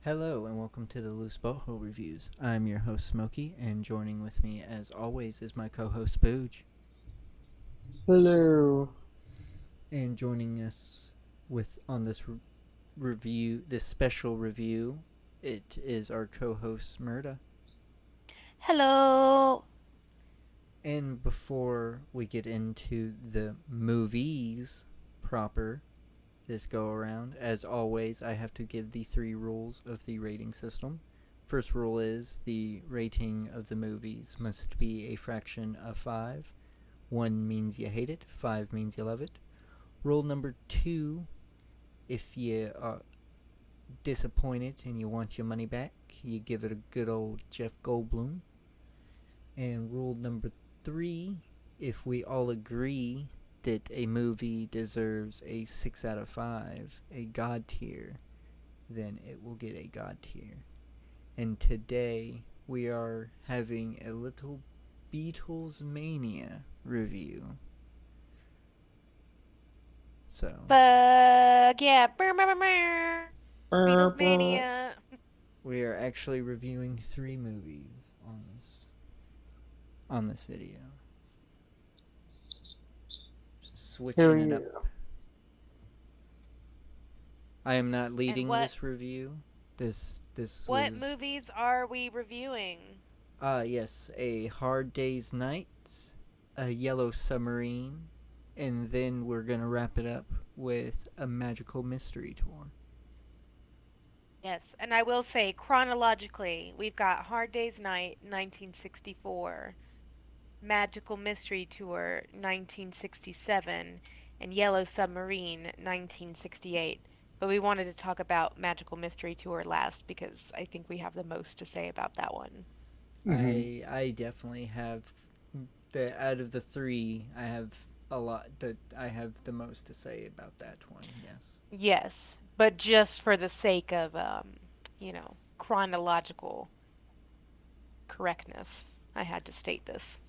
Hello and welcome to the Loose Boho Reviews. I'm your host Smokey, and joining with me as always is my co-host Booge. Hello. And joining us with on this review, this special review, it is our co-host Murda. Hello. And before we get into the movies proper this go around, as always, I have to give the 3 rules of the rating system. First rule is the rating of the movies must be a fraction of 5. 1 means you hate it, 5 means you love it. Rule number 2, if you are disappointed and you want your money back, you give it a good old Jeff Goldblum. And rule number 3, if we all agree that a movie deserves a 6 out of 5, a God tier, then it will get a God tier. And today we are having a little Beastlesmania review. So, Fuck yeah. Burp. Beatlesmania. we are actually reviewing 3 movies on this video. Just Hell switching it yeah. up. I am not And leading what this review. This what was movies are we reviewing? yes, A Hard Day's Night, A Yellow Submarine, and then we're going to wrap it up with A Magical Mystery Tour. Yes, and I will say chronologically, we've got Hard Day's Night 1964, Magical Mystery Tour 1967, and Yellow Submarine 1968. But we wanted to talk about Magical Mystery Tour last because I think we have the most to say about that one. Mm-hmm. I definitely have the out of the 3, I have a lot that I have the most to say about that one. Yes. Yes, but just for the sake of chronological correctness, I had to state this.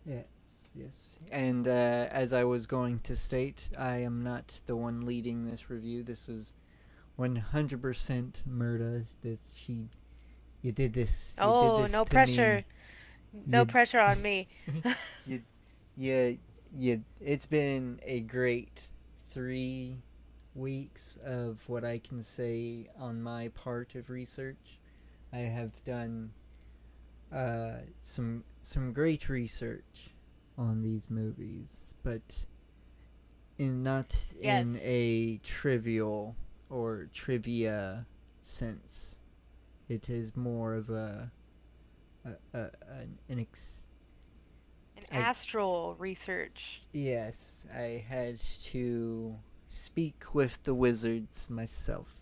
Yes, yes. And as I was going to state, I am not the one leading this review. This is 100% Murda. This she you did this. You did Oh, this no to me. pressure. No You pressure on me. you you. It's been a great 3 weeks of what I can say on my part of research. I have done some great research on these movies, but not in Yes. a trivial or trivia sense. It is more of an An I astral research. yes, I had to speak with the wizards myself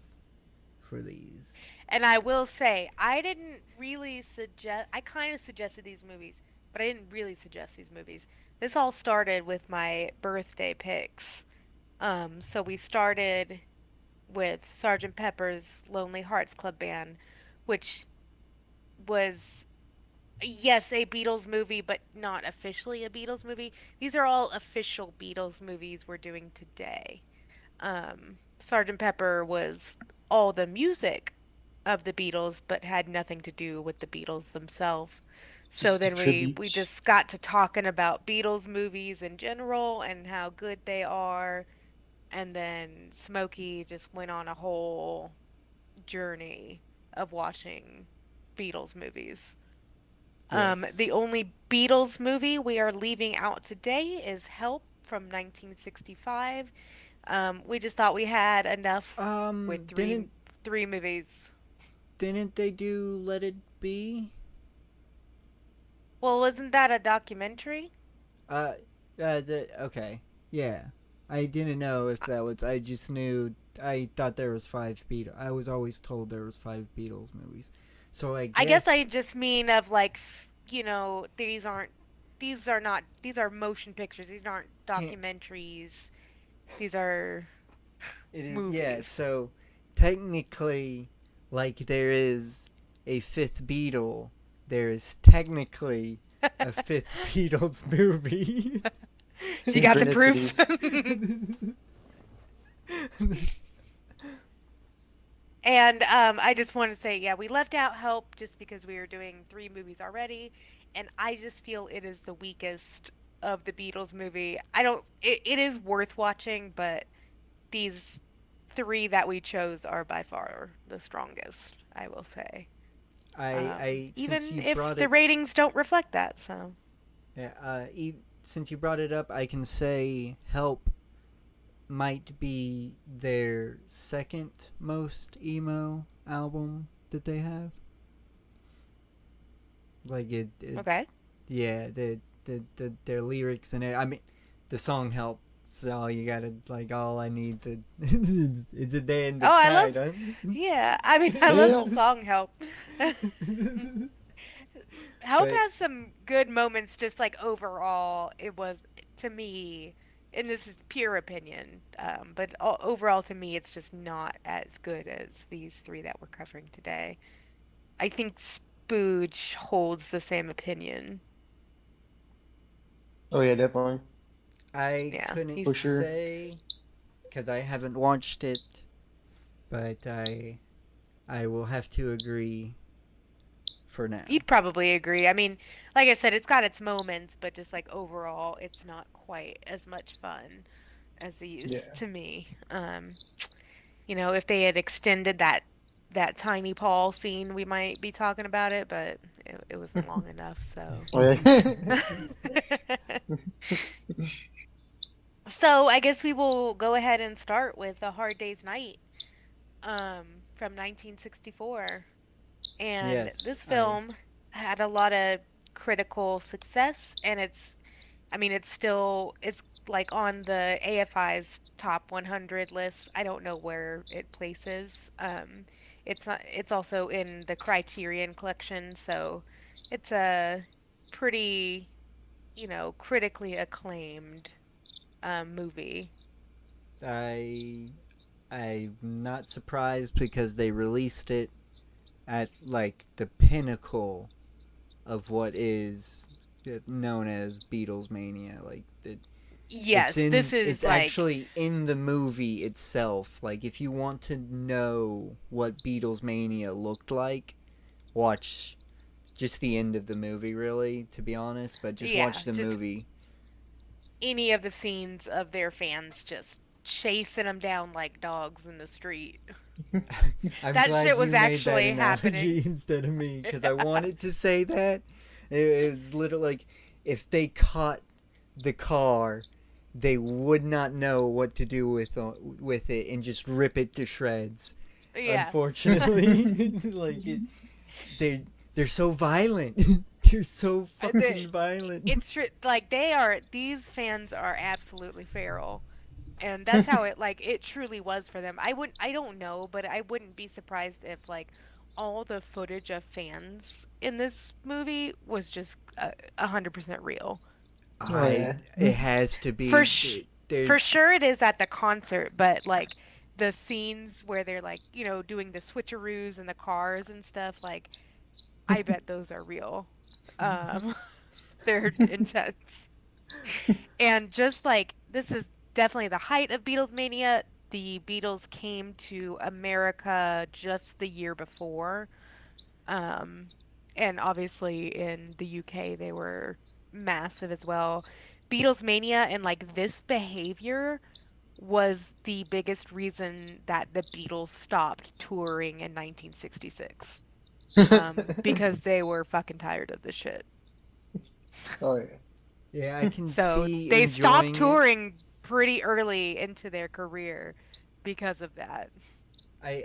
for these. And I will say, I didn't really suggest, I kind of suggested these movies, but I didn't really suggest these movies. This all started with my birthday picks. So we started with Sergeant Pepper's Lonely Hearts Club Band, which was, yes, a Beatles movie, but not officially a Beatles movie. These are all official Beatles movies we're doing today. Sergeant Pepper was all the music of the Beatles, but had nothing to do with the Beatles themselves. So Just a then we tribute. just got to talking about Beatles movies in general and how good they are. And then Smokey just went on a whole journey of watching Beatles movies. The Yes. only Beatles movie we are leaving out today is Help from 1965. We just thought we had enough with Um, three didn't three movies. didn't they do Let It Be? Well, isn't that a documentary? Uh, okay, yeah. I didn't know if that was. I just knew. I thought there was 5 Beatles. I was always told there was 5 Beatles movies. So I I guess guess I just mean of like, these are motion pictures. These aren't can't. documentaries. These are It is, yeah. movies. So technically, like there is a 5th Beatle, there is technically a 5th Beatles movie. You got the proof? Synchronicities. And And I just want to say, yeah, we left out Help just because we were doing three movies already, and I just feel it is the weakest of the Beatles movie. I don't. It is worth watching, but these three that we chose are by far the strongest, I will say. I since Even you if brought the it, ratings don't reflect that, so. yeah, since you brought it up, I can say Help might be their second most emo album that they have. Like it's Okay. yeah, their lyrics and it. I mean, the song Help. So all you gotta like all I need to it's a day in the Oh, I tide, love. huh? Yeah, I mean, I love the Help. song Help. Help But has some good moments, just like overall, it was to me, and this is pure opinion, but overall to me, it's just not as good as these three that we're covering today. I think Spooge holds the same opinion. Oh yeah, definitely. I Yeah, couldn't For he's sure. say because I haven't watched it, but I will have to agree for now. You'd probably agree. I mean, like I said, it's got its moments, but just like overall, it's not quite as much fun as these Yeah. to me. If they had extended that tiny Paul scene, we might be talking about it, but it wasn't long enough, so. Oh yeah. So I guess we will go ahead and start with A Hard Day's Night, from 1964. And Yes, this I film had a lot of critical success, and it's like on the AFI's top 100 list. I don't know where it places. It's also in the Criterion collection, so it's a pretty, critically acclaimed movie. I I'm not surprised because they released it at like the pinnacle of what is known as Beatlesmania. Like Yes, this it's is like actually in the movie itself. Like if you want to know what Beatlesmania looked like, watch just the end of the movie really, to be honest, but just watch yeah, the just movie. any of the scenes of their fans just chasing them down like dogs in the street. I'm That glad shit was you made that actually analogy happening. instead of me because I wanted to say that. It was literally like if they caught the car, they would not know what to do with it and just rip it to shreds. Yeah. Unfortunately, like they they're so violent. They're so The, fucking violent. it's true. Like these fans are absolutely feral. And that's how it truly was for them. I don't know, but I wouldn't be surprised if like all the footage of fans in this movie was just 100% real. Oh I yeah. it has to For be. sh for There's sure it is at the concert, but like the scenes where they're like, doing the switcheroos and the cars and stuff, like I bet those are real. Um, they're intense. And just like this is definitely the height of Beatles mania. The Beatles came to America just the year before. Um, and obviously in the UK they were massive as well. Beatles mania and like this behavior was the biggest reason that the Beatles stopped touring in 1966. Because they were fucking tired of this shit. Oh yeah. yeah, I can So see they stopped enjoying it. touring pretty early into their career because of that.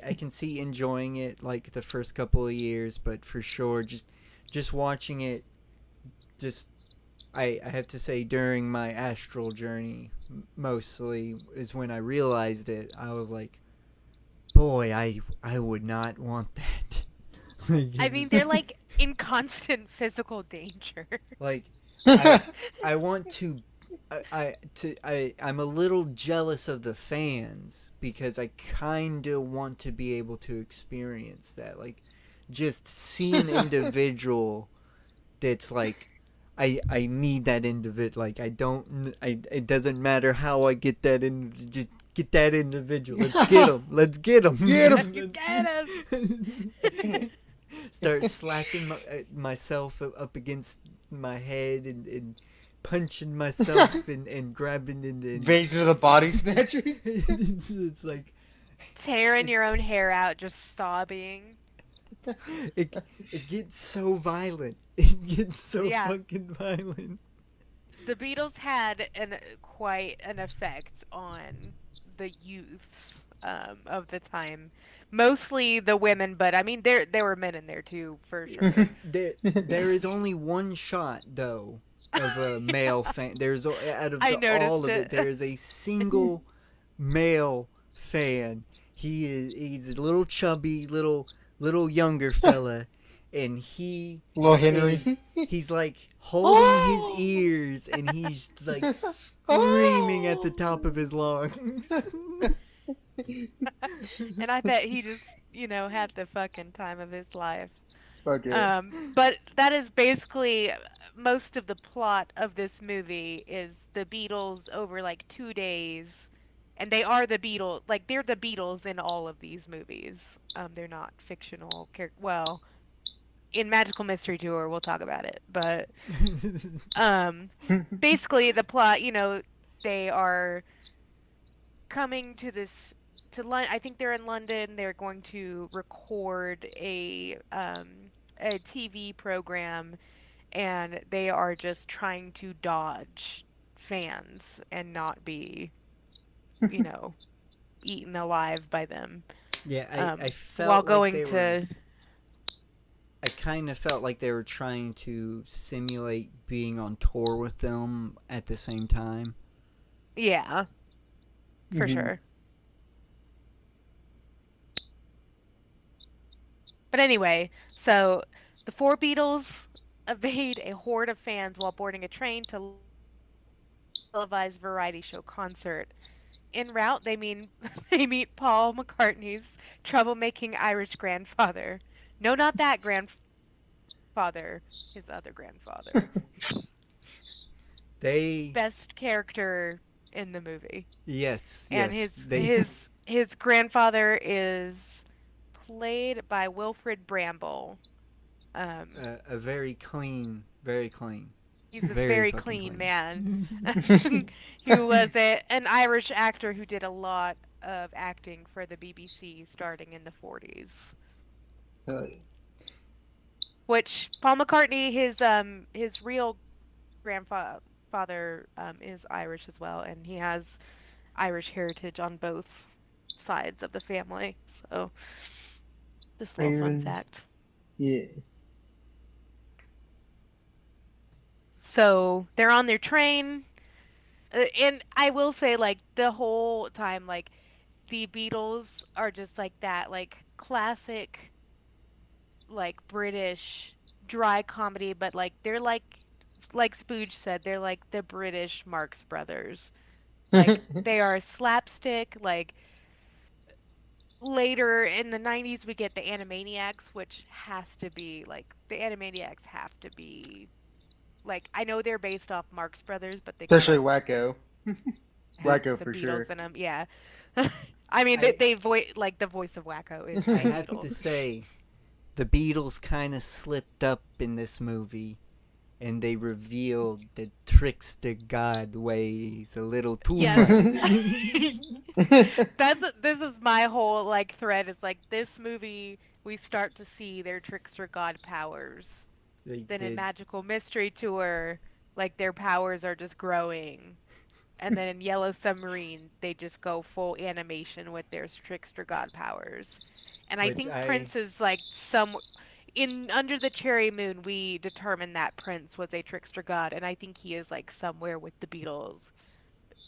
I can see enjoying it like the first couple of years, but for sure, just watching it, just I have to say during my astral journey, mostly is when I realized it. I was like, boy, I would not want that. like I it mean, was they're like in constant physical danger. like I I want to I'm a little jealous of the fans because I kind of want to be able to experience that. Like just see an individual that's like I need that individual. Like I don't I it doesn't matter how I get that in. Just get that individual. Let's get him. Let's get him. Get You get him. Start slapping myself up against my head and punching myself and grabbing and Invasion of the Body Snatchers. it's like Tearing your It's- own hair out, just sobbing. it gets so violent. It gets so Yeah. fucking violent. The Beatles had quite an effect on the youths of the time. Mostly the women, but I mean there were men in there too, for sure. There is only one shot though of a male fan. There's out of I all noticed of it. it, there is a single male fan. He's a little chubby, little younger fella, and Little Henry. he's like holding his ears and he's like screaming at the top of his lungs. And I bet he just, had the fucking time of his life. Okay. But that is basically most of the plot of this movie is the Beatles over like 2 days. And they are the Beatles, like they're the Beatles in all of these movies. They're not fictional characters. Well, in Magical Mystery Tour, we'll talk about it. But basically the plot, they are coming to this to London. I think they're in London. They're going to record a TV program, and they are just trying to dodge fans and not be, eaten alive by them. Yeah, I felt While like going they to were, I kind of felt like they were trying to simulate being on tour with them at the same time. yeah, for Mhm. sure. But anyway, so the four Beatles evade a horde of fans while boarding a train to televised variety show concert. En route, they meet Paul McCartney's troublemaking Irish grandfather. No, not that grandfather, his other grandfather. They Best character in the movie. yes, And his grandfather is played by Wilfred Bramble. a very clean. He's a Very very fucking clean clean. man. Who was an Irish actor who did a lot of acting for the BBC starting in the 40s. Which Paul McCartney, his real grandfather is Irish as well, and he has Irish heritage on both sides of the family. So, this little fun Iron. fact. Yeah. So they're on their train, and I will say, like the whole time, like the Beatles are just like that, like classic, like British dry comedy, but like they're like Spooge said, they're like the British Marx Brothers. Like they are slapstick. Like later in the 90s, we get the Animaniacs, which has to be like the Animaniacs have to be like I know they're based off Marx Brothers, but they kind Especially of Wacko. have Wacko the for Beatles sure. in them. Yeah. I mean, I- they voice like the voice of Wacko is the I have to Beatles. say, the Beatles kind of slipped up in this movie, and they revealed the trickster god ways a little too Yes. much. This is my whole like thread. Is like this movie we start to see their trickster god powers. They Then in did. Magical Mystery Tour, like their powers are just growing. And then in Yellow Submarine, they just go full animation with their trickster god powers. And I Which think I- Prince is like in Under the Cherry Moon, we determined that Prince was a trickster god, and I think he is like somewhere with the Beatles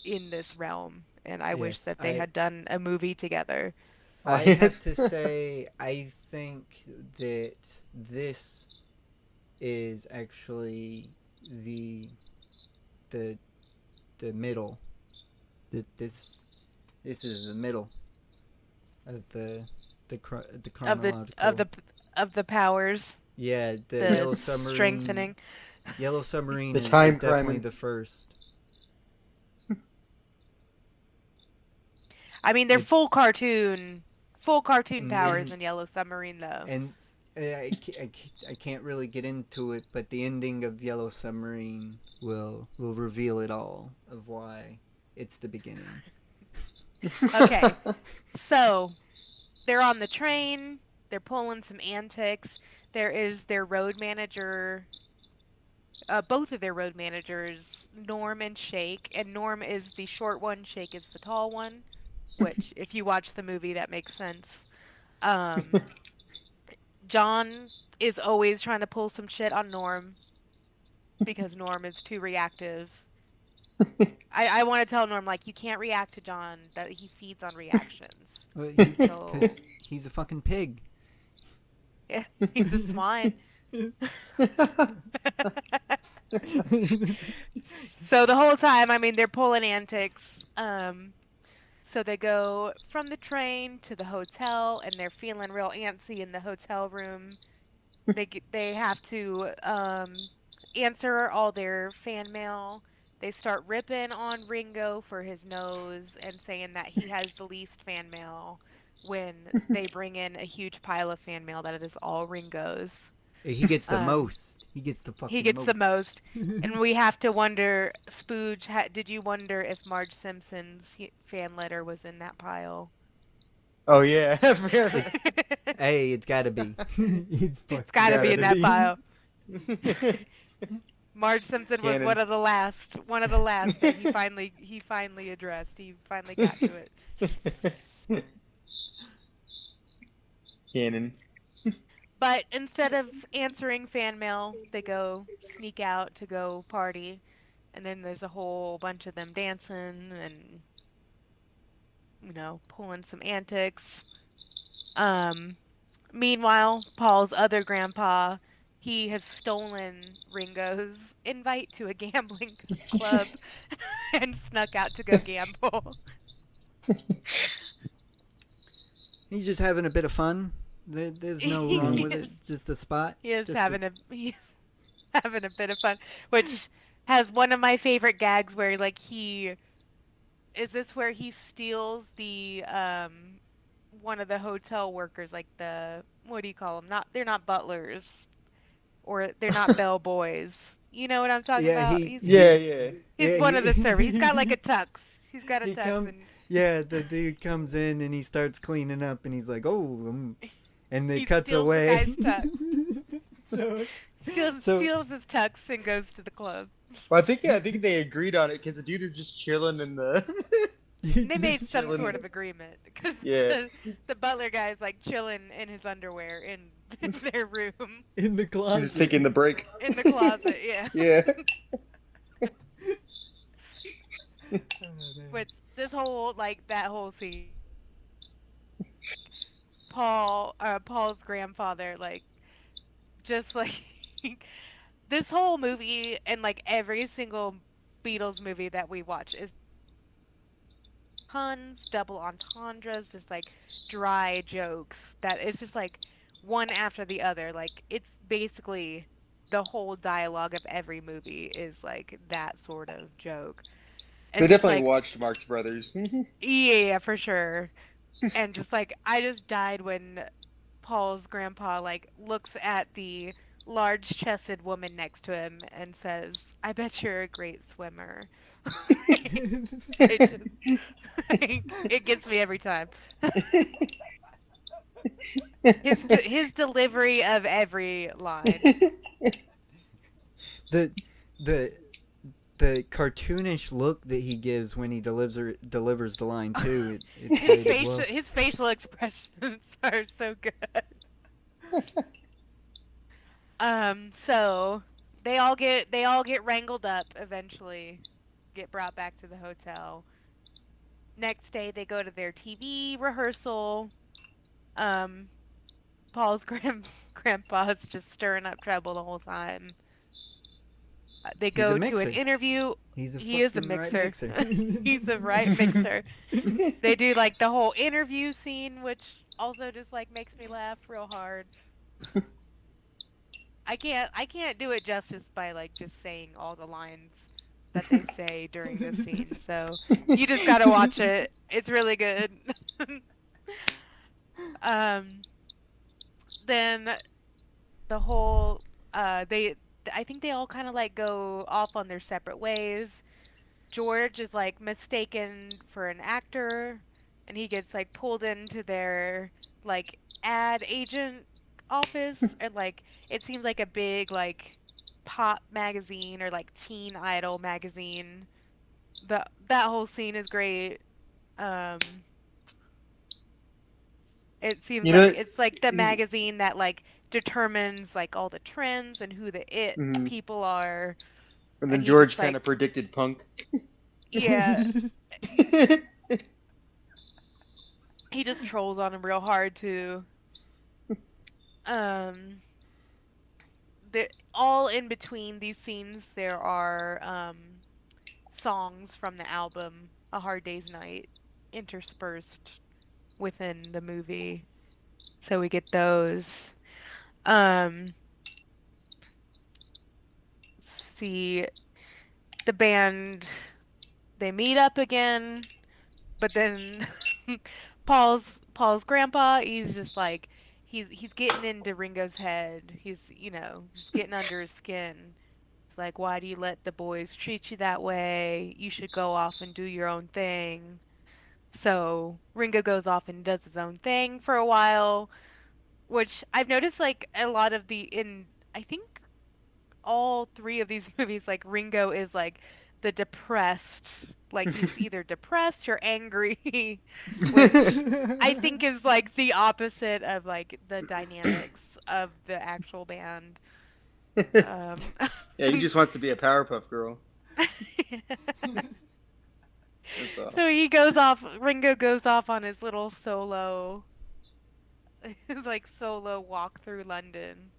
in this realm. And I wish Yes, that they I- had done a movie together. I have to say, I think that this is actually the middle. This is the middle of the chronological. Of the powers, yeah, the the Yellow Submarine. strengthening. Yellow Submarine The is time definitely priming. the first. I mean, they're It's full cartoon and powers then in Yellow Submarine, though. and I can't really get into it, but the ending of Yellow Submarine will reveal it all of why it's the beginning. Okay, so they're on the train. They're pulling some antics. There is their road manager, both of their road managers, Norm and Shake. And Norm is the short one, Shake is the tall one, which, if you watch the movie, that makes sense. Um, John is always trying to pull some shit on Norm because Norm is too reactive. I want to tell Norm, like, you can't react to John, that he feeds on reactions. Well, So, because he's a fucking pig. he's a swine. So the whole time, I mean, they're pulling antics. So they go from the train to the hotel, and they're feeling real antsy in the hotel room. They have to answer all their fan mail. They start ripping on Ringo for his nose and saying that he has the least fan mail when they bring in a huge pile of fan mail that it is all Ringo's. He gets the Um, most. He gets the he fucking gets the most. most. And we have to wonder, Spooge, did you wonder if Marge Simpson's fan letter was in that pile? Oh yeah, I It, forgot. hey, it's gotta be. It's It's fucking got to be in Gotta that gotta pile. be. Marge Simpson was Canon. one of the last that he finally addressed. He finally got to it. Canon. But instead of answering fan mail, they go sneak out to go party. And then there's a whole bunch of them dancing and, pulling some antics. Um, Meanwhile, Paul's other grandpa, he has stolen Ringo's invite to a gambling club and snuck out to go gamble. He's just having a bit of fun. There's no He wrong Mhm. with it. is Just a spot. he is Just a, he's having a bit of fun, which has one of my favorite gags where like he is this where he steals the one of the hotel workers, like the, what do you call them? Not, they're not butlers, or they're not bellboys. You know what I'm talking yeah. about? He Yeah, he yeah. He's yeah one of the servers. He's got like he a tux. He's got a he tux, come. and Yeah, the dude comes in and he starts cleaning up and he's like, oh, and it he cuts steals the away. guy's tux. so so Steals his tux and goes to the club. Well, I think they agreed on it because the dude is just chilling in the. And they made some chilling. sort of agreement because Yeah. the butler guy is like chilling in his underwear in their room in the He's closet. just taking the break. in the closet. Yeah. Yeah. Oh, man. Which this whole that whole scene, Paul's grandfather, like, just like this whole movie and like every single Beatles movie that we watch is puns, double entendres, just like dry jokes that it's just like one after the other. Like it's basically the whole dialogue of every movie is like that sort of joke. They And just definitely like, watched Marx Brothers. yeah, for sure. And just like I just died when Paul's grandpa like looks at the large-chested woman next to him and says, "I bet you're a great swimmer." It just it gets me every time. His delivery of every line. the the the cartoonish look that he gives when he delivers the line too. It's great as well. His facial expressions are so good. So they all get wrangled up eventually, get brought back to the hotel. Next day they go to their TV rehearsal. Um, Paul's grandpa's just stirring up trouble the whole time. They He's a go to an mixer. interview. He's a He is a fucking right mixer. mixer. He's a right mixer. They do like the whole interview scene, which also just like makes me laugh real hard. I can't do it justice by like just saying all the lines. that they say during this scene. So you just gotta watch it. It's really good. um, then the whole they I think they all kind of like go off on their separate ways. George is like mistaken for an actor and he gets like pulled into their like ad agent office and like it seems like a big like pop magazine or like teen idol magazine. That whole scene is great. Um it seems You know, like it's like the magazine that like determines like all the trends and who the it mhm. people are And and then he George just kind like of predicted punk. yeah, he just trolls on him real hard too. Um, the all in between these scenes there are songs from the album A Hard Day's Night interspersed within the movie. So we get those. Um, see the band they meet up again, but then Paul's grandpa, he's just like he's getting into Ringo's head. He's getting under his skin. It's like, why do you let the boys treat you that way? You should go off and do your own thing. So Ringo goes off and does his own thing for a while, which I've noticed like a lot of the in I think all three of these movies, like Ringo is like the depressed, like he's either depressed or angry, which I think is like the opposite of like the dynamics of the actual band. Um, Yeah, he just wants to be a Powerpuff Girl. That's all. so Ringo goes off on his little solo, his like solo walk through London,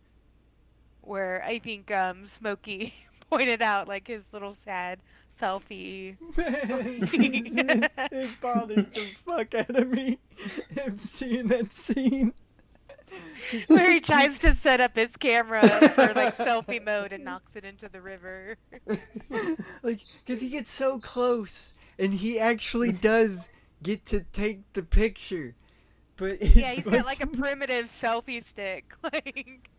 where I think Smokey pointed out like his little sad selfie. Man, it bothers the fuck out of me. I'm seeing that scene. Where he tries to set up his camera for like selfie mode and knocks it into the river. Like, because he gets so close and he actually does get to take the picture. But Yeah, he's got like a primitive selfie stick. like,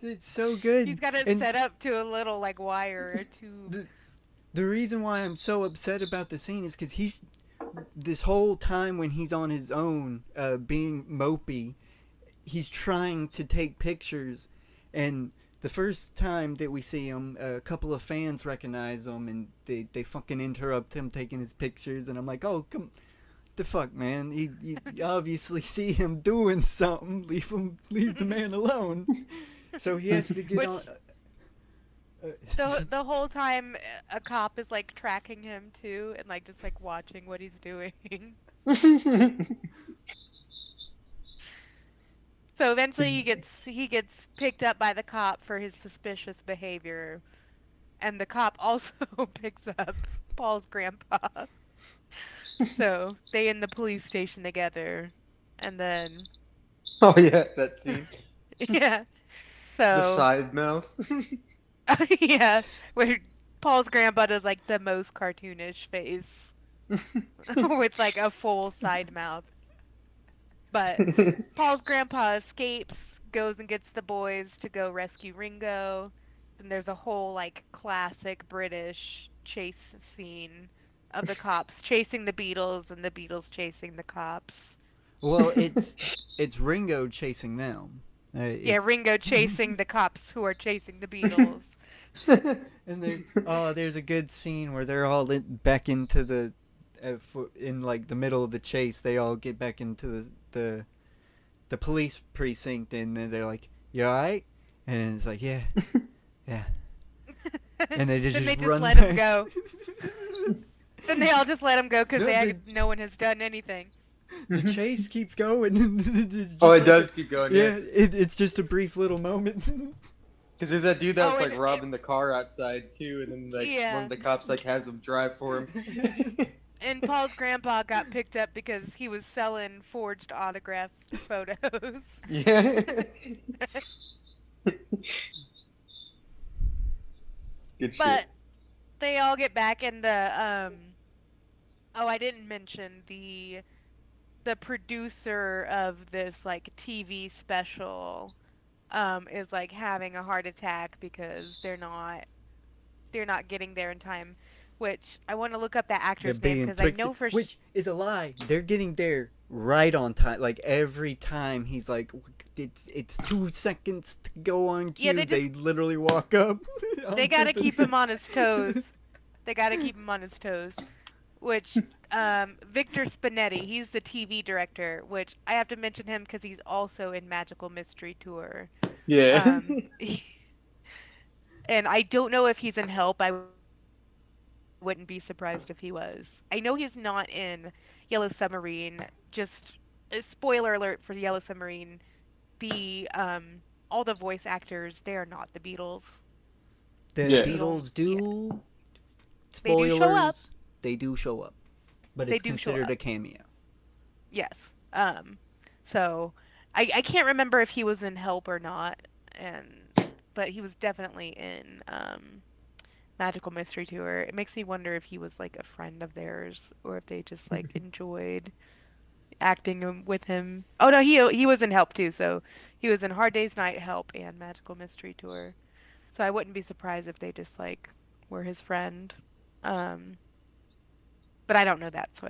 it's so good. He's got it And set up to a little like wire or tube. the reason why I'm so upset about the scene is because he's this whole time when he's on his own, being mopey, he's trying to take pictures, and the first time that we see him, a couple of fans recognize him, and they fucking interrupt him taking his pictures, and I'm like, oh, come the fuck, man, you obviously see him doing something, leave the man alone. So he has to get Which, on. the whole time a cop is like tracking him too and like just like watching what he's doing. So eventually he gets picked up by the cop for his suspicious behavior, and the cop also picks up Paul's grandpa. So they in the police station together, and then Oh yeah, that scene. yeah, The so side mouth. yeah, where Paul's grandpa does like the most cartoonish face with like a full side mouth. But Paul's grandpa escapes, goes and gets the boys to go rescue Ringo. Then there's a whole like classic British chase scene of the cops chasing the Beatles and the Beatles chasing the cops. Well, it's Ringo chasing them. Yeah, Ringo chasing the cops who are chasing the Beatles. And there's a good scene where they're all back into the, in like the middle of the chase. They all get back into the police precinct, and then they're like, "You all right?" And it's like, "Yeah, yeah." And they just, Then they just just run let back. him go. Then they all just let him go because No, no one has done anything. The chase keeps going. It's just Oh, it like does keep going. Yeah, Yeah. it's just a brief little moment. Because there's that dude that's Oh, like robbing the car outside too, and then like Yeah. one of the cops like has him drive for him. And Paul's grandpa got picked up because he was selling forged autograph photos. Yeah. Good But shit. They all get back in the oh, I didn't mention the producer of this like TV special is like having a heart attack because they're not getting there in time, which I want to look up that They're actor's name being because I tricked, know for which is a lie. They're getting there right on time. Like every time he's like, it's 2 seconds to go on yeah, cue. They literally walk up. they On got to keep purpose. him on his toes. They got to keep him on his toes. Which Victor Spinetti, he's the TV director, which I have to mention him because he's also in Magical Mystery Tour. Yeah. Um, and I don't know if he's in Help. I wouldn't be surprised if he was. I know he's not in Yellow Submarine. Just a spoiler alert for Yellow Submarine. The all the voice actors, they are not the Beatles. The Yeah. Beatles Yeah, do. they do show up. Spoilers. They do show up, but They it's do show considered up. a cameo. Yes. So I can't remember if he was in Help or not, and but he was definitely in Magical Mystery Tour. It makes me wonder if he was like a friend of theirs or if they just like enjoyed acting with him. Oh no, he was in Help too. So he was in Hard Day's Night, Help, and Magical Mystery Tour. So I wouldn't be surprised if they just like were his friend. Um, but I don't know that, so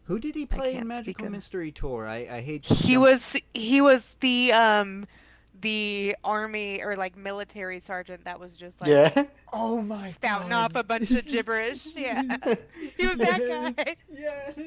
Who did he I play in can't speak Magical of. Mystery Tour? I hate to He jump. was he was the army or like military sergeant that was just like Yeah. Oh my spouting god. off a bunch of gibberish. Yeah. He was that Yes, guy. yes,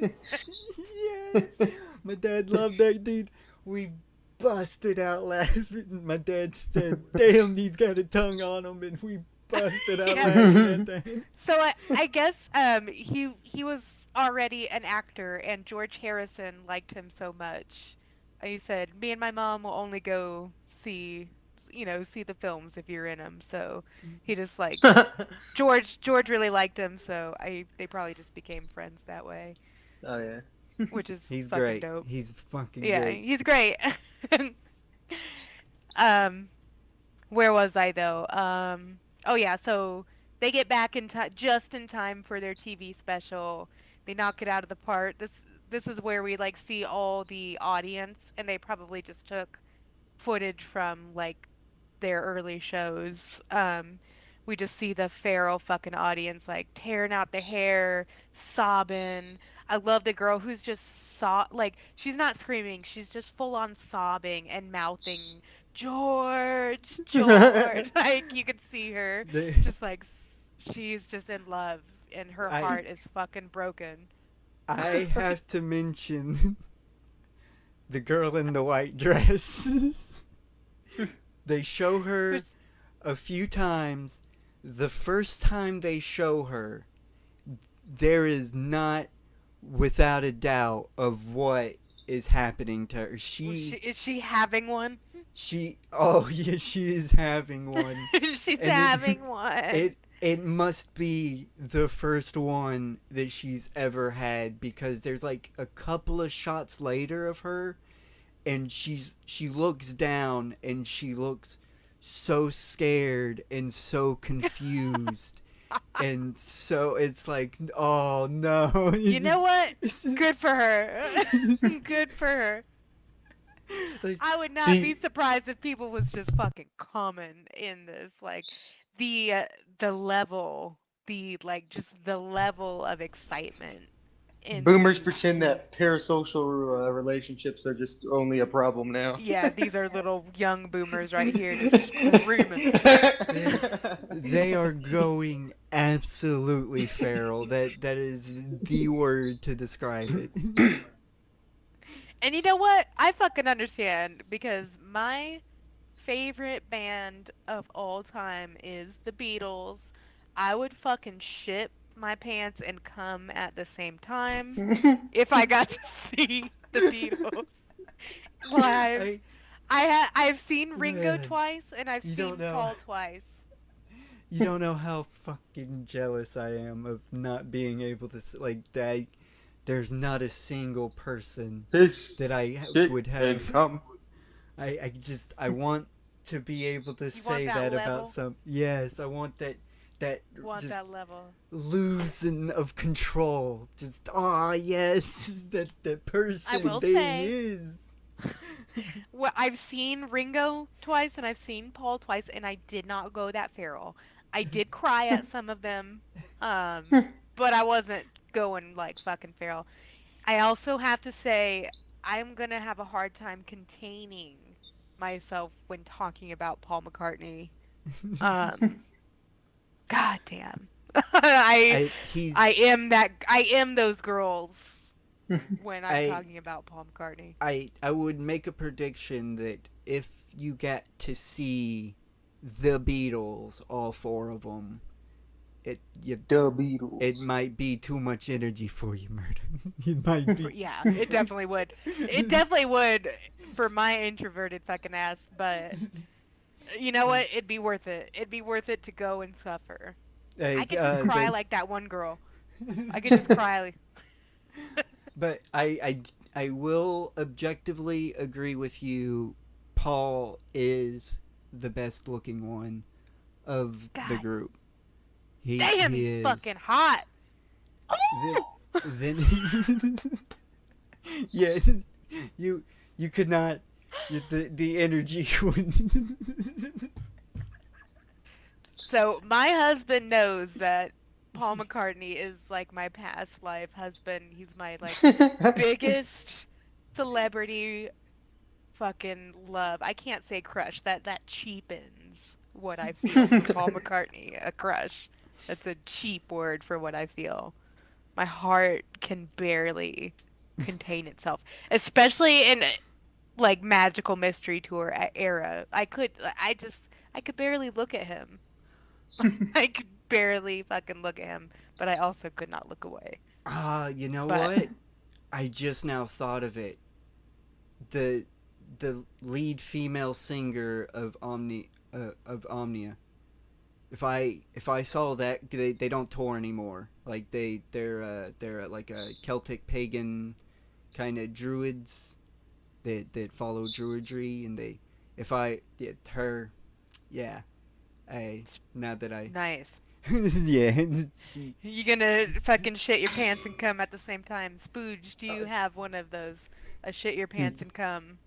yes. My dad loved that dude. We busted out laughing. My dad said, "Damn, he's got a tongue on him," and we busted out Yeah. laughing at that. So I guess he was already an actor and George Harrison liked him so much. He said, "Me and my mom will only go see the films if you're in them." So he just like George really liked him, so I they probably just became friends that way, Oh yeah. which is He's fucking great. dope. He's fucking Yeah, great. he's great. Um, where was I though? Oh yeah, so they get back in time just in time for their TV special. They knock it out of the park. This is where we like see all the audience, and they probably just took footage from like their early shows. We just see the feral fucking audience like tearing out their hair, sobbing. I love the girl who's just like she's not screaming, she's just full on sobbing and mouthing George, George. Like you could see her The, just like she's just in love and her I heart is fucking broken. I have to mention the girl in the white dress. They show her Who's a few times. The first time they show her, there is not without a doubt of what is happening to her. is she having one? Oh yeah, she is having one, She's and having one. it must be the first one that she's ever had because there's like a couple of shots later of her, and she looks down and she looks so scared and so confused. And so it's like, oh no. You know what? Good for her. Good for her. Like, I would not be See, surprised if people was just fucking common in this. Like the level, the like just the level of excitement in boomers these. pretend that parasocial relationships are just only a problem now. Yeah, these are little young boomers right here just screaming. they are going absolutely feral. That is the word to describe it. And you know what? I fucking understand because my favorite band of all time is the Beatles. I would fucking shit my pants and come at the same time if I got to see the Beatles live. I, I've seen Ringo man, twice and I've you seen don't know. Paul twice. You don't know how fucking jealous I am of not being able to like that. There's not a single person This that I shit would and have. come. I want to be able to You want say that that about level? some. Yes, I want that that Want just that level. losing of control. Just yes, that I person will there he say, is. well, I've seen Ringo twice and I've seen Paul twice, and I did not go that feral. I did cry at some of them, but I wasn't going like fucking feral. I also have to say, I'm gonna have a hard time containing myself when talking about Paul McCartney. Um, God damn. I I I he's am that I am those girls when I'm I talking about Paul McCartney. I would make a prediction that if you get to see the Beatles, all four of them, The it Beatles. might be too much energy for you, Murder. It might be. Yeah, it definitely would. It definitely would for my introverted fucking ass, but you know what? It'd be worth it. It'd be worth it to go and suffer. I Like could just cry the like that one girl. I could just cry like but I will objectively agree with you. Paul is the best looking one of the God group. damn, He he's fucking is. hot. Then, Oh! then yeah, you you could not. The energy would. So my husband knows that Paul McCartney is like my past life husband. He's my like biggest celebrity fucking love. I can't say crush. That cheapens what I feel for Paul McCartney. A crush. That's a cheap word for what I feel. My heart can barely contain itself, especially in like magical mystery tour era. I could barely look at him. I could barely fucking look at him, but I also could not look away. You know But what? I just now thought of it. The the lead female singer of Omnia. If I saw that, they don't tour anymore. Like they're like a Celtic pagan kind of druids that follow druidry, and they if I yeah, her yeah I it's now that I nice. yeah she You gonna fucking shit your pants and come at the same time? Spooge, do uh, you have one of those? A shit your pants and come.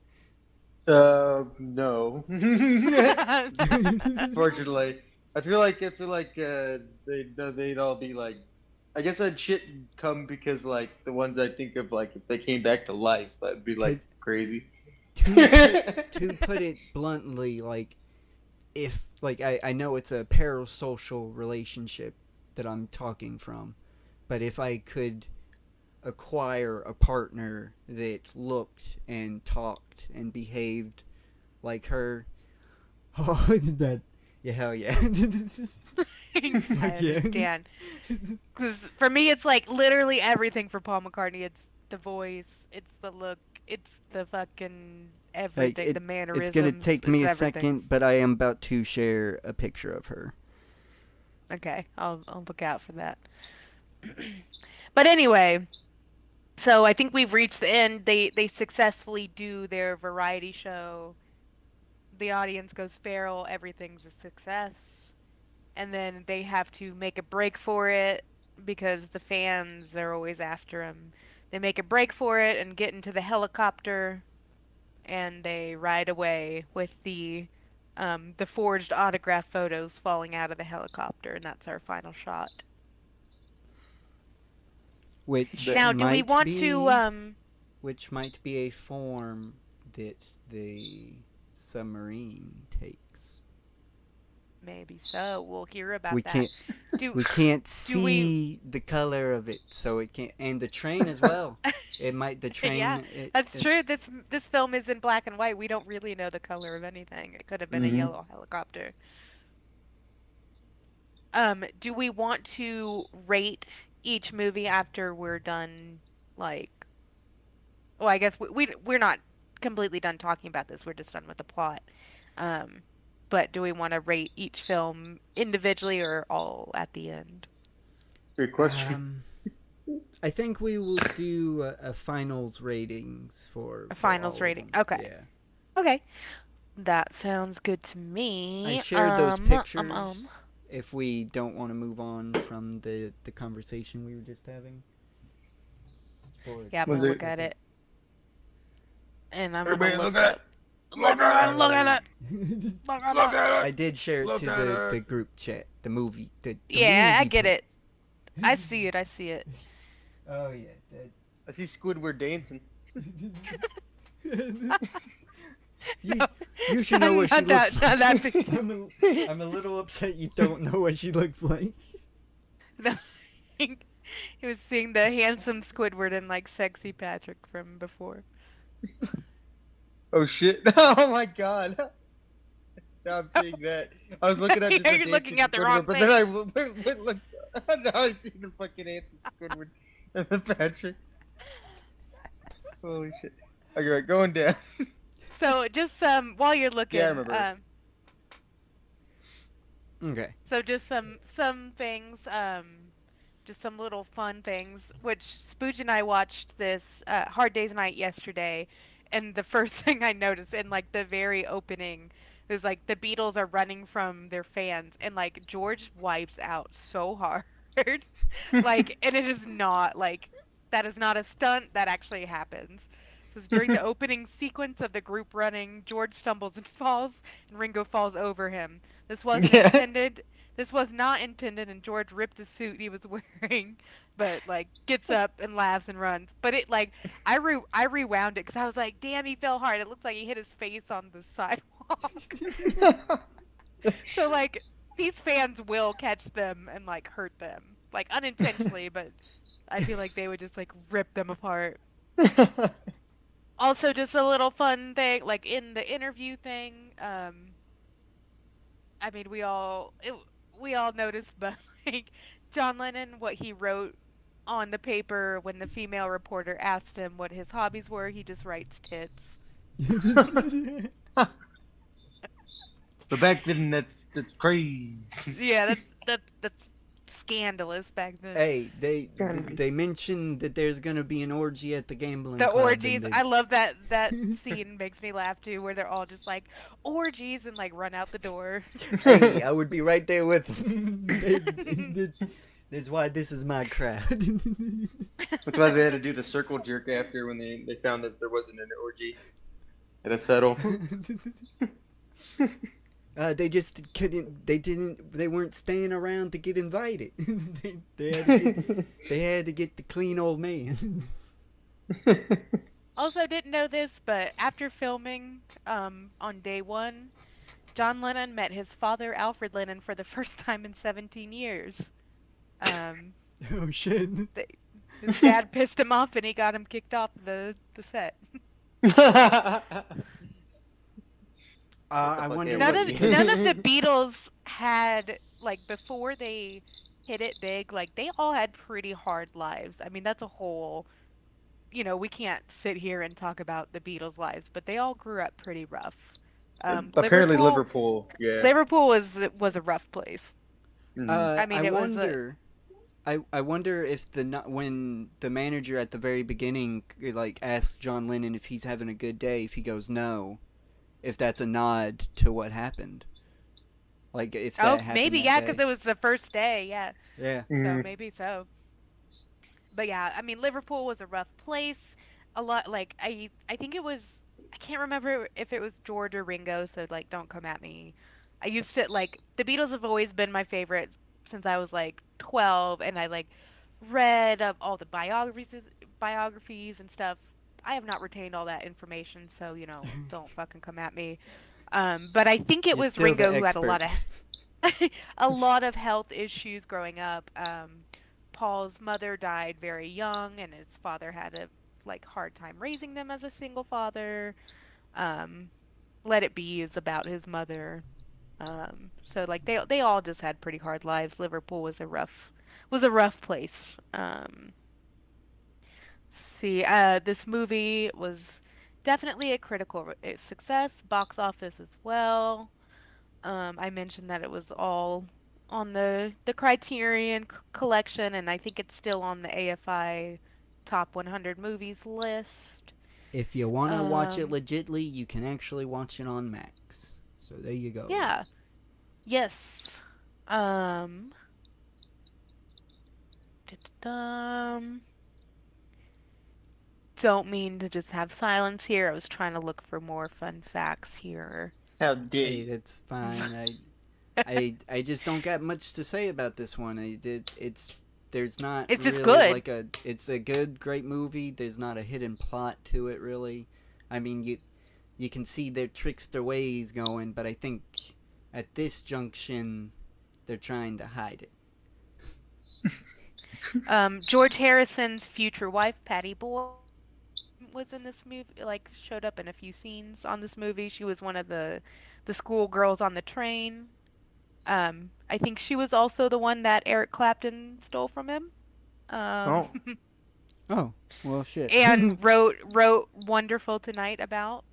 No. I Fortunately, I feel like they'd all be like, I guess I'd shit come because like the ones I think of like if they came back to life, that'd be like cause crazy. to put it bluntly, like if like I know it's a parasocial relationship that I'm talking from, but if I could acquire a partner that looked and talked and behaved like her, oh that yeah hell yeah. Fuck yeah. understand. Because for me, it's like literally everything for Paul McCartney. It's the voice, it's the look, it's the fucking Like everything, the it's gonna mannerisms, take me it's a everything. second, but I am about to share a picture of her. Okay, I'll look out for that. But anyway, so I think we've reached the end. They successfully do their variety show. The audience goes feral, everything's a success. And then they have to make a break for it because the fans are always after them. They make a break for it and get into the helicopter and they ride away with the forged autograph photos falling out of the helicopter, and that's our final shot. which The- Now, do we might want to be which might be a form that the submarine takes. maybe so. We'll hear We about that. can't Do we can't do we see the color of it, so it can't. And the train as well. It might the Yeah, train. that's It's true. This film is in black and white. We don't really know the color of anything. It could have been a Mhm. yellow helicopter. Do we want to rate each movie after we're done, like, well, I guess we're not completely done talking about this. We're just done with the plot. Um, but do we want to rate each film individually or all at the end? Great question. um. I think we will do a finals ratings A for finals all of rating. them. Okay. Yeah. Okay. That sounds good to I me. shared those pictures. if we don't want to move on from the conversation we were just having. For Yeah, I'm Was gonna it? look at it, and I'm gonna Everybody look look at it. up. Look at it. Look at it. Look at Look it. at I it. did share it Look to at the it. group chat. The movie. The Yeah, I movie. get it. I see it. I see it. Oh yeah. I see Squidward dancing. You, No, you should know what she not that, looks not that like. picture. I'm a little upset you don't know what she looks like. No, he was seeing the handsome Squidward and like sexy Patrick from before. Oh shit! Oh my god! Now I'm seeing that. I was looking at just a You're dancing looking at the Squidward, wrong but then I things. went looked. Now I see the fucking handsome Squidward and the Patrick. Holy shit! Okay, right, going down. So just while you're Yeah, I looking, remember. Okay. so just some things, just some little fun things. Which Spooge and I watched this Hard Day's Night yesterday, and the first thing I noticed in like the very opening is like the Beatles are running from their fans, and like George wipes out so hard, like, and it is not like that is not a stunt that actually happens. Because during the opening sequence of the group running, George stumbles and falls, and Ringo falls over him. This wasn't Yeah. intended. This was not intended, and George ripped the suit he was wearing, but like gets up and laughs and runs. But it like I rewound it because I was like, damn, he fell hard. It looks like he hit his face on the sidewalk. So like these fans will catch them and like hurt them, like unintentionally, but I feel like they would just like rip them apart. Also, just a little fun thing, like in the interview thing. I mean, we all noticed, but like John Lennon, what he wrote on the paper when the female reporter asked him what his hobbies were, he just writes tits. But back then, that's crazy. Yeah, that's scandalous back then. Hey, Gotta be. they mentioned that there's gonna be an orgy at the gambling The club. orgies, I love that scene makes me laugh too, where they're all just like orgies and like run out the door. Hey, I would be right there with them. That's why this is my crowd. That's why they had to do the circle jerk after when they found that there wasn't an orgy. Had to settle. They just couldn't. They weren't staying around to get invited. They had to get the clean old man. Also, didn't know this, but after filming on day one, John Lennon met his father, Alfred Lennon, for the first time in 17 years. Um, Oh shit! his dad pissed him off and he got him kicked off the set. I wonder None what. of none of the Beatles had like before they hit it big, like they all had pretty hard lives. I mean, that's a whole, we can't sit here and talk about the Beatles' lives, but they all grew up pretty rough. Apparently, Liverpool. Yeah. Liverpool was a rough place. Mhm. I mean, I it was wonder. I wonder if when the manager at the very beginning like asks John Lennon if he's having a good day, if he goes no, if that's a nod to what happened. Like if oh, that happened maybe that yeah, day. because it was the first day, yeah. Yeah. So Mhm. maybe so. But yeah, I mean, Liverpool was a rough place. A lot like I think it was I can't remember if it was George or Ringo, so like don't come at me. I used to like the Beatles have always been my favorite since I was like 12 and I like read all the biographies and stuff. I have not retained all that information, so don't fucking come at me. But I think it You're was still the Ringo who had a expert. lot of a lot of health issues growing up. Paul's mother died very young, and his father had a like hard time raising them as a single father. Um, Let It Be is about his mother. So like they all just had pretty hard lives. Liverpool was a rough place. See, this movie was definitely a critical success, box office as well. I mentioned that it was all on the Criterion collection, and I think it's still on the AFI top 100 movies list. If you want to watch it Um, legitly, you can actually watch it on Max. So there you go. yeah, yes. Um, dum. Don't mean to just have silence here. I was trying to look for more fun facts here. How dare Hey, you? that's fine. I just don't got much to say about this one. It's there's not It's just really good. like a it's a good great movie. There's not a hidden plot to it really. I mean you can see their trickster ways going, but I think at this junction they're trying to hide it. George Harrison's future wife, Patty Boyd, was in this movie, like showed up in a few scenes on this movie. She was one of the school girls on the train. I think she was also the one that Eric Clapton stole from him. Um, Oh. Oh, well shit. and wrote "Wonderful Tonight" about.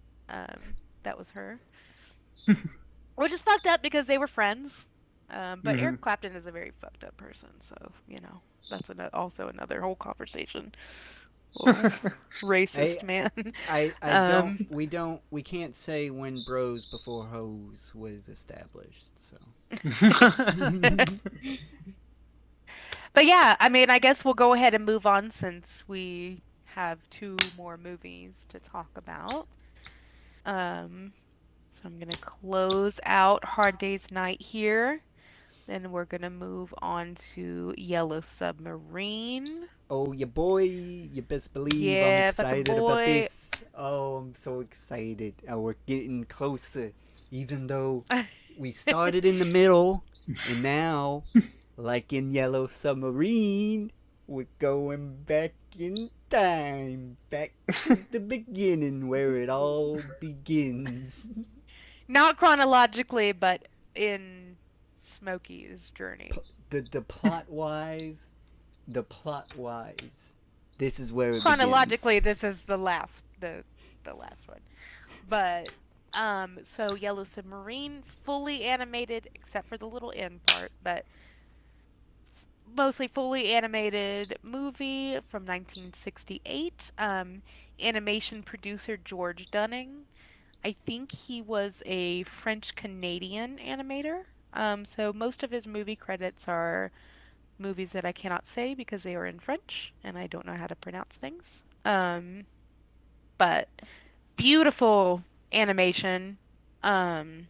That was her. Which is fucked up because they were friends. But Hmm. Eric Clapton is a very fucked up person, so that's also another whole conversation. Oh, I racist man. I Um, don't we can't say when bros before hoes was established. So but yeah, I mean, I guess we'll go ahead and move on since we have two more movies to talk about. Um, so I'm gonna close out Hard Day's Night here. Then we're gonna move on to Yellow Submarine. oh, your boy, you best believe I'm Yeah, fucking excited about boy. this. Oh, I'm so excited. We're getting closer. Even though we started in the middle, and now, like in Yellow Submarine, we're going back in time. Back to the beginning where it all begins. Not chronologically, but in Smokey's journey. The plot wise, this is where it begins. Chronologically, this is the last one. But so Yellow Submarine, fully animated except for the little end part, but mostly fully animated movie from 1968. Animation producer George Dunning. I think he was a French Canadian animator. So most of his movie credits are movies that I cannot say because they are in French and I don't know how to pronounce things. But beautiful animation. Um,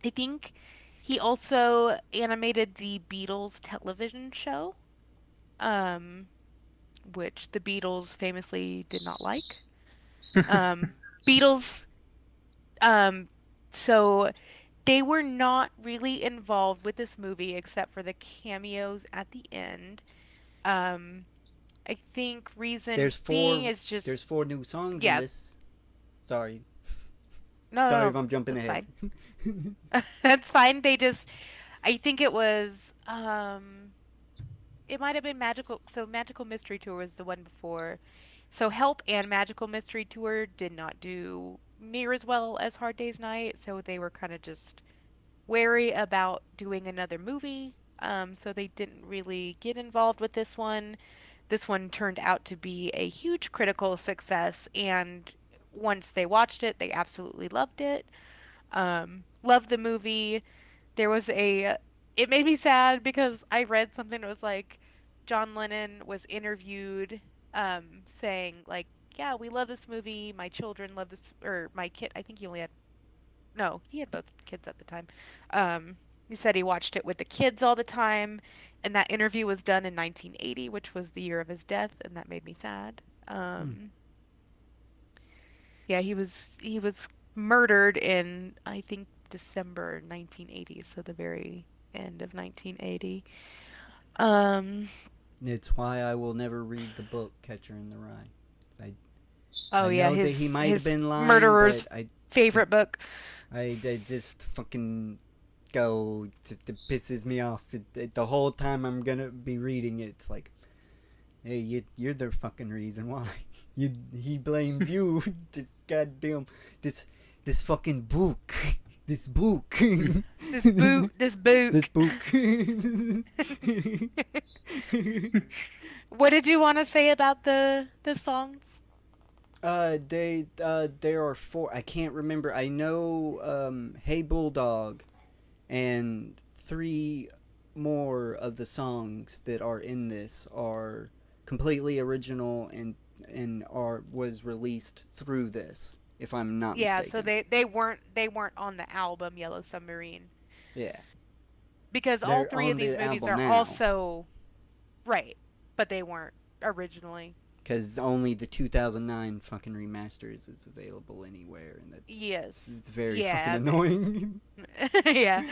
I think he also animated the Beatles television show, um, which the Beatles famously did not like. Um, Beatles, um, so they were not really involved with this movie except for the cameos at the end. Um, I think reason There's being four. is There's just, four new songs in yeah, this. Sorry, no, no, sorry if no, I'm jumping that's ahead. fine. That's fine. I think it was, it might have been Magical. So Magical Mystery Tour was the one before. So Help and Magical Mystery Tour did not do near as well as Hard Day's Night. So they were kind of just wary about doing another movie. So they didn't really get involved with this one. This one turned out to be a huge critical success, and once they watched it, they absolutely loved it. Loved the movie. There was a, it made me sad because I read something that was like John Lennon was interviewed saying like, yeah, we love this movie. My children love this, or my kid, I think he only had, no, he had both kids at the time. He said he watched it with the kids all the time, and that interview was done in 1980, which was the year of his death, and that made me sad. Hmm. Yeah, he was murdered in I think December 1980, so the very end of 1980. Um, It's why I will never read the book Catcher in the Rye. I oh I yeah, know that he his might have his been lying, murderer's but I favorite book. I just fucking go. It pisses me off. The whole time I'm gonna be reading it, it's like, hey, you're the fucking reason why. He blames you. This goddamn this this fucking book. This book. This This book. book. What did you want to say about the songs? There are four. I can't remember. I know, Hey Bulldog, and three more of the songs that are in this are completely original and are was released through this, if I'm not Yeah, so mistaken. they weren't on the album Yellow Submarine Yeah, because all they're three of on these the movies album are now also right, but they weren't originally. because only the 2009 fucking remasters is available anywhere, and that's Yes. very fucking Yeah. annoying. Yeah.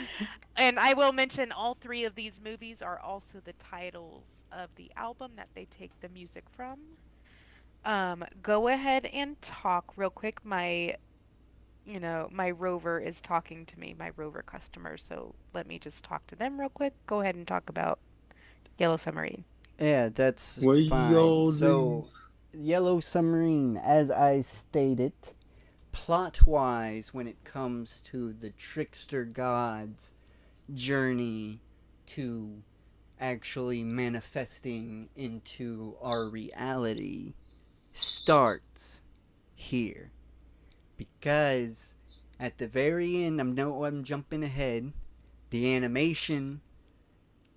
And I will mention all three of these movies are also the titles of the album that they take the music from. Go ahead and talk real quick. My rover is talking to me, my rover customer. So let me just talk to them real quick. Go ahead and talk about Yellow Submarine. Yeah, that's Way fine. old So, dreams. Yellow Submarine, as I stated, plot wise, when it comes to the trickster god's journey to actually manifesting into our reality, starts here. Because at the very end, I'm jumping ahead, the animation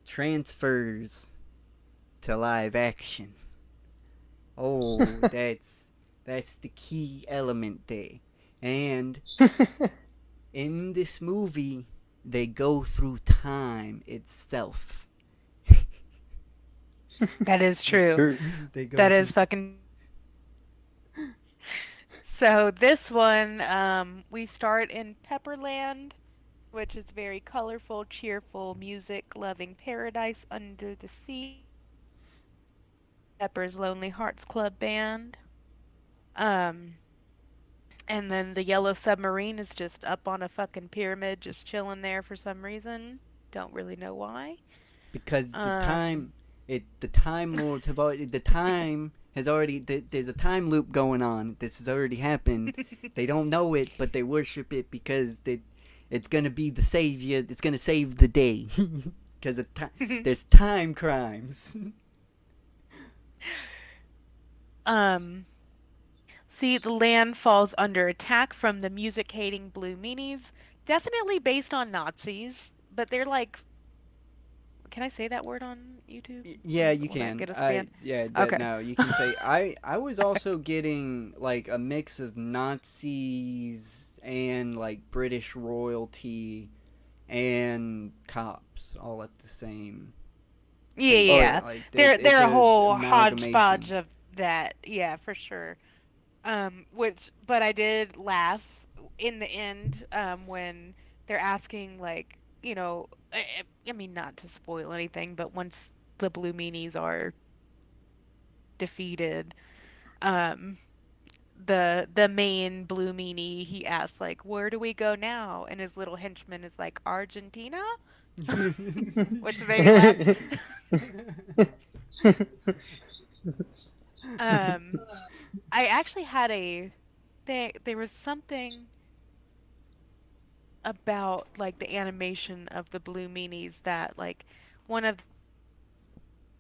transfers to live action. Oh, that's the key element there. And in this movie, they go through time itself. That is true. True. They go That through. is fucking true. So this one, we start in Pepperland, which is very colorful, cheerful, music-loving paradise under the sea. Pepper's Lonely Hearts Club Band. Um, and then the Yellow Submarine is just up on a fucking pyramid, just chilling there for some reason. Don't really know why. Because Um, the time lords have already the time has already there's a time loop going on. This has already happened. They don't know it, but they worship it because it's gonna be the savior. It's gonna save the day. Because there's time crimes. um, See, the land falls under attack from the music-hating Blue Meanies. Definitely based on Nazis, but they're like, can I say that word on YouTube? Yeah, you Will that can. get us banned? Yeah, that Okay. no, you can say I was also getting like a mix of Nazis and like British royalty and cops all at the Yeah, same yeah. like it's They're a a whole hodgepodge amalgamation. of that. Yeah, for sure. But I did laugh in the end, when they're asking, like, I mean, not to spoil anything, but once the Blue Meanies are defeated, um, the main Blue Meanie, he asks, like, where do we go now? And his little henchman is like, Argentina? Which made me laugh. Um, I actually had there was something about like the animation of the Blue Meanies that like one of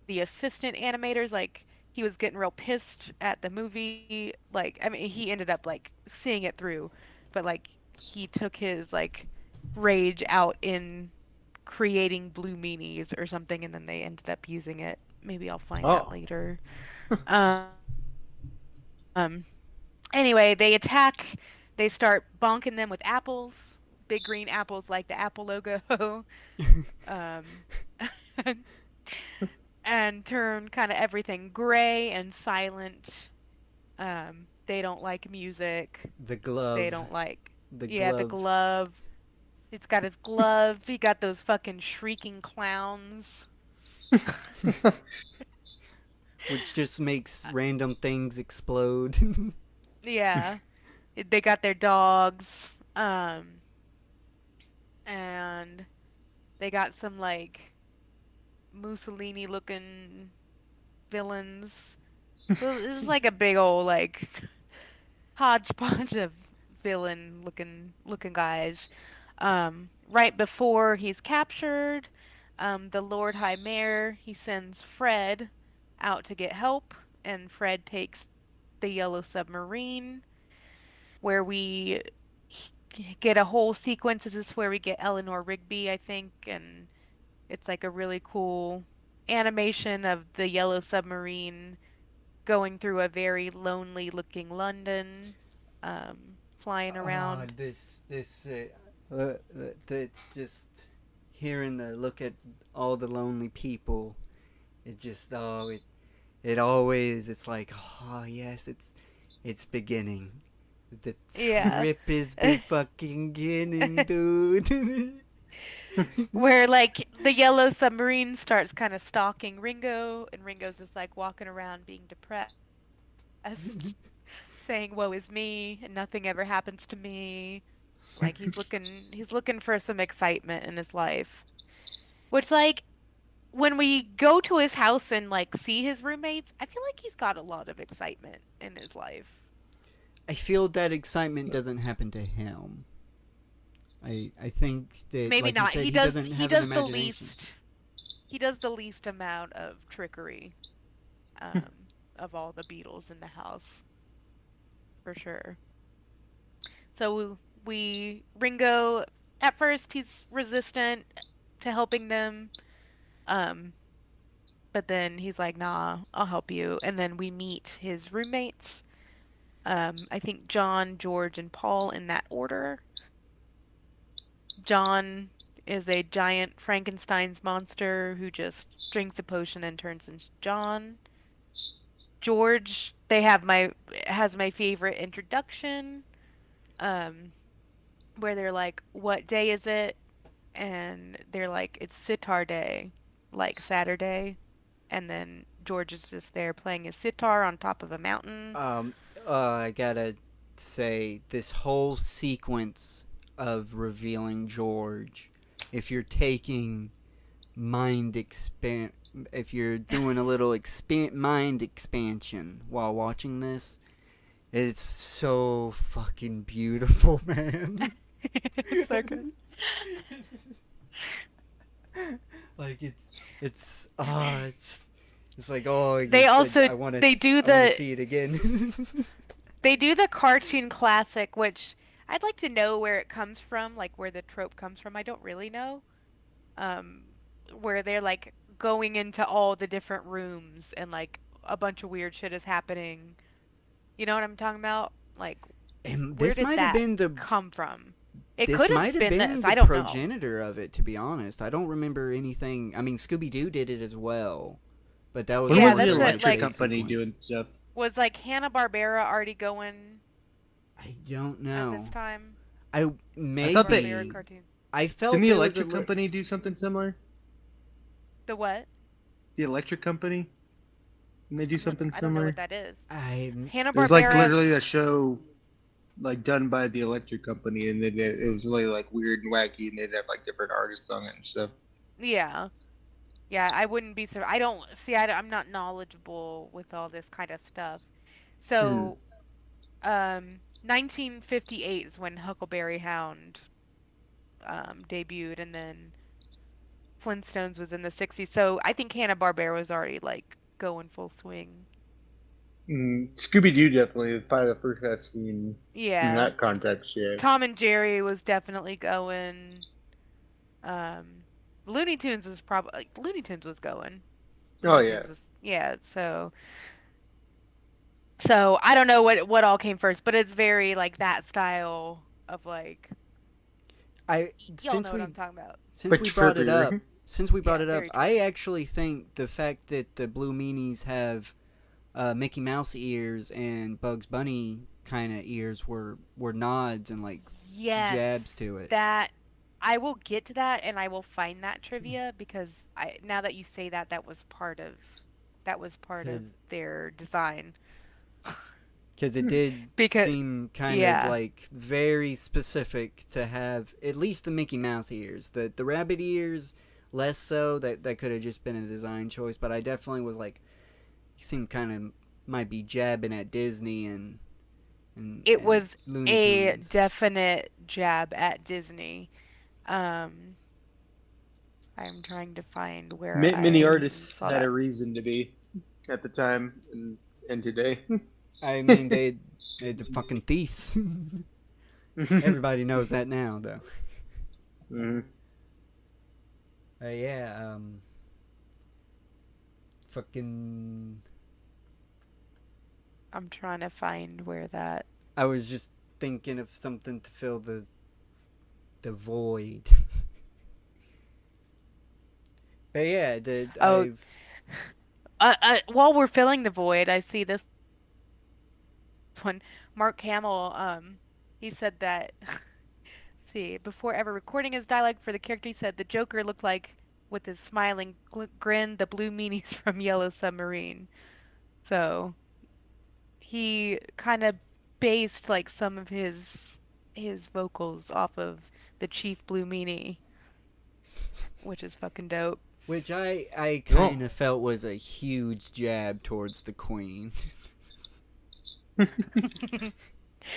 the assistant animators, like, he was getting real pissed at the movie. Like, I mean, he ended up like seeing it through, but like he took his like rage out in creating Blue Meanies or something, and then they ended up using it. Maybe I'll find that Oh. later. Um, Anyway, they attack. They start bonking them with apples, big green apples like the Apple logo. um, and turn kind of everything gray and silent. They don't like music. The They glove, don't like, the yeah, the glove, glove. It's got his glove. He got those fucking shrieking clowns. which just makes random things explode. Yeah, they got their dogs. And they got some like Mussolini looking villains. Well, this is like a big old like hodgepodge of villain looking guys. Right before he's captured, the Lord High Mayor, he sends Fred out to get help, and Fred takes the Yellow Submarine, where we get a whole sequence. This is where we get Eleanor Rigby, I think, and it's like a really cool animation of the yellow submarine going through a very lonely looking London, flying Oh, around. it's just hearing the look at all the lonely people. It just it always it's like oh yes it's beginning. The Yeah. trip is be fucking beginning, dude. Where like the yellow submarine starts kind of stalking Ringo, and Ringo's just like walking around being depressed, saying, "Woe is me, and nothing ever happens to me." Like he's looking for some excitement in his life. Which like when we go to his house and like see his roommates, I feel like he's got a lot of excitement in his life. I feel that excitement doesn't happen to him. I think that Maybe like you not. said He he does doesn't he have an does the imagination. least he does the least amount of trickery of all the Beatles in the house for sure. So we Ringo at first he's resistant to helping them. Um but then he's like, "Nah, I'll help you." And then we meet his roommates. I think John, George, and Paul in that order. John is a giant Frankenstein's monster who just drinks a potion and turns into John. George, they have my has my favorite introduction, um, where they're like, "What day is it?" And they're like, "It's sitar day, like Saturday." And then George is just there playing his sitar on top of a mountain. Um, I gotta say, this whole sequence of revealing George, if you're taking mind expand, if you're doing a little mind expansion while watching this, it's so fucking beautiful, man. It's so good. Like it's like oh They also I want to they do I want to the see it again. they do the cartoon classic, which I'd like to know where it comes from, like where the trope comes from. I don't really know. Um, where they're like going into all the different rooms and like a bunch of weird shit is happening. You know what I'm talking about? Like, And where did that come from? It this could might have have been been this. the I don't know. progenitor of it, to be honest. I don't remember anything. I mean, Scooby Doo did it as well, but that was When Yeah, more was of the that's a like it. electric Like, chase company sequence. doing stuff? was like Hanna-Barbera already going I don't at this know. time? I I thought they Hanna-Barbera maybe cartoon. I didn't felt the there was a electric company do something similar? The what? The electric company? Didn't they do something I don't know what similar? that is. I There's like literally a Hanna-Barbera's. show like done by the electric company, and then it was really like weird and wacky, and they'd have like different artists on it and stuff. Yeah. Yeah, I wouldn't be I don't see I'm not knowledgeable with all this kind of stuff. Hmm. So, 1958 is when Huckleberry Hound debuted, and then Flintstones was in the 60s. So, I think Hanna-Barbera was already like going full swing. Scooby Doo definitely is probably the first I've seen in Yeah. that context. Yeah. Tom and Jerry was definitely going. Um Looney Tunes was probably like Looney Tunes was going. Oh Looney yeah. Tunes was yeah, so I don't know what all came first, but it's very like that style of like I y'all know what I'm talking about. since Quick we brought it up trickery. Yeah, very I trippy. actually think the fact that the Blue Meanies have Mickey Mouse ears and Bugs Bunny kind of ears were nods and like Yes, jabs to it. that I will get to that and I will find that trivia because I now that you say that that was part of Because their design. it did Because seem kind of yeah. like very specific to have at least the Mickey Mouse ears. The rabbit ears less so. That could have just been a design choice. But I definitely was like, you seem kind of might be jabbing at Disney It and was Looney a Tunes. definite jab at Disney. Um, I'm trying to find where Many I artists saw had a that. reason to be at the time and today. I mean, they're the fucking thieves. Everybody knows that now, though. Mhm. Yeah, fucking. I'm trying to find where that. I was just thinking of something to fill the void. But yeah, Oh, I've. while we're filling the void, I see this one. Mark Hamill, he said that. See, before ever recording his dialogue for the character, he said the Joker looked like, with his smiling grin, the blue meanies from Yellow Submarine. So he kind of based like some of his vocals off of the Chief Blue Meanie, which is fucking dope. Which I Oh. kind of felt was a huge jab towards the Queen.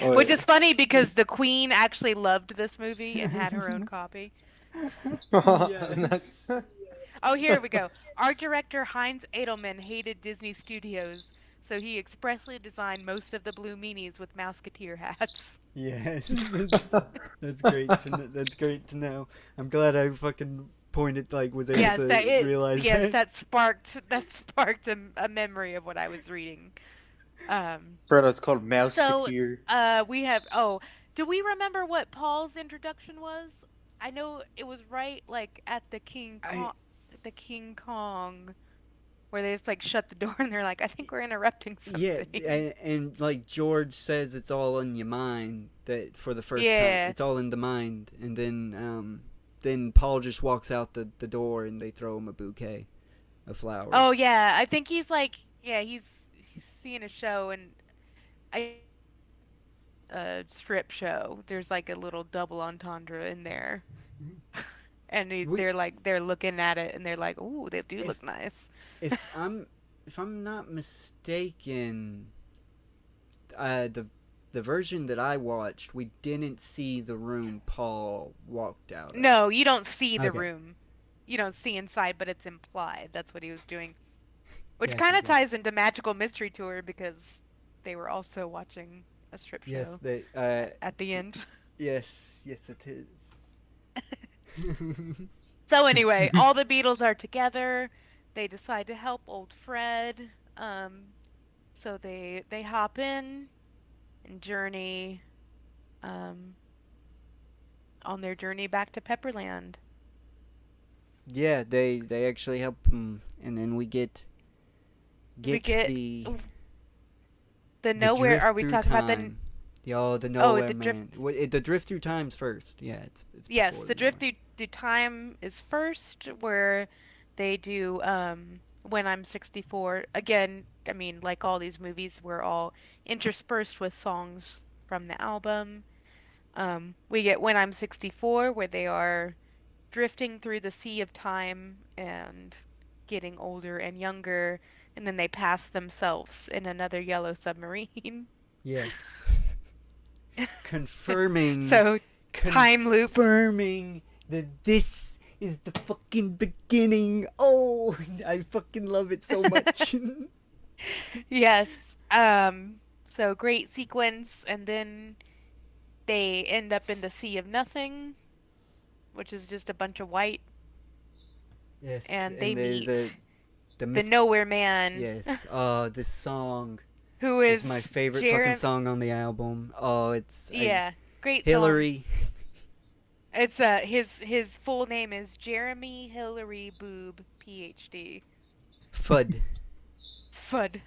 Oh Which yeah. is funny because the Queen actually loved this movie and had her own copy. That's- Yes. Oh, here we go. Art director Heinz Edelman hated Disney Studios, so he expressly designed most of the Blue Meanies with Mouseketeer hats. Yes, that's great to know. That's great to know. I'm glad I fucking pointed was able Yes, to realize yes, that. that sparked a memory of what I was reading. Bro, that's called So Mouseketeer. we have do we remember what Paul's introduction was? I know it was right like at I the King Kong where they just like shut the door and they're like, I think we're interrupting Yeah, something. and like George says, it's all in your mind. That for the first time, Yeah. it's all in the mind, and then Paul just walks out the door, and they throw him a bouquet of Oh flowers. yeah, I think he's like yeah, he's seeing a show and I a strip show. There's like a little double entendre in there. And We they're looking at it and they're like, "Ooh, they do if look nice." if I'm if I'm not mistaken, the version that I watched, we didn't see the room Paul walked out of. No, you don't see the Okay, room. You don't see inside, but it's implied. That's what he was doing. Which gotcha, kind of gotcha. ties into Magical Mystery Tour because they were also watching a strip Yes, show they. at the end. Yes, it is. So anyway, all the Beatles are together. They decide to help old Fred. So they hop in and journey um on their journey back to Pepperland. Yeah, they actually help him, and then we We get get the the nowhere. drift Are we through talking about time. The oh, nowhere the drift? man. The drift through time's first. Yeah, it's Yes, before the the drift nowhere. through time is first, where they do when I'm 64. Again, I mean, like all these movies, we're all interspersed with songs from the album. We get When I'm 64, where they are drifting through the sea of time and getting older and younger, and then they pass themselves in another yellow submarine. Yes, confirming So, time loop. confirming that this is the fucking beginning. Oh, I fucking love it so much. Yes. So great sequence, and then they end up in the Sea of Nothing, which is just a bunch of white, Yes, and they and there's a meet the the mist. Nowhere Man, Yes. This song who is my is favorite fucking Jeremy. song on the album. Oh, Yeah, great song. Hillary It's his full name is Jeremy Hillary Boob, PhD. Fudd. Fud.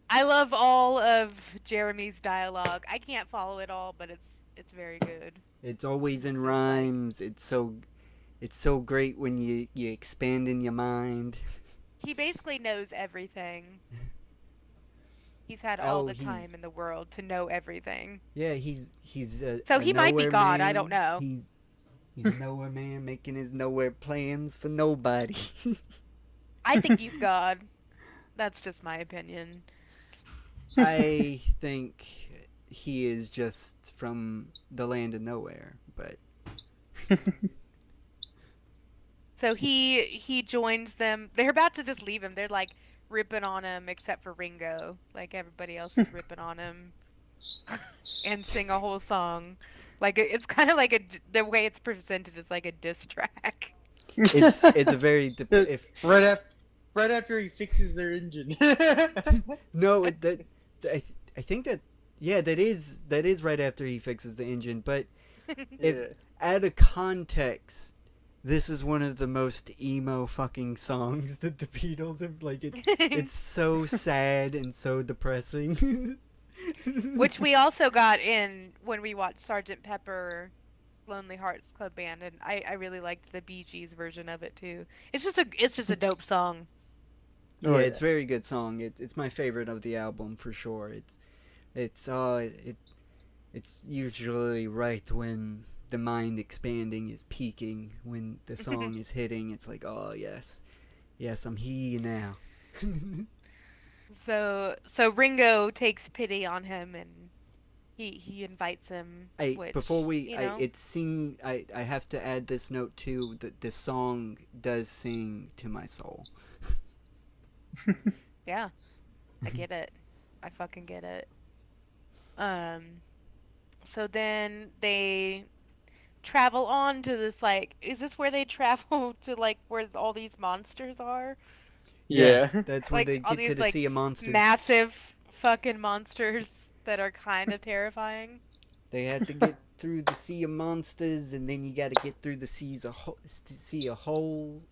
I love all of Jeremy's dialogue. I can't follow it all, but it's very good. It's always in It's just like rhymes. It's so great when you expand in your mind. he basically knows everything. He's had all Oh, the time in the world to know everything. he's So a he might be nowhere God, I don't man. know. He's a nowhere man making his nowhere plans for nobody. I think he's God. That's just my opinion. I think he is just from the land of nowhere, but So he joins them. They're about to just leave him. They're like, ripping on him except for Ringo. Like everybody else is ripping on him and sing a whole song. Like it's kind of like the way it's presented is like a diss track. It's a very if right after right after he fixes their engine. no I, I think that yeah that is right after he fixes the engine, but if Yeah. out of context, this is one of the most emo fucking songs that the Beatles have. Like it's so sad and so depressing. Which we also got in when we watched Sergeant Pepper Lonely Hearts Club Band, and I really liked the Bee Gees version of it too. It's just a dope song. Yeah, Oh it's yeah. a very good song. It's my favorite of the album for sure. It's it's usually right when the mind expanding is peaking, when the song is hitting. It's like, oh yes, yes, I'm here now. So Ringo takes pity on him and he invites him, Before which, we you know, I have to add this note too, that this song does sing to my soul. yeah, I get it. I fucking get it. Um, so then they travel on to this like is this where they travel to like where all these monsters are? Yeah, Yeah. that's when Like they all get to these the Sea like of Monsters. massive fucking monsters that are kind of terrifying. They had to get through the Sea of Monsters, and then you got to get through the Sea of Hole,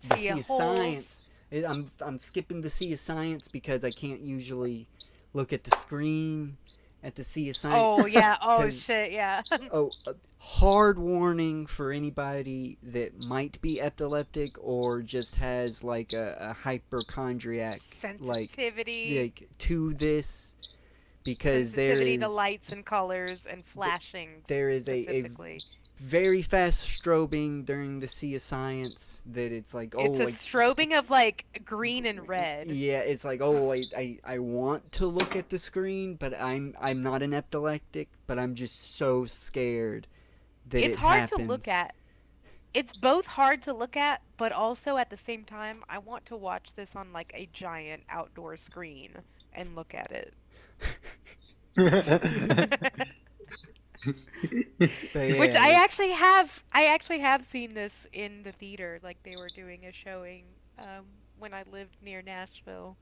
the See Sea of holes. Science. I'm skipping the Sea of Science because I can't usually look at the screen at the Sea of Science. Oh yeah. Oh Because shit, yeah. oh, hard warning for anybody that might be epileptic or just has like a hypochondriac Sensitivity. to this, because Sensitivity to lights and colors and flashing there is a specifically. very fast strobing during the Sea of Science that it's like, oh, It's a like strobing of like green and red. yeah, it's like, oh, I want to look at the screen, but I'm not an epileptic, but I'm just so scared that It's it hard to look happens. at. It's both hard to look at, but also at the same time, I want to watch this on like a giant outdoor screen and look at it. But Which yeah, it, I actually have seen this in the theater. Like they were doing a showing when I lived near Nashville,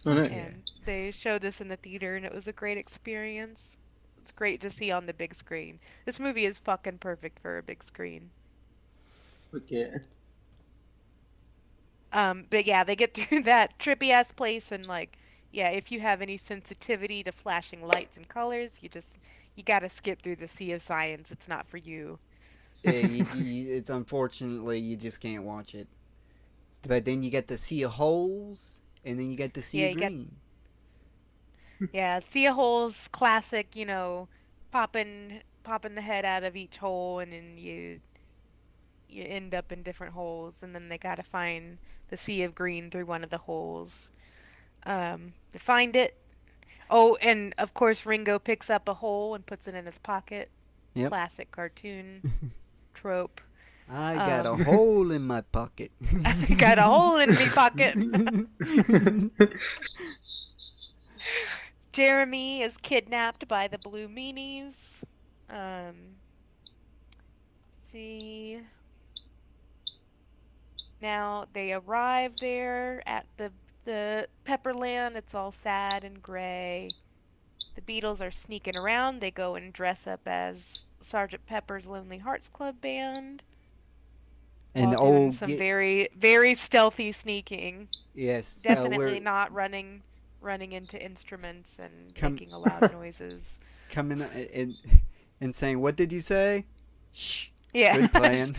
Oh, nice. yeah. and they showed this in the theater, and it was a great experience. It's great to see on the big screen. This movie is fucking perfect for a big screen. Okay. But yeah, they get through that trippy ass place, and like, yeah, if you have any sensitivity to flashing lights and colors, you gotta skip through the Sea of Science. It's not for you. Yeah, it's unfortunately you just can't watch it. But then you get the Sea of Holes, and then you get the Sea Yeah, of you get Green. yeah, Sea of Holes classic, you know, popping the head out of each hole, and then you end up in different holes, and then they gotta find the Sea of Green through one of the holes. To find it. Oh, and of course Ringo picks up a hole and puts it in his pocket. Yep. Classic cartoon trope. I got a Um, hole in my pocket. I got a hole in me pocket. Jeremy is kidnapped by the Blue Meanies. Let's see. Now they arrive there at the Pepperland. It's all sad and gray. The Beatles are sneaking around. They go and dress up as Sergeant Pepper's Lonely Hearts Club Band And while the doing old some get very, very stealthy sneaking. yes, Definitely we're not running into instruments and come making loud noises. coming and saying, "What did you say?" Shh. Yeah. Good plan.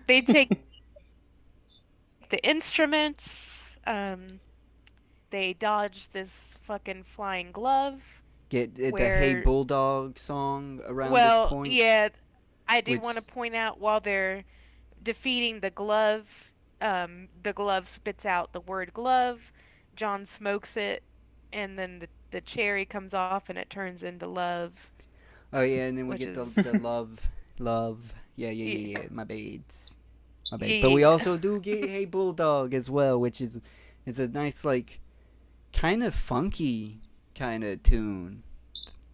They take the instruments. They dodge this fucking flying glove. Get the Hey Where, Bulldog song around this well, point, yeah, I do which want to point out while they're defeating the glove spits out the word glove. John smokes it, and then the cherry comes off and it turns into love, oh yeah, and then we which get is the love, yeah, yeah, my babes. My bad. But we Yeah. also do get Hey Bulldog as well, which is a nice like kind of funky kind of tune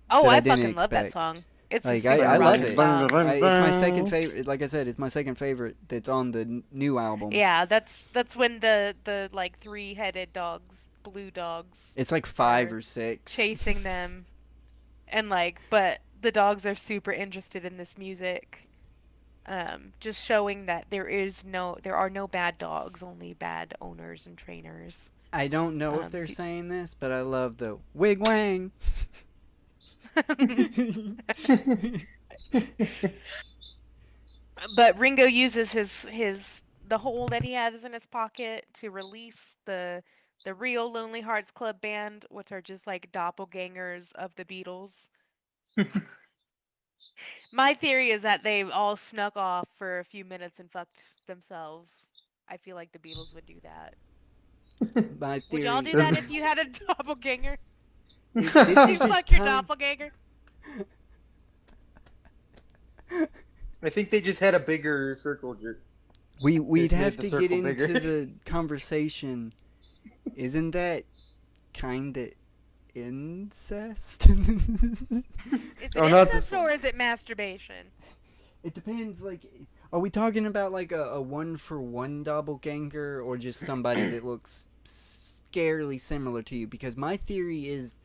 Oh, that I I didn't fucking love that expect. song. It's a Like super I love rocking it. song. It's my second favorite. Like I said, it's my second favorite that's on the new album. Yeah, that's when the like three-headed dogs, blue dogs, It's like five are or chasing six. them and like but the dogs are super interested in this music. Just showing that there are no bad dogs, only bad owners and trainers. I don't know if Um, they're pe- saying this, but I love the wig wang. But Ringo uses his the hole that he has in his pocket to release the real Lonely Hearts Club Band, which are just like doppelgangers of the Beatles. My theory is that they all snuck off for a few minutes and fucked themselves. I feel like the Beatles would do that. My Would y'all theory. do that if you had a doppelganger? This Would is you just fuck your time. doppelganger? I think they just had a bigger circle jerk. They We'd just made have the to get circle bigger. into the conversation. Isn't that kind of incest? Is it Oh, not this incest or one. is it masturbation? It depends. Like, are we talking about like a one for one doppelganger or just somebody that looks scarily similar to you? Because my theory is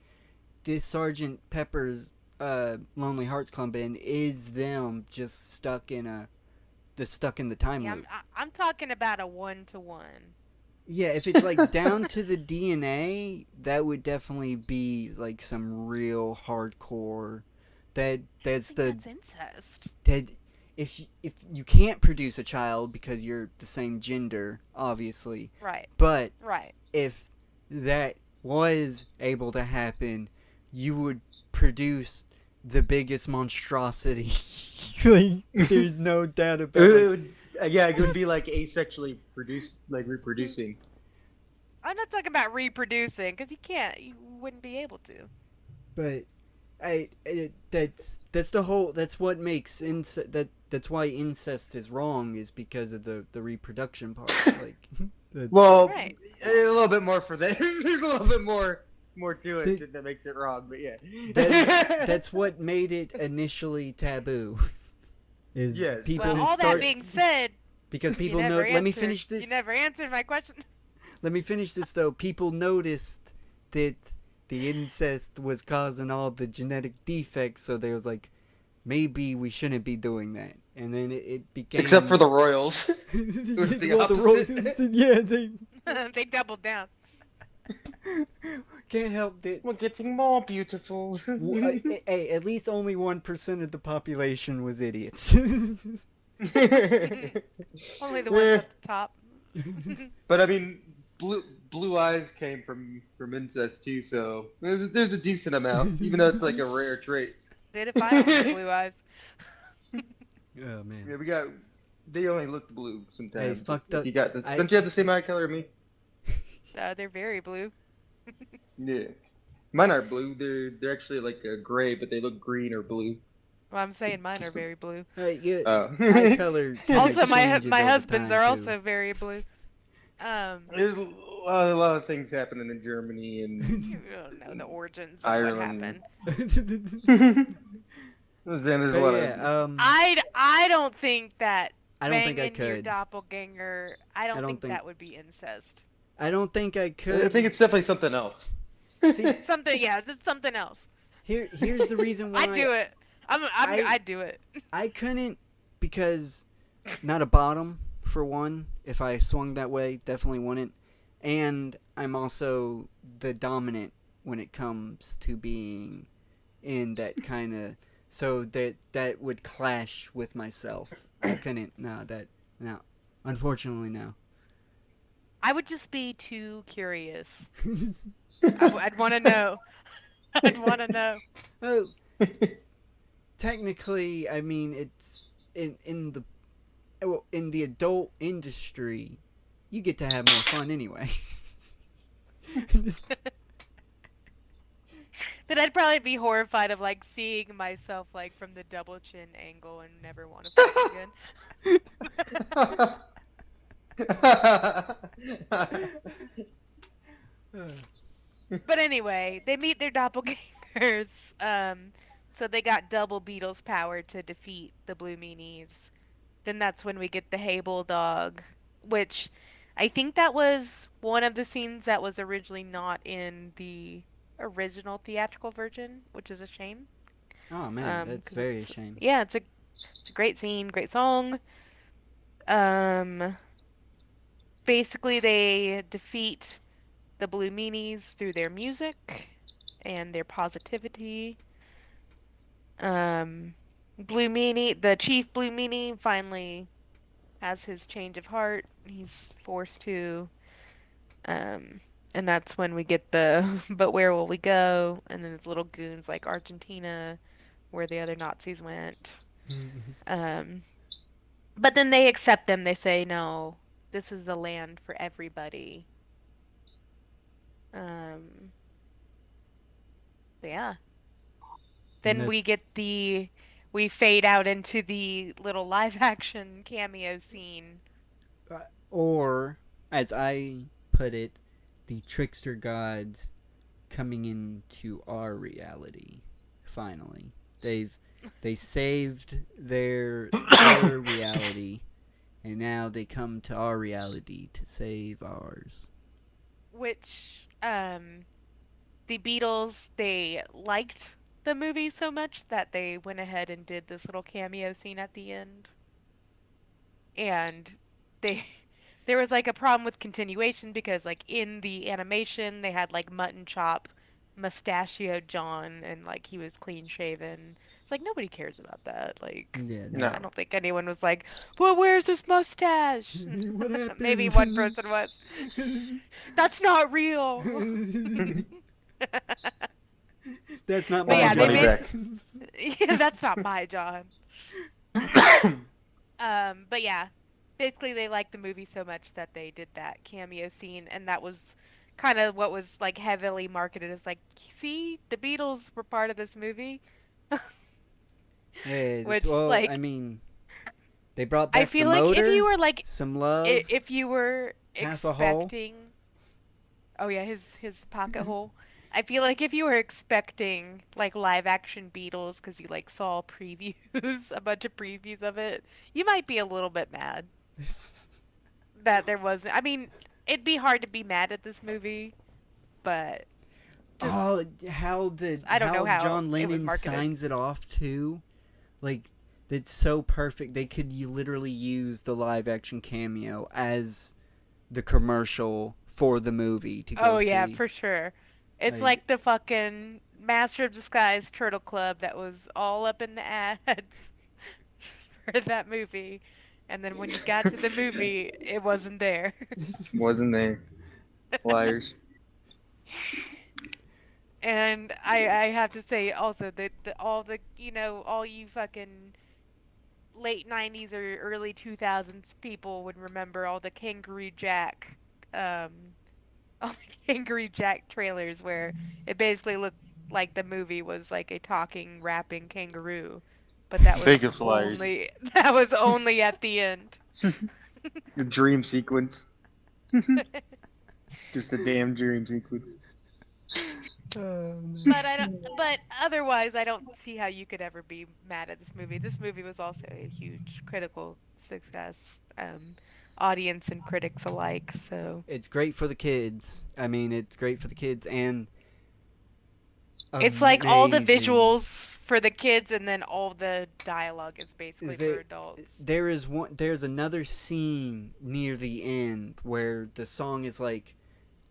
this Sergeant Pepper's Lonely Hearts Club Band is them just stuck in the time Yeah, loop. I'm talking about a one-to-one. Yeah, if it's like down to the DNA, that would definitely be like some real hardcore. I don't That's think that's incest. that if you can't produce a child because you're the same gender, obviously, Right, but right. if that was able to happen, you would produce the biggest monstrosity. Like, there's no doubt about like. Yeah, it would be like asexually produced, like reproducing. I'm not talking about reproducing because you wouldn't be able to. But that's the whole. That's what makes incest. That's why incest is wrong is because of the reproduction part. Like, the, Well, Right. a little bit more for that. There's a little bit more to the, it that makes it wrong, but yeah. that's what made it initially taboo. Is Yes, people Well, but all that start being said, because you people know. never Let me answered. finish You this. never answered my question. Let me finish this though. People noticed that the incest was causing all the genetic defects, so they was like, maybe we shouldn't be doing that. And then it became. except for the Royals. It was the well, the opposite. yeah, they They doubled down. can't help that. We're getting more beautiful. Hey, at least only 1% of the population was idiots. Only the ones at the top. But I mean, blue eyes came from incest too, so there's a decent amount, even though it's like a rare trait. Did if I had blue eyes. Oh Yeah, man. we got. They only look blue sometimes. Hey, fucked up. You got this. Don't you have the same eye color as me? They're very blue. Yeah. Mine are blue. They're actually like a gray, but they look green or blue. Well, I'm saying mine are very blue. Yeah, Oh. eye color. Kinda Also, changes my over husbands time, are too. also very blue. There's a lot of things happening in Germany and You don't know the origins of what Ireland. happened. There's a But lot yeah, of. I don't think that I don't think I banging your could. doppelganger. I don't think think that would be incest. I don't think I I could. think it's definitely something else. See, Something, yeah, it's something else. here's the reason why I'd do it. I'd do it. I couldn't because not a bottom for one. If I swung that way, definitely wouldn't. And I'm also the dominant when it comes to being in that kind of. So that would clash with myself. I couldn't. No. Unfortunately, no. I would just be too curious. I'd want to know. I'd want to know. Oh, technically, I mean it's in the adult industry, you get to have more fun anyway. But I'd probably be horrified of like seeing myself like from the double chin angle and never want to fuck again. But anyway, they meet their doppelgangers. So they got double Beatles power to defeat the Blue Meanies. Then that's when we get the Hey Bulldog, which I think that was one of the scenes that was originally not in the original theatrical version, which is a shame. Oh man, that's Because very a it's shame. yeah, it's a great scene, great song. Um, Basically they defeat the Blue Meanies through their music and their positivity. Um, the Chief Blue Meanie finally has his change of heart. He's forced to, um, and that's when we get the but where will we go? And then his little goons like Argentina, where the other Nazis went. Um, but then they accept them. They say, no, this is a land for everybody. Um, yeah. And Then we fade out into the little live action cameo scene. or as I put it, the trickster gods coming into our reality. Finally, they saved their reality, and now they come to our reality to save ours. Which the Beatles, they liked the movie so much that they went ahead and did this little cameo scene at the end. And they there was like a problem with continuation because like in the animation they had like mutton chop mustachioed John and like he was clean shaven. It's like nobody cares about that. Like Yeah, I No. don't think anyone was like, "Well, where's his mustache?" what Maybe happened? one person was. That's not real. That's not But Want my my yeah, they money job. basically back. yeah, that's not my John. But yeah, basically they liked the movie so much that they did that cameo scene, and that was kind of what was like heavily marketed as like, see, the Beatles were part of this movie, Hey, that's which well. I like mean, they brought I back the feel like if you motor, were like some love, if you were half a hole. expecting, oh yeah, his pocket hole. I feel like if you were expecting like live action Beatles because you like saw previews, a bunch of previews of it, you might be a little bit mad that there wasn't. I mean, it'd be hard to be mad at this movie, but just Oh, how the I don't know how how John it was Lennon marketed. signs it off too. Like that's so perfect. They could you literally use the live action cameo as the commercial for the movie to go Oh yeah, see. for sure. It's Like like the fucking Master of Disguise Turtle Club that was all up in the ads for that movie. And then when you got to the movie, it wasn't there. Wasn't there? Liars. And I have to say also that all the all you fucking late 90s or early 2000s people would remember all the Kangaroo Jack um all the Kangaroo Jack trailers where it basically looked like the movie was like a talking rapping kangaroo, but Biggest liars. that was only at the end. The dream sequence. Just a damn dream sequence. oh But I don't man. but otherwise I don't see how you could ever be mad at this movie. This movie was also a huge critical success. Audience and critics alike, so It's great for the kids. I mean, it's great for the kids and it's like all the amazing. visuals for the kids and then all the dialogue is basically for There, adults. there is one. There's another scene near the end where the song is like,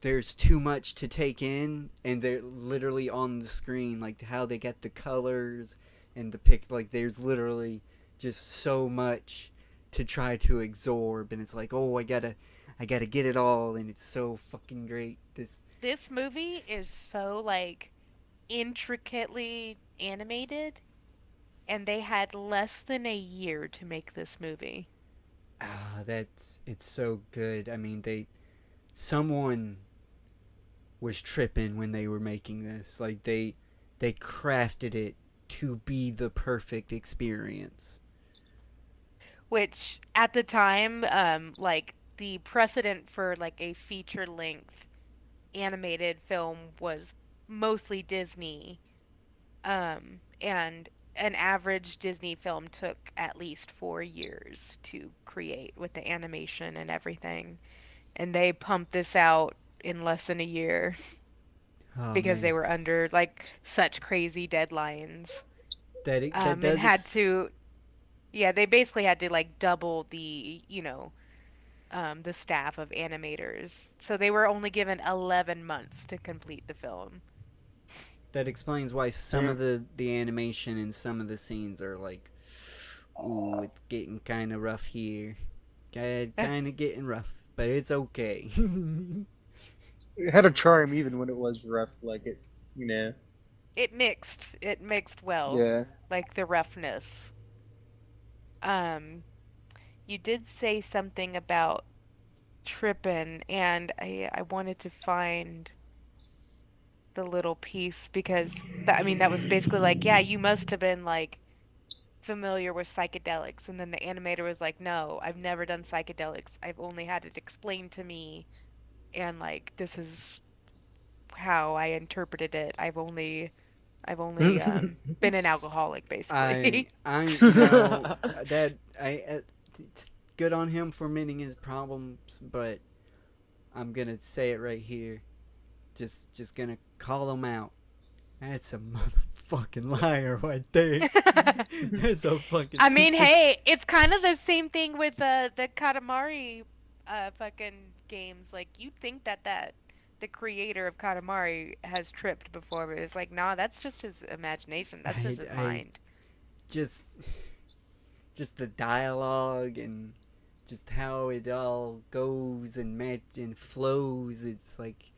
there's too much to take in, and they're literally on the screen, like how they get the colors and the pic. Like there's literally just so much to try to absorb, and it's like, oh, I gotta get it all, and it's so fucking great. This, This movie is so like intricately animated and they had less than a year to make this movie. that's it's so good. I mean, someone was tripping when they were making this. Like they crafted it to be the perfect experience. Which at the time, like the precedent for like a feature length animated film was mostly Disney. And an average Disney film took at least 4 years to create with the animation and everything. And they pumped this out in less than a year Oh because they man, were under like such crazy deadlines. that And does had to, yeah, they basically had to like double the staff of animators. So they were only given 11 months to complete the film. that explains why some of Damn. the animation in some of the scenes are like, ooh, it's getting kind of rough here, kind of getting rough, but it's okay. It had a charm even when it was rough, like it, you know. It mixed well, Yeah. like the roughness. Um, you did say something about tripping, and I wanted to find the little piece because that I mean that was basically like, yeah, you must have been like familiar with psychedelics, and then the animator was like, no, I've never done psychedelics. I've only had it explained to me, and like this is how I interpreted it. I've only been an alcoholic basically. you know, that it's good on him for admitting his problems, but I'm gonna say it right here. Just gonna call him out. That's a motherfucking liar right there. That's a fucking. I mean, It's hey, it's kind of the same thing with the Katamari fucking games. Like you think that the creator of Katamari has tripped before, but it's like, nah, that's just his imagination. That's just his I mind. just just the dialogue and just how it all goes and and flows. It's like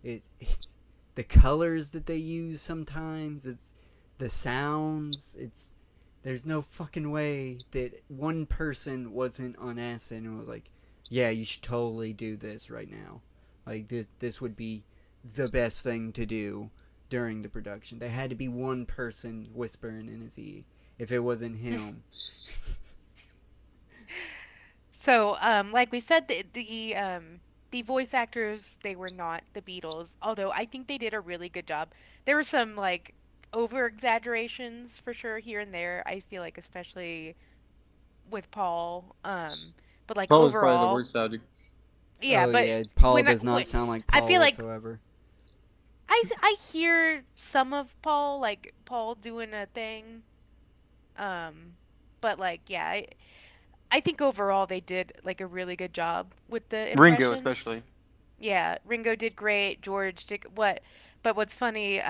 it's the colors that they use sometimes. It's the sounds. It's there's no fucking way that one person wasn't on acid and was like, yeah, you should totally do this right now. Like this would be the best thing to do during the production. There had to be one person whispering in his ear. If it wasn't him, So, like we said, the voice actors, they were not the Beatles, although I think they did a really good job. There were some like over exaggerations for sure here and there. I feel like especially with Paul. But like Paul was probably the overall, worst subject. yeah, oh but yeah, Paul does when not sound like I Paul feel like whatsoever. I hear some of Paul, like Paul doing a thing. Um, but like yeah, I think overall they did like a really good job with the Ringo impressions. especially. Yeah, Ringo did great. George did what? But what's funny,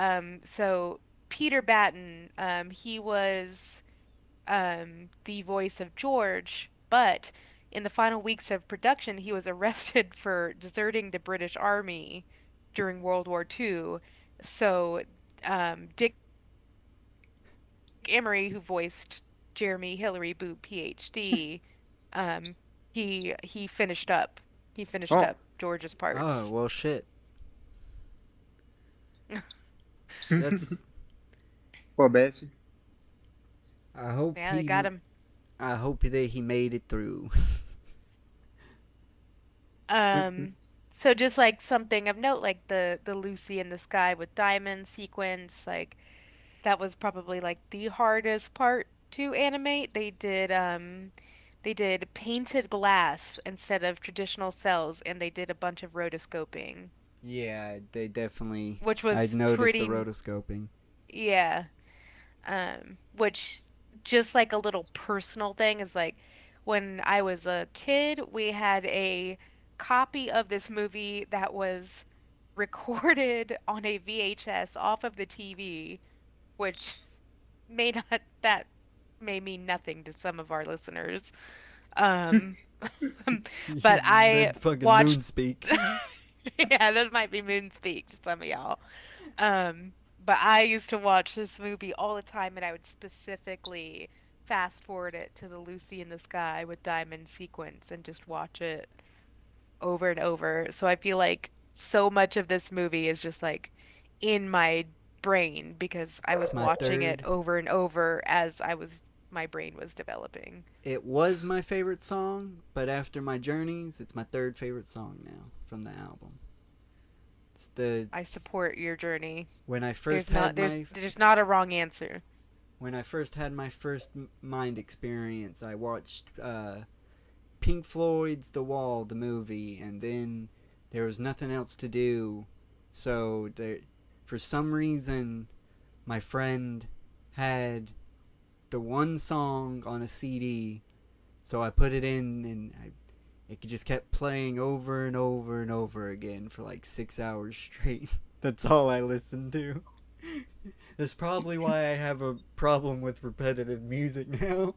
so Peter Batten, he was the voice of George, but in the final weeks of production, he was arrested for deserting the British Army during World War II. So, Dick Emery, who voiced Jeremy Hillary Boot, PhD, um, he finished up. He finished Oh. up George's Oh parts. well, shit. That's. Poor bastard. I hope Yeah, they got he. him. I hope that he made it through. Um, so just like something of note, like the Lucy in the Sky with Diamond sequence, like that was probably like the hardest part to animate. They did painted glass instead of traditional cells, and they did a bunch of rotoscoping, Yeah, they definitely. which I'd was noticed the pretty, rotoscoping. yeah. Which just like a little personal thing is like when I was a kid, we had a copy of this movie that was recorded on a VHS off of the TV, which may not that may mean nothing to some of our listeners. Um, but I That's fucking watched, moon speak. yeah, this might be moon speak to some of y'all. Um, but I used to watch this movie all the time, and I would specifically fast forward it to the Lucy in the Sky with Diamond sequence and just watch it over and over. So I feel like so much of this movie is just like in my brain because I It's was my watching it third. over and over as I was. my brain was developing. It was my favorite song, but after my journeys, it's my third favorite song now from the album. It's the I support your journey. when I first There's not had there's my there's not a wrong answer. when I first had my first mind experience. I watched Pink Floyd's The Wall, the movie, and then there was nothing else to do. So for some reason, my friend had the one song on a CD, so I put it in, and it just kept playing over and over and over again for like 6 hours straight. That's all I listened to. That's probably why I have a problem with repetitive music now.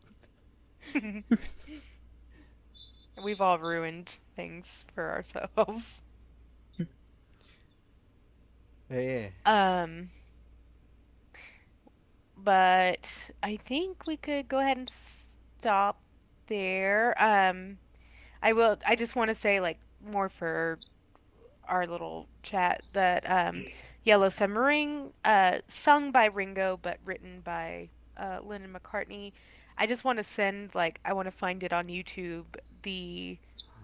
We've all ruined things for ourselves. Yeah. Um, but I think we could go ahead and stop there. I just want to say, like, more for our little chat that Yellow Submarine, sung by Ringo but written by Lennon McCartney. I just want to send, like, I want to find it on YouTube, the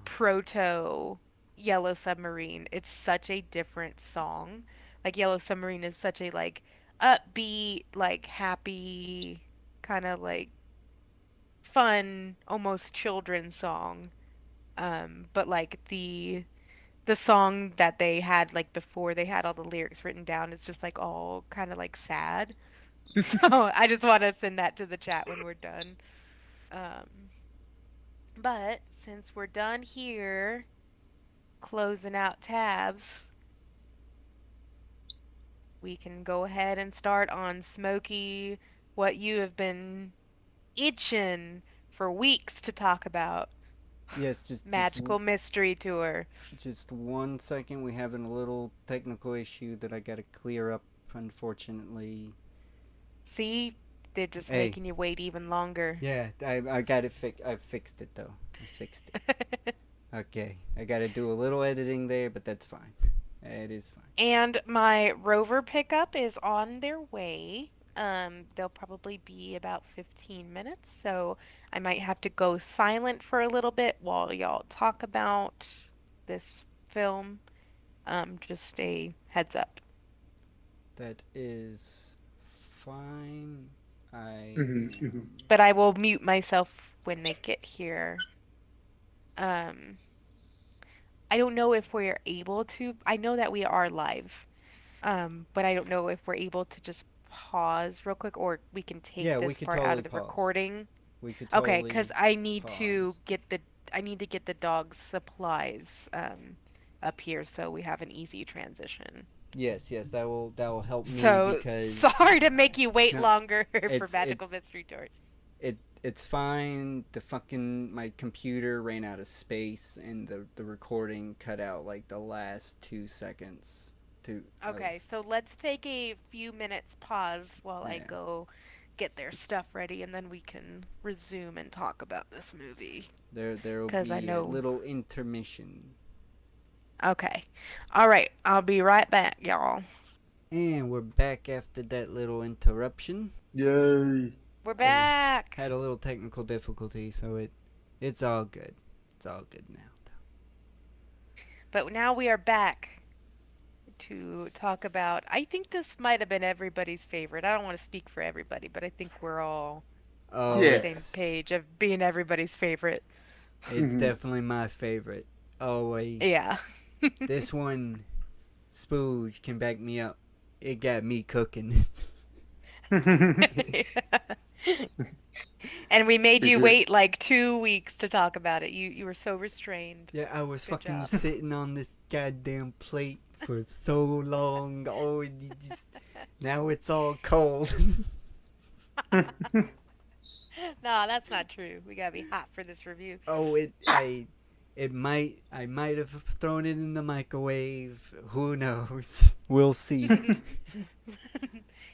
proto Yellow Submarine. It's such a different song. Like, Yellow Submarine is such a, like, upbeat, like, happy, kind of like fun, almost children's song. But like the song that they had like before they had all the lyrics written down is just like all kind of like sad. So I just want to send that to the chat when we're done. Um, but since we're done here, closing out tabs, we can go ahead and start on Smokey, what you have been itching for weeks to talk about. Yes, just Magical Mystery Tour. just 1 second. We having a little technical issue that I gotta clear up. Unfortunately. See, they're just Hey. making you wait even longer. Yeah, I got it fixed. I fixed it though. I fixed it. Okay, I gotta do a little editing there, but that's fine. It is fine. And my rover pickup is on their way. They'll probably be about 15 minutes, so I might have to go silent for a little bit while y'all talk about this film. Just a heads up. That is fine. I Mhm, mhm. am. But I will mute myself when they get here. Um, I don't know if we're able to. I know that we are live. But I don't know if we're able to just pause real quick or we can take Yeah, we this could part out totally of the pause. recording. We could Okay, totally 'cause I need to pause. get the dog's supplies up here so we have an easy transition. Yes, yes, that will help me So because sorry to make you wait no, longer for it's Magical it's Mystery Tour. it's fine. The fucking my computer ran out of space and the recording cut out like the last 2 seconds to of Okay, so let's take a few minutes pause while I yeah. go get their stuff ready and then we can resume and talk about this movie. There will 'Cause I be a know. little intermission. Okay. All right. I'll be right back, y'all. And we're back after that little interruption. Yay. We're Oh, back. had a little technical difficulty, so it's all good. It's all good now. But now we are back to talk about. I think this might have been everybody's favorite. I don't want to speak for everybody, but I think we're all on Oh, the Yeah. same page of being everybody's favorite. it's Mhm. definitely my favorite. Oh wait, Yeah. this one, Spooge can back me up. It got me cooking. And we made For you sure. wait like 2 weeks to talk about it. You were so restrained. Yeah, I was Good fucking job. sitting on this goddamn plate for so long. Oh, now it's all cold. No, that's not true. We gotta be hot for this review. Oh, I might have thrown it in the microwave. Who knows? We'll see.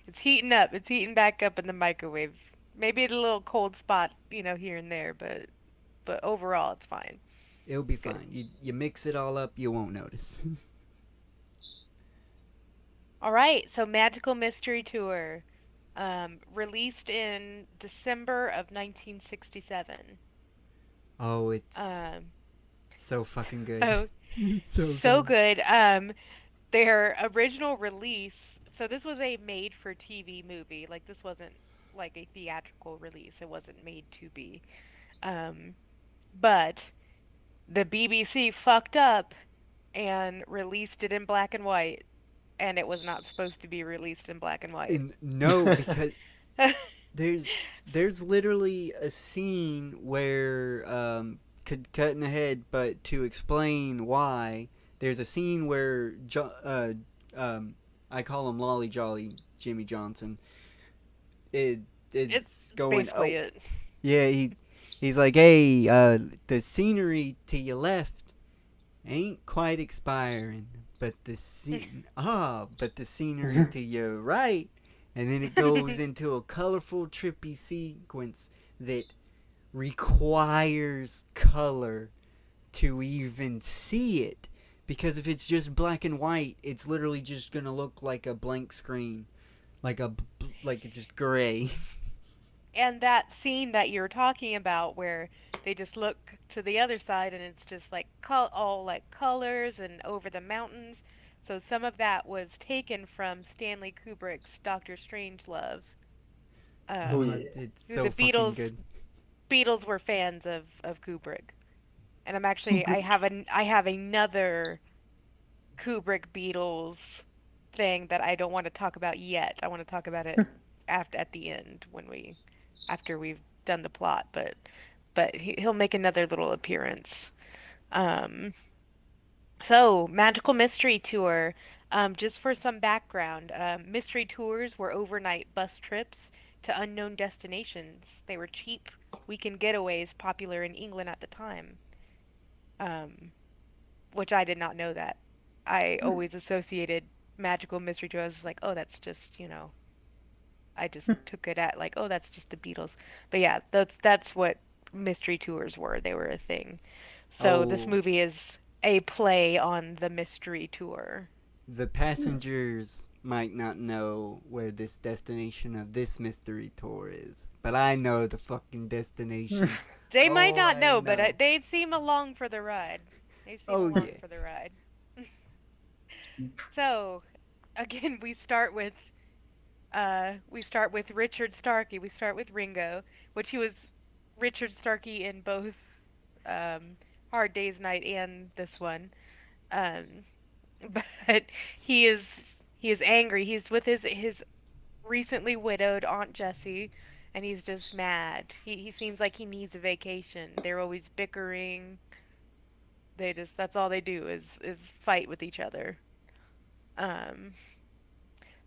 It's heating up. It's heating back up in the microwave. Maybe it's a little cold spot, here and there, but overall it's fine. It'll be Good. fine. You mix it all up, you won't notice. All right, so Magical Mystery Tour. Released in December of 1967. Oh, it's Um, so fucking good. so It's so so good. good. Their original release. So this was a made-for-TV movie. Like this wasn't like a theatrical release. It wasn't made to be. Um, but the BBC fucked up and released it in black and white, and it was not supposed to be released in black and white. And no, because there's there's literally a scene where cutting ahead, but to explain why, there's a scene where I call him Lolly Jolly Jimmy Johnson. It is It's going. basically Oh it. yeah, he's like, hey, the scenery to your left ain't quite expiring, but but the scenery to your right, and then it goes into a colorful, trippy sequence that requires color to even see it. Because if it's just black and white, it's literally just gonna look like a blank screen, like like it's just gray. And that scene that you're talking about where they just look to the other side and it's just like all like colors and over the mountains. So some of that was taken from Stanley Kubrick's Doctor Strangelove. Oh Um, yeah. It's who the so fucking Beatles good. Beatles were fans of Kubrick. And I have another Kubrick Beatles thing that I don't want to talk about yet. I want to talk about it after at the end when we after we've done the plot, but he'll make another little appearance. Um, so Magical Mystery Tour. Just for some background, mystery tours were overnight bus trips to unknown destinations. They were cheap weekend getaways popular in England at the time. Um, which I did not know that. I always associated magical mystery tours as like, oh, that's just, I just took it at like, oh, that's just the Beatles. But yeah, that's what mystery tours were. They were a thing. So this Oh, movie is a play on the mystery tour. the passengers might not know where this destination of this mystery tour is, but I know the fucking destination. They might Oh, not I know, but know. they seem along for the ride. They seem Oh along yeah. for the ride. So, again, we start with Richard Starkey. We start with Ringo, which he was Richard Starkey in both Hard Day's Night and this one. Um, but he is angry. He's with his recently widowed Aunt Jessie, and he's just mad. He seems like he needs a vacation. They're always bickering. They just that's all they do is fight with each other. Um,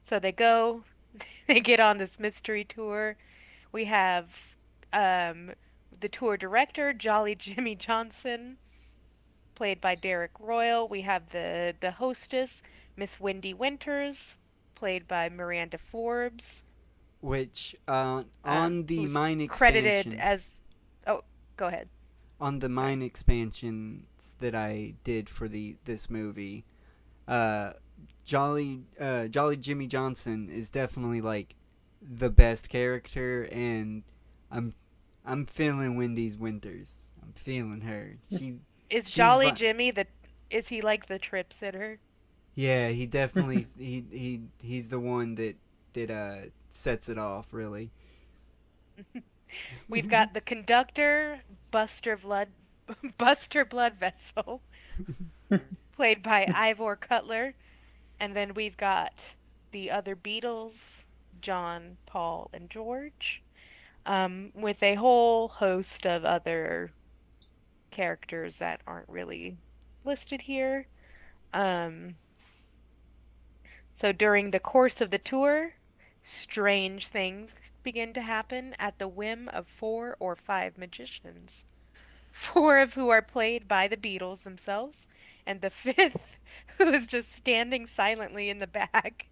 so they go, they get on this mystery tour. We have um, the tour director, Jolly Jimmy Johnson, played by Derek Royal. We have the hostess, Miss Wendy Winters, played by Miranda Forbes, Which on the who's mine credited expansion, as. Oh, go ahead. on the Sorry. mine expansions that I did for the this movie, uh, Jolly Jimmy Johnson is definitely like the best character, and I'm I'm feeling Wendy's Winters. I'm feeling her. Is She's Jolly vi- Jimmy is he like the trip sitter? yeah, he definitely he's the one that sets it off really. We've got the conductor, Buster Blood, Buster Bloodvessel, played by Ivor Cutler, and then we've got the other Beatles, John, Paul, and George, with a whole host of other characters that aren't really listed here. Um, so during the course of the tour, strange things begin to happen at the whim of four or five magicians. Four of who are played by the Beatles themselves, and the fifth, who is just standing silently in the back,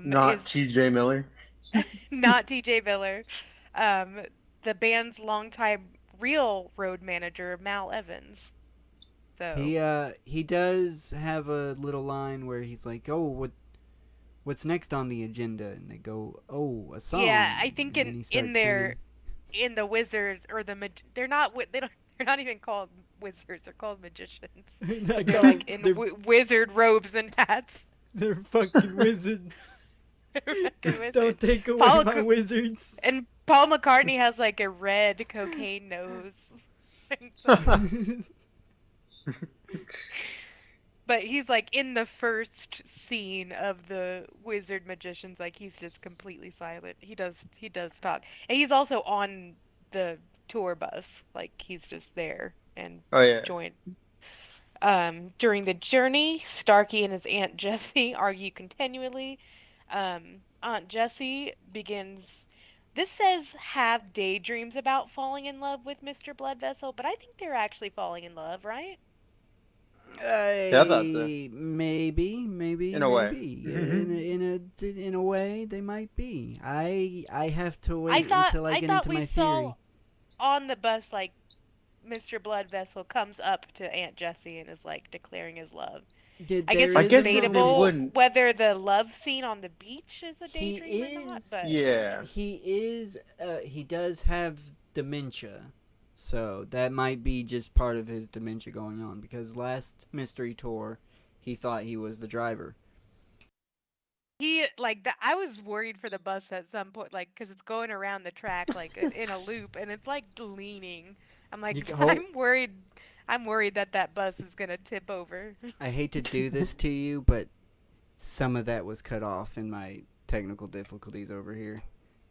Not is T.J. Miller. not TJ Miller, um, the band's longtime real road manager, Mal Evans. So, He does have a little line where he's like, "Oh, what's next on the agenda? And they go, oh, a Yeah, song. I think And then he in starts their singing. in the wizards or they're not they don't they're not even called wizards, they're called magicians. I But they're call like them, in wizard robes and hats. they're fucking wizards. They're fucking Don't wizards. take away Paul my wizards. and Paul McCartney has like a red cocaine nose. So but he's like in the first scene of the wizard magicians, like he's just completely silent. He does talk. And he's also on the tour bus. Like he's just there and Oh yeah. joined. During the journey, Starkey and his Aunt Jessie argue continually. Aunt Jessie begins. This says have daydreams about falling in love with Mr. Bloodvessel, but I think they're actually falling in love, right? Yeah, I thought so. Maybe, In a way. maybe. In a way, they might be. I have to I wait thought until I I get thought into we my saw theory. on the bus like Mr. Bloodvessel comes up to Aunt Jessie and is like declaring his love. I guess There I it's is a guess it debatable moment. wouldn't. whether the love scene on the beach is a He daydream or not, is. but Yeah. He does have dementia. So that might be just part of his dementia going on. Because last mystery tour, he thought he was the driver. he like that. I was worried for the bus at some point, like because it's going around the track like in a loop and it's like leaning. I'm like, You can hold. I'm worried that that bus is gonna tip over. I hate to do this to you, but some of that was cut off in my technical difficulties over here.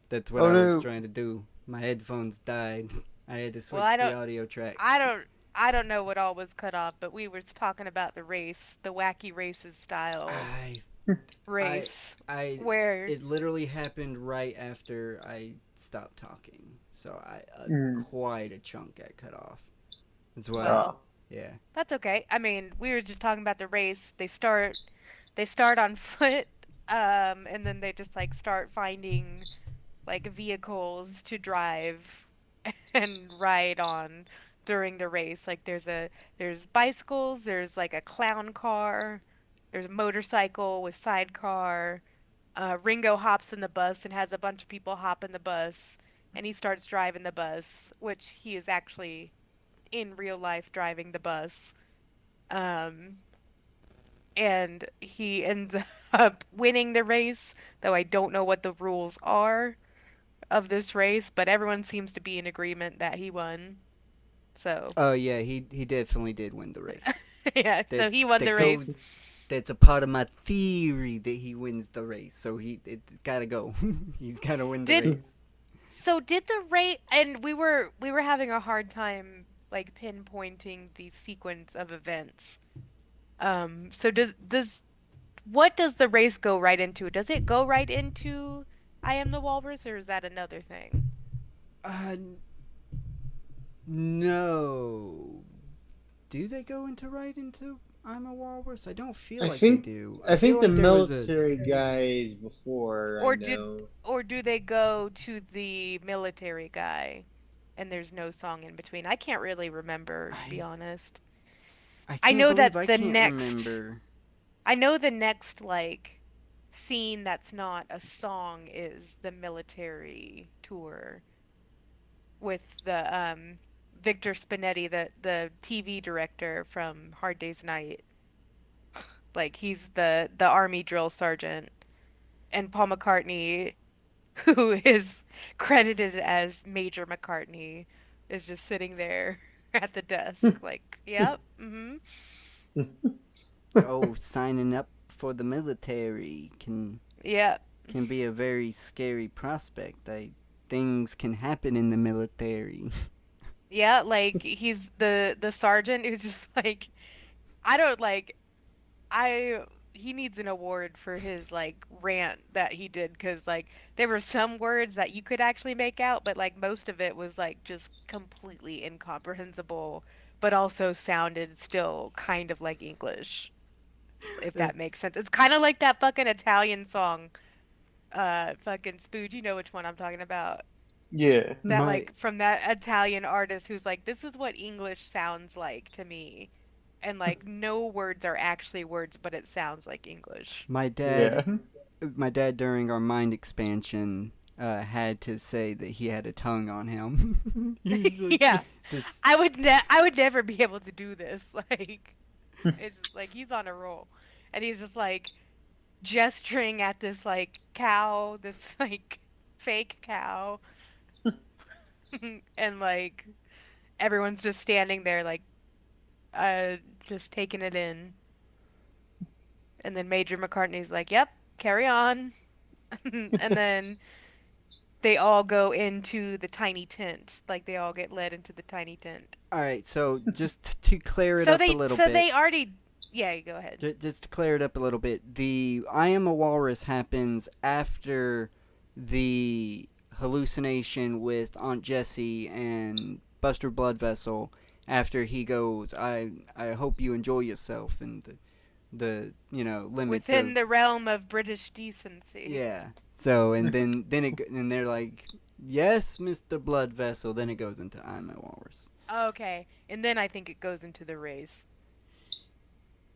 That's what Oh I was no. trying to do. My headphones died. I had to Well, switch the audio I tracks. don't, I don't know what all was cut off, but we were talking about the race, the wacky races style I, I, race, I. where It literally happened right after I stopped talking, so Mm. quite a chunk got cut off. That's why, well, Oh. yeah. that's okay. I mean, we were just talking about the race. They start on foot, and then they just like start finding like vehicles to drive and ride on during the race. Like there's bicycles, there's like a clown car, there's a motorcycle with sidecar. Ringo hops in the bus and has a bunch of people hop in the bus, and he starts driving the bus, which he is actually in real life driving the bus. Um, and he ends up winning the race, though I don't know what the rules are of this race, but everyone seems to be in agreement that he won. So, Oh yeah, he definitely did win the race. yeah, That so he won the that race. goes. That's a part of my theory that he wins the race. So it's gotta go. He's gotta win the Did race. did the race and we were having a hard time like pinpointing the sequence of events. So does what does the race go right into? Does it go right into I Am the Walrus or is that another thing? Uh, no. Do they go into right into I'm a Walrus? I don't feel I like they think do. I I feel think the like there was a. military guys before I Or did know. or do they go to the military guy and there's no song in between? I can't really remember, to be I honest. I I can't know believe that I can't remember. I know the next like scene that's not a song is the military tour with the Victor Spinetti, the TV director from Hard Day's Night. Like he's the army drill sergeant and Paul McCartney who is credited as Major McCartney is just sitting there at the desk like, "Yep, mm-hmm." Oh, signing up for the military Yep. can be a very scary prospect. Things can happen in the military. Yeah, like he's the sergeant who's just like I don't like I he needs an award for his like rant that he did because like there were some words that you could actually make out, but like most of it was like just completely incomprehensible, but also sounded still kind of like English, if that makes sense. It's kind of like that fucking Italian song, fucking Spood, you know which one I'm talking about. Yeah. That my like from that Italian artist who's like, this is what English sounds like to me. And like no words are actually words, but it sounds like English. my Yeah. dad my dad during our mind expansion had to say that he had a tongue on him. He was like, Yeah. this. I would never be able to do this. Like it's just like he's on a roll. And he's just like gesturing at this like cow, this like fake cow. And like everyone's just standing there like just taking it in. And then Major McCartney's like, "Yep, carry on." And then they all go into the tiny tent. Like they all get led into the tiny tent. All right, so just to clear it up a little So bit, they already yeah, you go ahead. just to clear it up a little bit, the I am a walrus happens after the hallucination with Aunt Jessie and Buster Bloodvessel. After he goes, I hope you enjoy yourself, and the limits Within of the realm of British decency. yeah. So and they're like, yes, Mr. Bloodvessel. Then it goes into I'm a walrus. Okay. And then I think it goes into the race.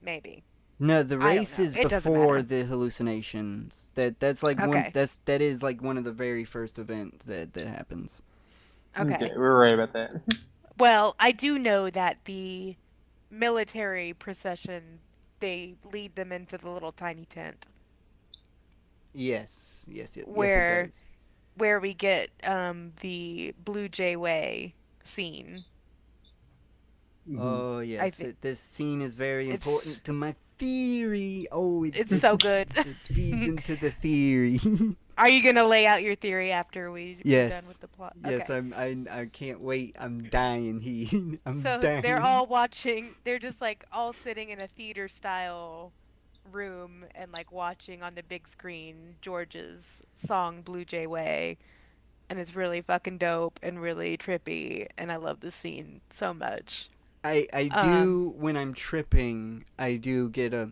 Maybe. No, the I don't race know. is It doesn't before matter. the hallucinations. That's like Okay. that is like one of the very first events that happens. Okay. Okay, we're right about that. Well, I do know that the military procession, they lead them into the little tiny tent Yes, it where does. we get the Blue Jay Way scene. Mhm. Oh I yes, think this scene is very it's important to my theory. Oh, it's so good. it feeds into the theory. Are you gonna lay out your theory after we're done Yes, with the plot? yes, Okay. I can't wait. I'm dying. I'm So they're dying. all watching, they're just like all sitting in a theater style room and like watching on the big screen George's song Blue Jay Way. And it's really fucking dope and really trippy. And I love this scene so much. I Um, do when I'm tripping. I do get a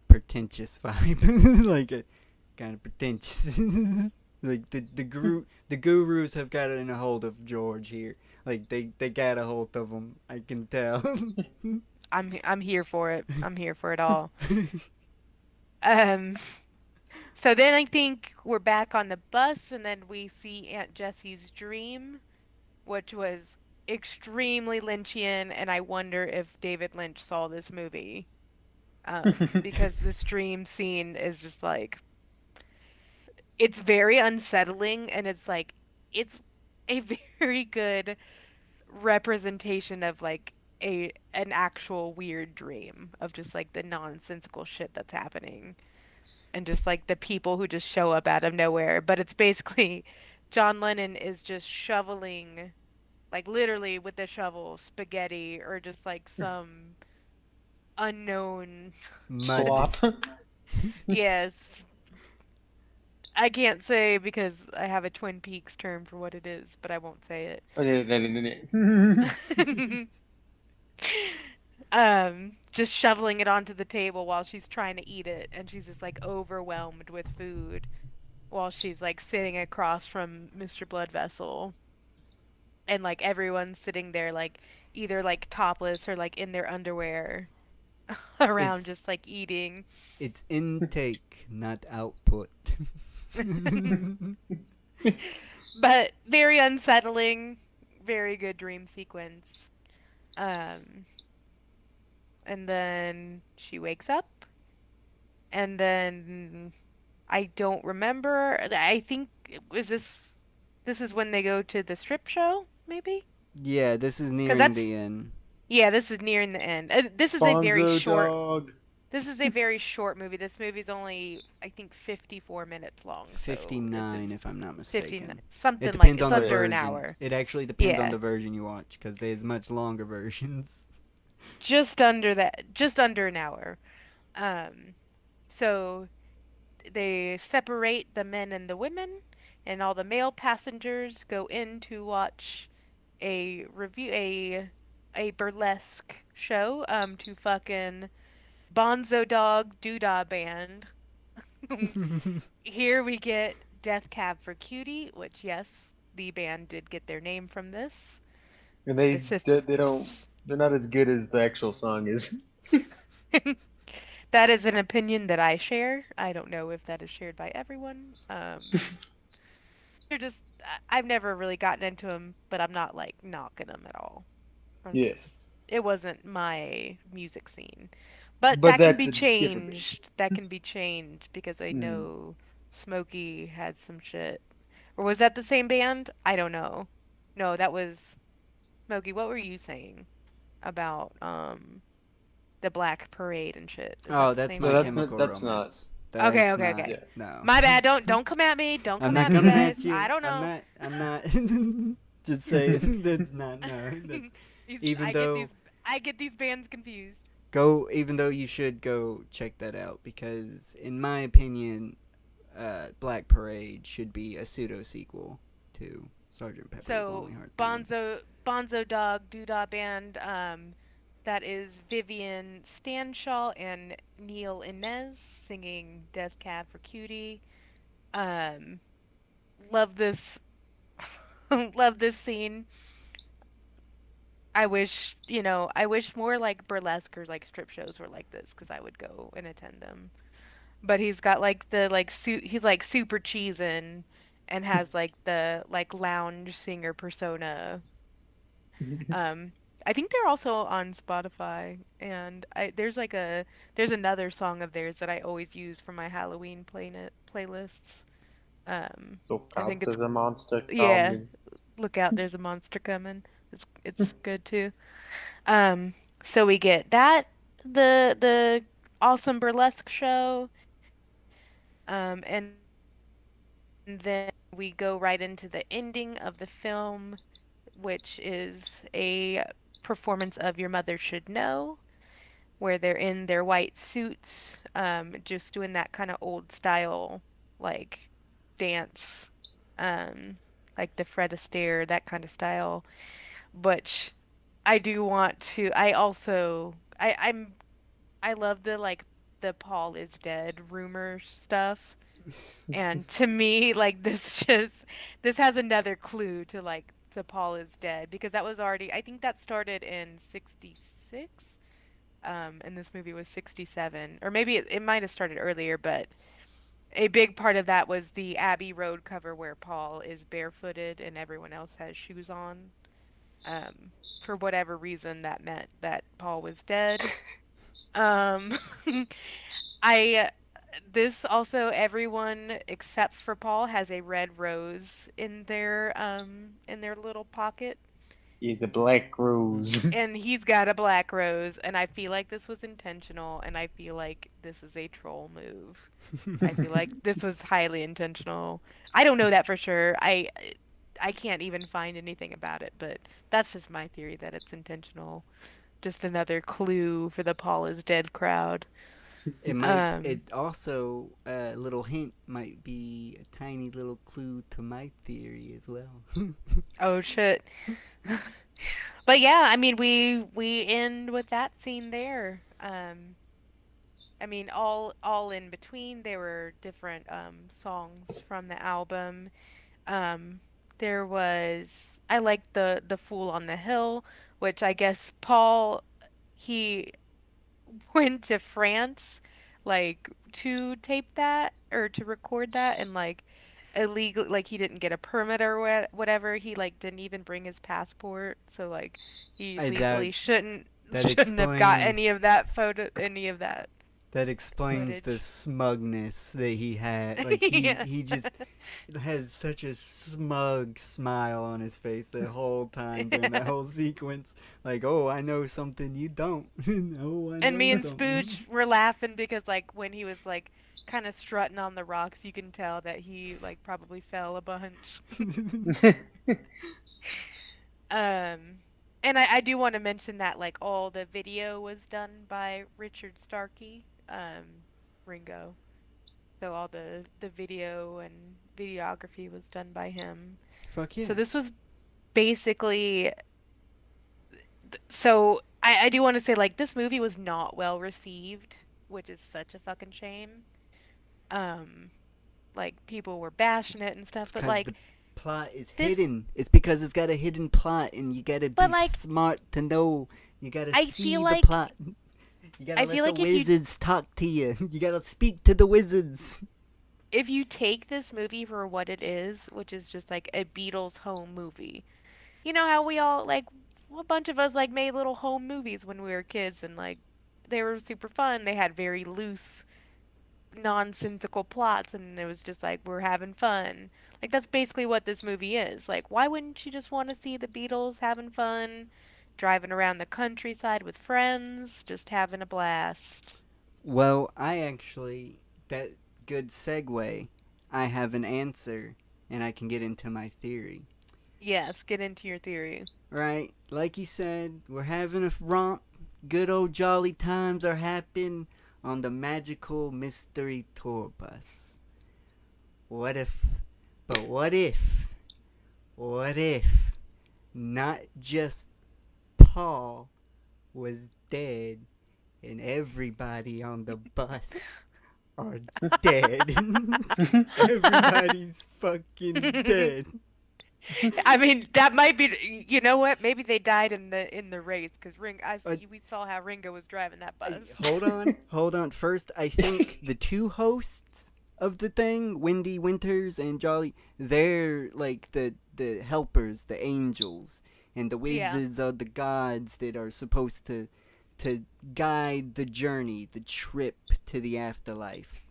pretentious vibe, like a kind of pretentious. Like the gurus have gotten a hold of George here. Like they got a hold of him. I can tell. I'm here for it. I'm here for it all. Um, so then I think we're back on the bus, and then we see Aunt Jessie's dream, which was extremely Lynchian, and I wonder if David Lynch saw this movie. Because this dream scene is just like it's very unsettling, and it's like it's a very good representation of like a an actual weird dream of just like the nonsensical shit that's happening and just like the people who just show up out of nowhere. But it's basically John Lennon is just shoveling, like literally with the shovel, spaghetti or just like some unknown, Mud. Slop. yes. I can't say because I have a Twin Peaks term for what it is, but I won't say it. Just shoveling it onto the table while she's trying to eat it, and she's just like overwhelmed with food while she's like sitting across from Mr. Bloodvessel, and like everyone's sitting there like either like topless or like in their underwear around It's just like eating. it's intake, not output. But very unsettling, very good dream sequence. Um, and then she wakes up, and then I don't remember. I think is this is when they go to the strip show, maybe? Yeah, this is Because nearing that's the end. yeah, this is nearing the end. This is a very Bonzo short. dog. This is a very short movie. This movie's only I think 54 minutes long, so it's a 59, if I'm not 59 mistaken. It something like depends it's on the under an version. hour. It actually depends on Yeah, the version you watch, because there's much longer versions. just under that, just under an hour. Um, so they separate the men and the women, and all the male passengers go in to watch a burlesque show to fucking Bonzo Dog Doodah Band. Here we get Death Cab for Cutie, which yes, the band did get their name from this. And Specific. they don't they're not as good as the actual song is. That is an opinion that I share. I don't know if that is shared by everyone. They're just I've never really gotten into them, but I'm not like knocking them at all. I'm Yeah, just it wasn't my music scene. But but that can that's be a different band. changed. That can be changed because I Mm. know Smokey had some shit. Or was that the same band? I don't know. No, that was Smokey. What were you saying about the Black Parade and shit? Is Oh, that the that's same No, My that's band? not. Chemical That's not. Romance. Okay, That's okay, not. okay. Yeah. No. My bad. Don't come at me. Don't I'm come not at me, coming guys. at you. I don't I'm know. not. I'm not. Just saying. That's not. No. That's even I get though these bands confused. go. Even though you should go check that out because, in my opinion, Black Parade should be a pseudo sequel to Sergeant Pepper's So Lonely Heart Club. Bonzo Dog Doodah Band, that is Vivian Stanshall and Neil Inez singing Death Cab for Cutie. Um, love this love this scene. I wish more like burlesque or like strip shows were like this because I would go and attend them. But he's got like the like suit he's like super cheesin' and has like the like lounge singer persona. Um, I think they're also on Spotify, and I there's another song of theirs that I always use for my Halloween playlists. Um, Look I think out, it's there's a monster yeah, coming. look out, there's a monster coming. It's good too. Um, so we get that the awesome burlesque show, and then we go right into the ending of the film, which is a performance of Your Mother Should Know, where they're in their white suits, just doing that kind of old style, like dance, um, like the Fred Astaire, that kind of style. Which I do want to. I love the like the Paul is dead rumor stuff. And to me, like this has another clue to like to Paul is dead because that was already I think that started in 66. And this movie was 67. Or maybe it might have started earlier, but a big part of that was the Abbey Road cover where Paul is barefooted and everyone else has shoes on. For whatever reason that meant that Paul was dead. Um I this also everyone except for Paul has a red rose in their little pocket He's a black rose. and he's got a black rose and I feel like this was intentional and I feel like this is a troll move. I feel like this was highly intentional. I don't know that for sure. I can't even find anything about it, but that's just my theory that it's intentional. Just another clue for the Paul is dead crowd. It might. Um It also a little hint might be a tiny little clue to my theory as well. oh shit. But yeah, I mean we end with that scene there. I mean all in between there were different songs from the album. Um there was I liked the Fool on the Hill, which I guess Paul he went to France like to tape that or to record that and like illegal like he didn't get a permit or whatever. He like didn't even bring his passport, so like he I that legally shouldn't that shouldn't have got explains any of that that explains the footage. smugness that he had. Like Yeah. he just has such a smug smile on his face the whole time during that Yeah. whole sequence. Like, oh, I know something you don't. Oh, I And me know and something. Spooch were laughing because like when he was like kind of strutting on the rocks, you can tell that he like probably fell a bunch. Um, and I do want to mention that like all the video was done by Richard Starkey, Ringo. So all the video and videography was done by him. Fuck So yeah. this was basically so I do want to say like this movie was not well received, which is such a fucking shame. Um, like people were bashing it and stuff, It's because the plot is this hidden. It's because it's got a hidden plot, and you gotta but be like smart to know. You gotta I feel see the like plot. You gotta I let feel the like wizards talk to you. You gotta speak to the wizards. if you take this movie for what it is, which is just like a Beatles home movie. You know how we all like a bunch of us like made little home movies when we were kids and like they were super fun. They had very loose, nonsensical plots and it was just like we're having fun. Like that's basically what this movie is. Like why wouldn't you just want to see the Beatles having fun, driving around the countryside with friends, just having a blast? Well, I actually, that good segue. I have an answer, and I can get into my theory. Yes, get into your theory. Right? Like you said, we're having a romp. Good old jolly times are happening on the magical mystery tour bus. What if, but what if not just Paul was dead and everybody on the bus are dead? Everybody's fucking dead. I mean, that might be, you know what? Maybe they died in the race because Uh, we saw how Ringo was driving that bus. hold on. First, I think the two hosts of the thing, Wendy Winters and Jolly, they're like the helpers, the angels, and the Yeah. wizards are the gods that are supposed to guide the journey, the trip to the afterlife.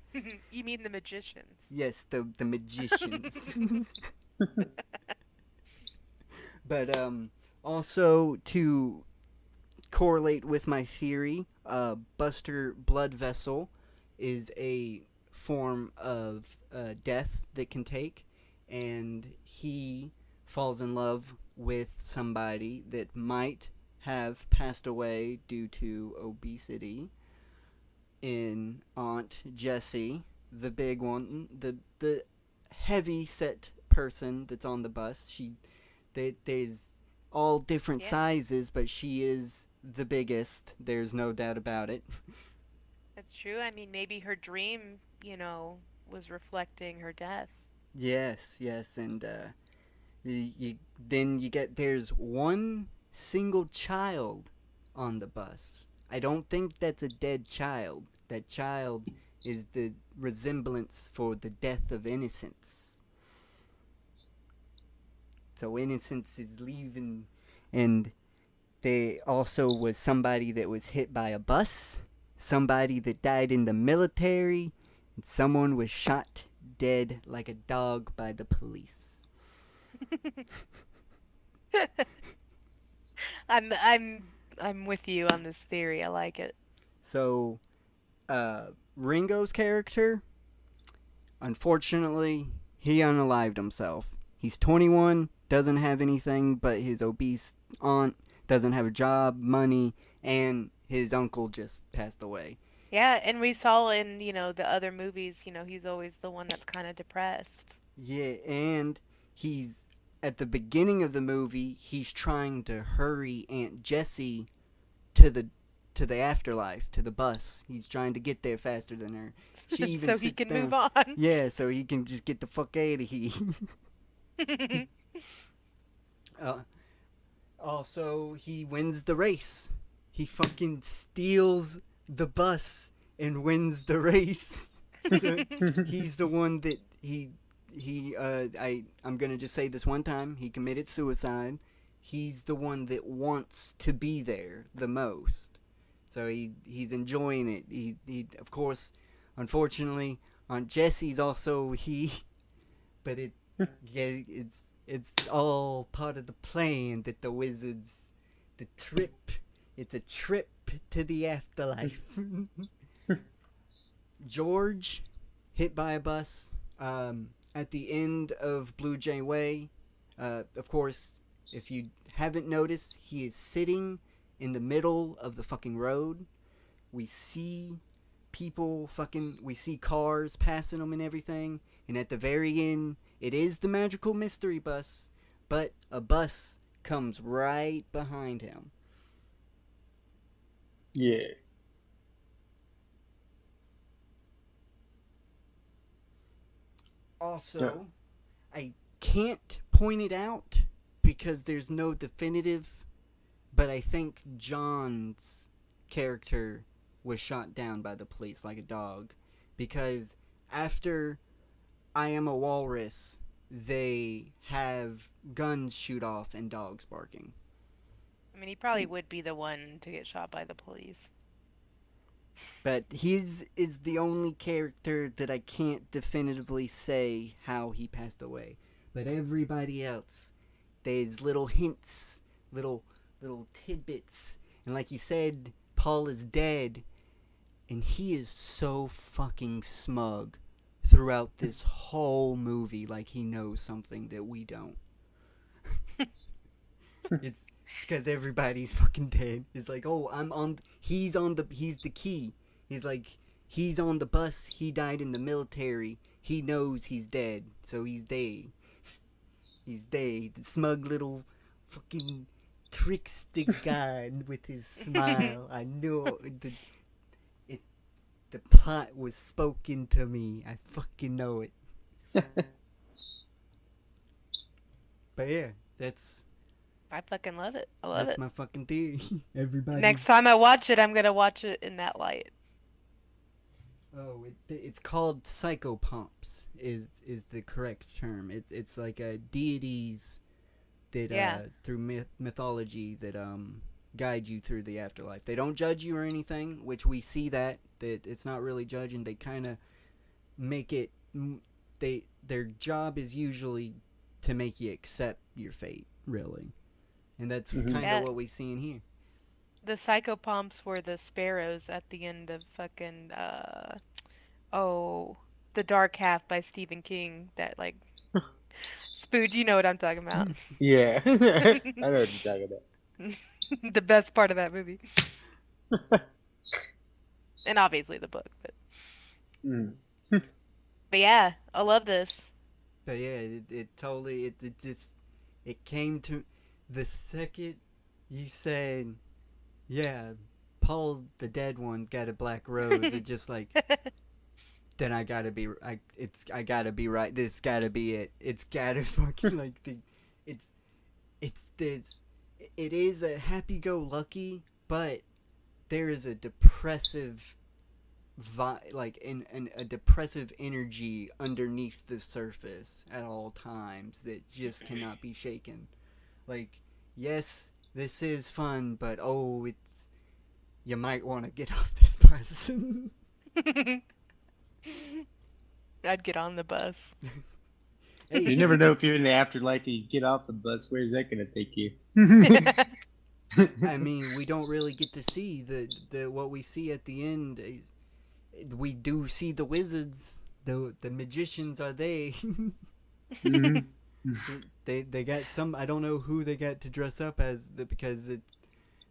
You mean the magicians? Yes, the magicians. But also to correlate with my theory, Buster Blood Vessel is a form of death that can take, and he falls in love with somebody that might have passed away due to obesity in Aunt Jessie, the big one, the heavy set person that's on the bus. There's all different Yeah, sizes, but she is the biggest. There's no doubt about it. that's true. I mean, maybe her dream, was reflecting her death. Yes, yes, and then you get there's one single child on the bus. I don't think that's a dead child. That child is the resemblance for the death of innocence. So innocence is leaving, and there also was somebody that was hit by a bus, somebody that died in the military, and someone was shot dead like a dog by the police. I'm I'm I'm with you on this theory. I like it. So, Ringo's character, unfortunately, he unalived himself. He's 21, doesn't have anything but his obese aunt, doesn't have a job, money, and his uncle just passed away. Yeah, and we saw in, the other movies, he's always the one that's kind of depressed. Yeah, and he's at the beginning of the movie, he's trying to hurry Aunt Jessie to the afterlife, to the bus. He's trying to get there faster than her. She even So he sits can move down. on. Yeah, so he can just get the fuck out of here. uh, Also, he wins the race. He fucking steals the bus and wins the race. So he's the one that I'm gonna just say this one time. He committed suicide. He's the one that wants to be there the most. So he's enjoying it. He of course, unfortunately, Aunt Jessie's also he, but yeah, it's all part of the plan that the wizards, the trip. It's a trip to the afterlife. George, hit by a bus at the end of Blue Jay Way. Of course, if you haven't noticed, he is sitting in the middle of the fucking road. We see we see cars passing him and everything. And at the very end, it is the magical mystery bus, but a bus comes right behind him. Yeah. Also, I can't point it out because there's no definitive, but I think John's character was shot down by the police like a dog, because after I Am a Walrus, they have guns shoot off and dogs barking. I mean, he probably would be the one to get shot by the police. But his is the only character that I can't definitively say how he passed away. But everybody else, there's little hints, little tidbits. And like you said, Paul is dead, and he is so fucking smug throughout this whole movie, like he knows something that we don't. It's because everybody's fucking dead. It's like, oh, he's the key. He's like, he's on the bus. He died in the military. He knows he's dead, so he's dead. He's dead. The smug little fucking trickster guy with his smile. I knew the plot was spoken to me. I fucking know it. But yeah, I fucking love it. I love that's it. my fucking theory. Everybody. Next time I watch it, I'm gonna watch it in that light. Oh, it's called psychopomps. Is the correct term? It's like deities that Yeah. through mythology that guide you through the afterlife. They don't judge you or anything, which we see that it's not really judging. They kind of make it. Their job is usually to make you accept your fate, really, and that's kind of Yeah. what we see in here. The psychopomps were the sparrows at the end of fucking oh, The Dark Half by Stephen King. That like Spood, you know what I'm talking about. Yeah. I know what you're talking about. The best part of that movie. And obviously the book, but Mm. yeah, I love this. But yeah, it totally it just it came to the second you said, yeah, Paul's the dead one got a black rose. It just like then I gotta be right. This gotta be it. It's gotta fucking like it's it's it is a happy-go-lucky, but there is a depressive a depressive energy underneath the surface at all times that just cannot be shaken. Like, yes, this is fun, but oh, it's you might want to get off this bus. I'd get on the bus. You never know if you're in the afterlife and you get off the bus. Where's that going to take you? I mean, we don't really get to see the what we see at the end. We do see the wizards. The magicians are they. Mhm. They got some. I don't know who they got to dress up as because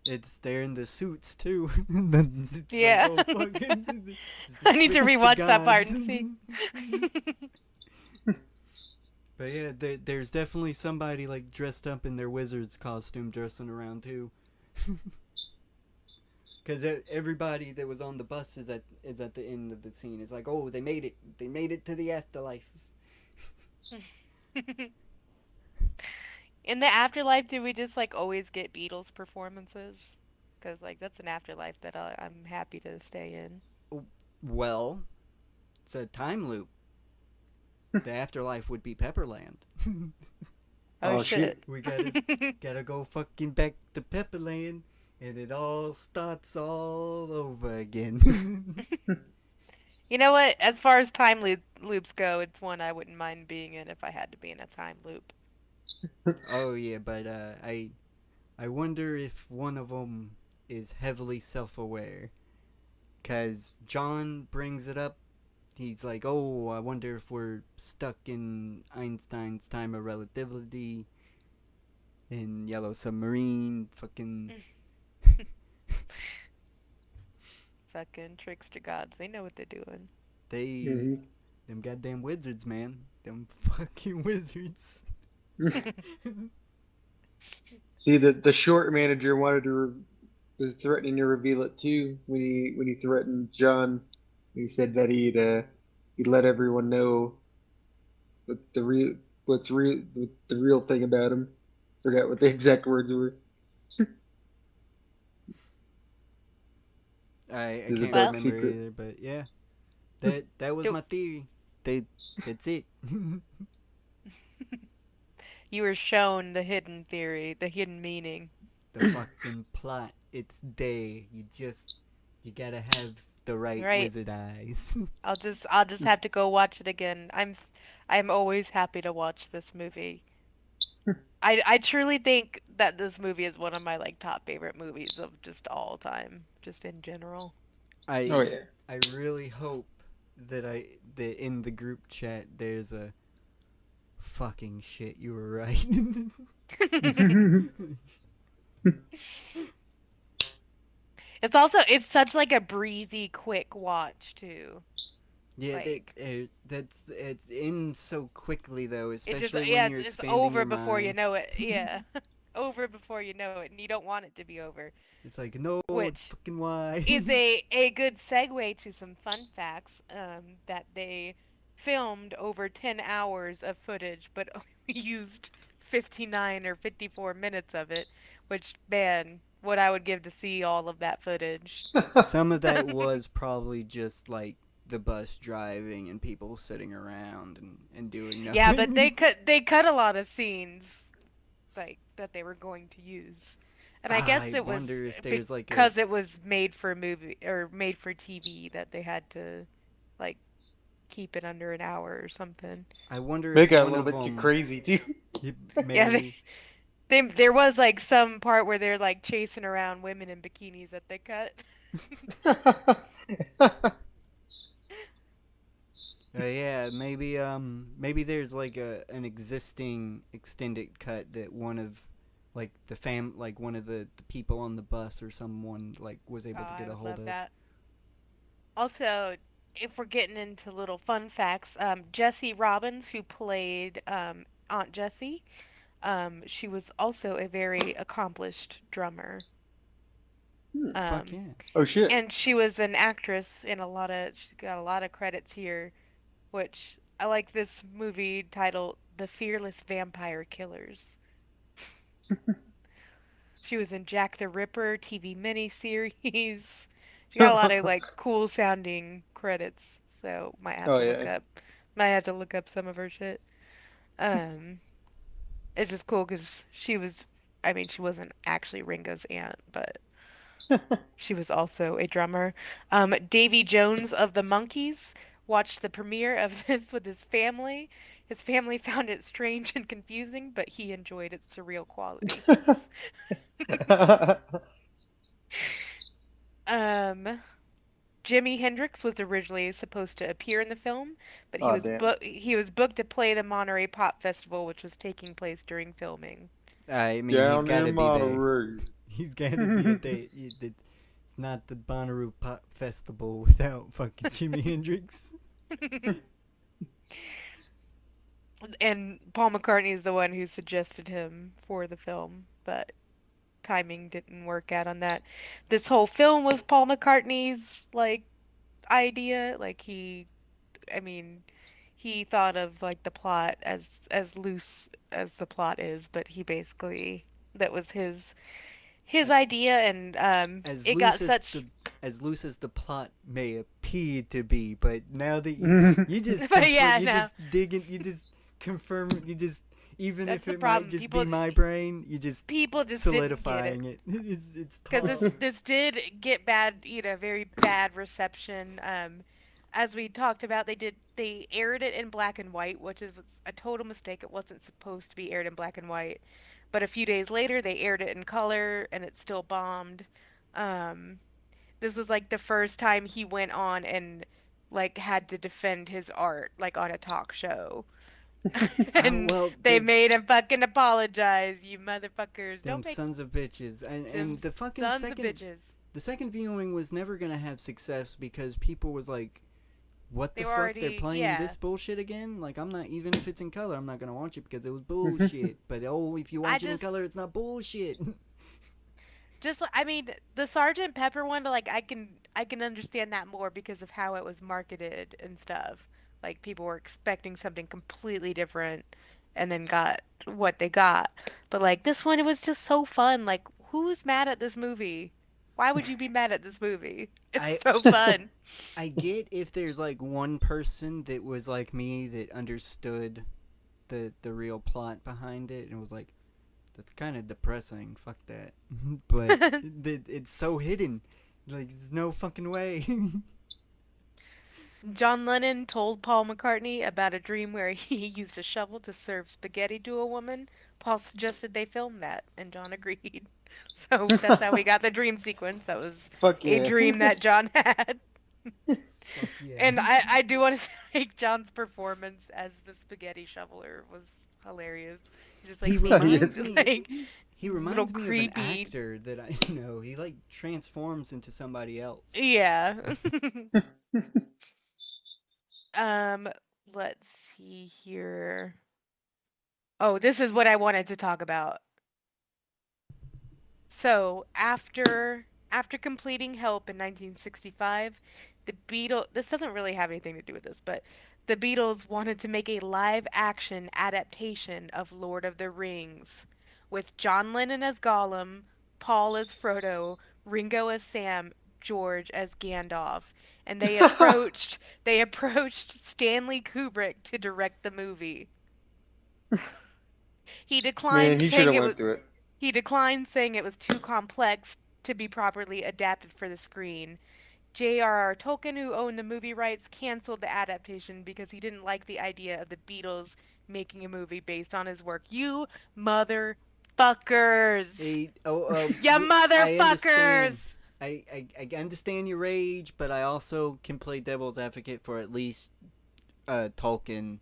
it's they're in the suits too. It's Yeah. like, oh, fuck, it's the I need to trickster rewatch that part gods. and see. But yeah, there's definitely somebody like dressed up in their wizard's costume dressing around too. Because everybody that was on the bus is at the end of the scene. It's like, oh, they made it. They made it to the afterlife. In the afterlife, do we just like always get Beatles performances? Because like that's an afterlife that I'm happy to stay in. Well, it's a time loop. The afterlife would be Pepperland. Oh, Oh, shit. shit. We gotta go fucking back to Pepperland, and it all starts all over again. You know what? As far as time loops go, it's one I wouldn't mind being in if I had to be in a time loop. Oh yeah, but I wonder if one of them is heavily self-aware, cause John brings it up. He's like, oh, I wonder if we're stuck in Einstein's time of relativity in Yellow Submarine. Fucking Fucking trickster gods. They know what they're doing. they, Mhm. them goddamn wizards, man. Them fucking wizards. See, the short manager wanted was threatening to reveal it too when he threatened John. He said that he'd let everyone know what the real thing about him. Forgot what the exact words were. I There's a can't dark Well, remember secret. either, but yeah, that was do, my theory. They that's it. you were shown the hidden theory, the hidden meaning, The fucking plot, it's there. You gotta have the right right? wizard eyes. I'll just have to go watch it again. I'm always happy to watch this movie. I truly think that this movie is one of my like top favorite movies of just all time, just in general. Oh I yeah. I really hope that in the group chat there's a fucking shit. You were right. It's such like a breezy, quick watch too. Yeah, Like that's it's in so quickly though, it just especially when yeah, you're it's expanding over your before you mind. know it. Yeah. Over before you know it, and you don't want it to be over. It's like no, Which fucking why? is a good segue to some fun facts that they filmed over 10 hours of footage but only used 59 or 54 minutes of it, which man, what I would give to see all of that footage. Some of that was probably just like the bus driving and people sitting around and doing Yeah, but nothing. they cut a lot of scenes like that they were going to use. And I guess I it was wonder if there's like a. because it was made for movie or made for TV that they had to like keep it under an hour or something. I wonder They if got a one little of bit too them. crazy too. Yeah, Maybe. there was like some part where they're like chasing around women in bikinis that they cut. Yeah, maybe there's like an existing extended cut that one of like like one of the people on the bus or someone like was Oh, able to I get a would hold love of. that. Also, if we're getting into little fun facts, Jessie Robbins, who played Aunt Jessie, she was also a very accomplished drummer. Hmm. Fuck Um, yeah. Oh shit. and she was an actress in a lot of, she's got a lot of credits here, which I like this movie titled The Fearless Vampire Killers. She was in Jack the Ripper TV miniseries. She got a lot of like cool sounding credits, so Oh yeah. might have to look up some of her shit. Um, it's just cool because I mean, she wasn't actually Ringo's aunt, but she was also a drummer. Davy Jones of the Monkees watched the premiere of this with his family. His family found it strange and confusing, but he enjoyed its surreal qualities. Um, Jimi Hendrix was originally supposed to appear in the film, but Oh damn. he was booked to play the Monterey Pop Festival, which was taking place during filming. I mean, he's Down got to in be there. Monterey. He's got to be a day. It's not the Bonnaroo Pop Festival without fucking Jimi Hendrix. And Paul McCartney is the one who suggested him for the film, but timing didn't work out on that. This whole film was Paul McCartney's like idea. I mean, he thought of like the plot as loose as the plot is, but he basically that was his idea, and As it got loose such. as loose as the plot may appear to be, but now that you just But confirm, yeah, you no, just dig in, you just confirm, you just even that's if the it might problem. just be my brain, you just People just didn't get it. solidifying it. It's Because Paul. this did get bad, very bad reception. As we talked about, they aired it in black and white, which was a total mistake. It wasn't supposed to be aired in black and white. But a few days later, they aired it in color, and it still bombed. Um, this was like the first time he went on and like had to defend his art, like on a talk show. And Well, they made him fucking apologize, you motherfuckers. them Don't make sons of bitches, them and the fucking sons of bitches. the second viewing was never gonna have success because people was like, what They the were fuck? They're already, playing yeah. this bullshit again? Like, I'm not, even if it's in color, I'm not gonna watch it because it was bullshit. But oh, if you I watch it in just, color, it's not bullshit. I mean, the Sergeant Pepper one, like, I can understand that more because of how it was marketed and stuff. Like, people were expecting something completely different and then got what they got. But, like, this one, it was just so fun. Like, who's mad at this movie? Why would you be mad at this movie? It's I so fun. I get if there's like one person that was like me that understood the real plot behind it and was like, that's kind of depressing. Fuck that. But it's so hidden. Like, there's no fucking way. John Lennon told Paul McCartney about a dream where he used a shovel to serve spaghetti to a woman. Paul suggested they film that, and John agreed. So that's how we got the dream sequence. That was Fuck a yeah. dream that John had. Fuck yeah. And I do want to say John's performance as the spaghetti shoveler was hilarious. He's just like He being reminds me. like He little reminds me of an creepy. actor that I know. He like transforms into somebody else. Yeah. Um, let's see here. Oh, this is what I wanted to talk about. So, after completing Help in 1965, the Beatles, this doesn't really have anything to do with this, but the Beatles wanted to make a live action adaptation of Lord of the Rings with John Lennon as Gollum, Paul as Frodo, Ringo as Sam, George as Gandalf, and they approached Stanley Kubrick to direct the movie. He Man, declined he should saying have it went was through it. He declined, saying it was too complex to be properly adapted for the screen. J.R.R. Tolkien, who owned the movie rights, canceled the adaptation because he didn't like the idea of the Beatles making a movie based on his work. You motherfuckers! You I understand. motherfuckers! I understand your rage, but I also can play devil's advocate for at least Tolkien,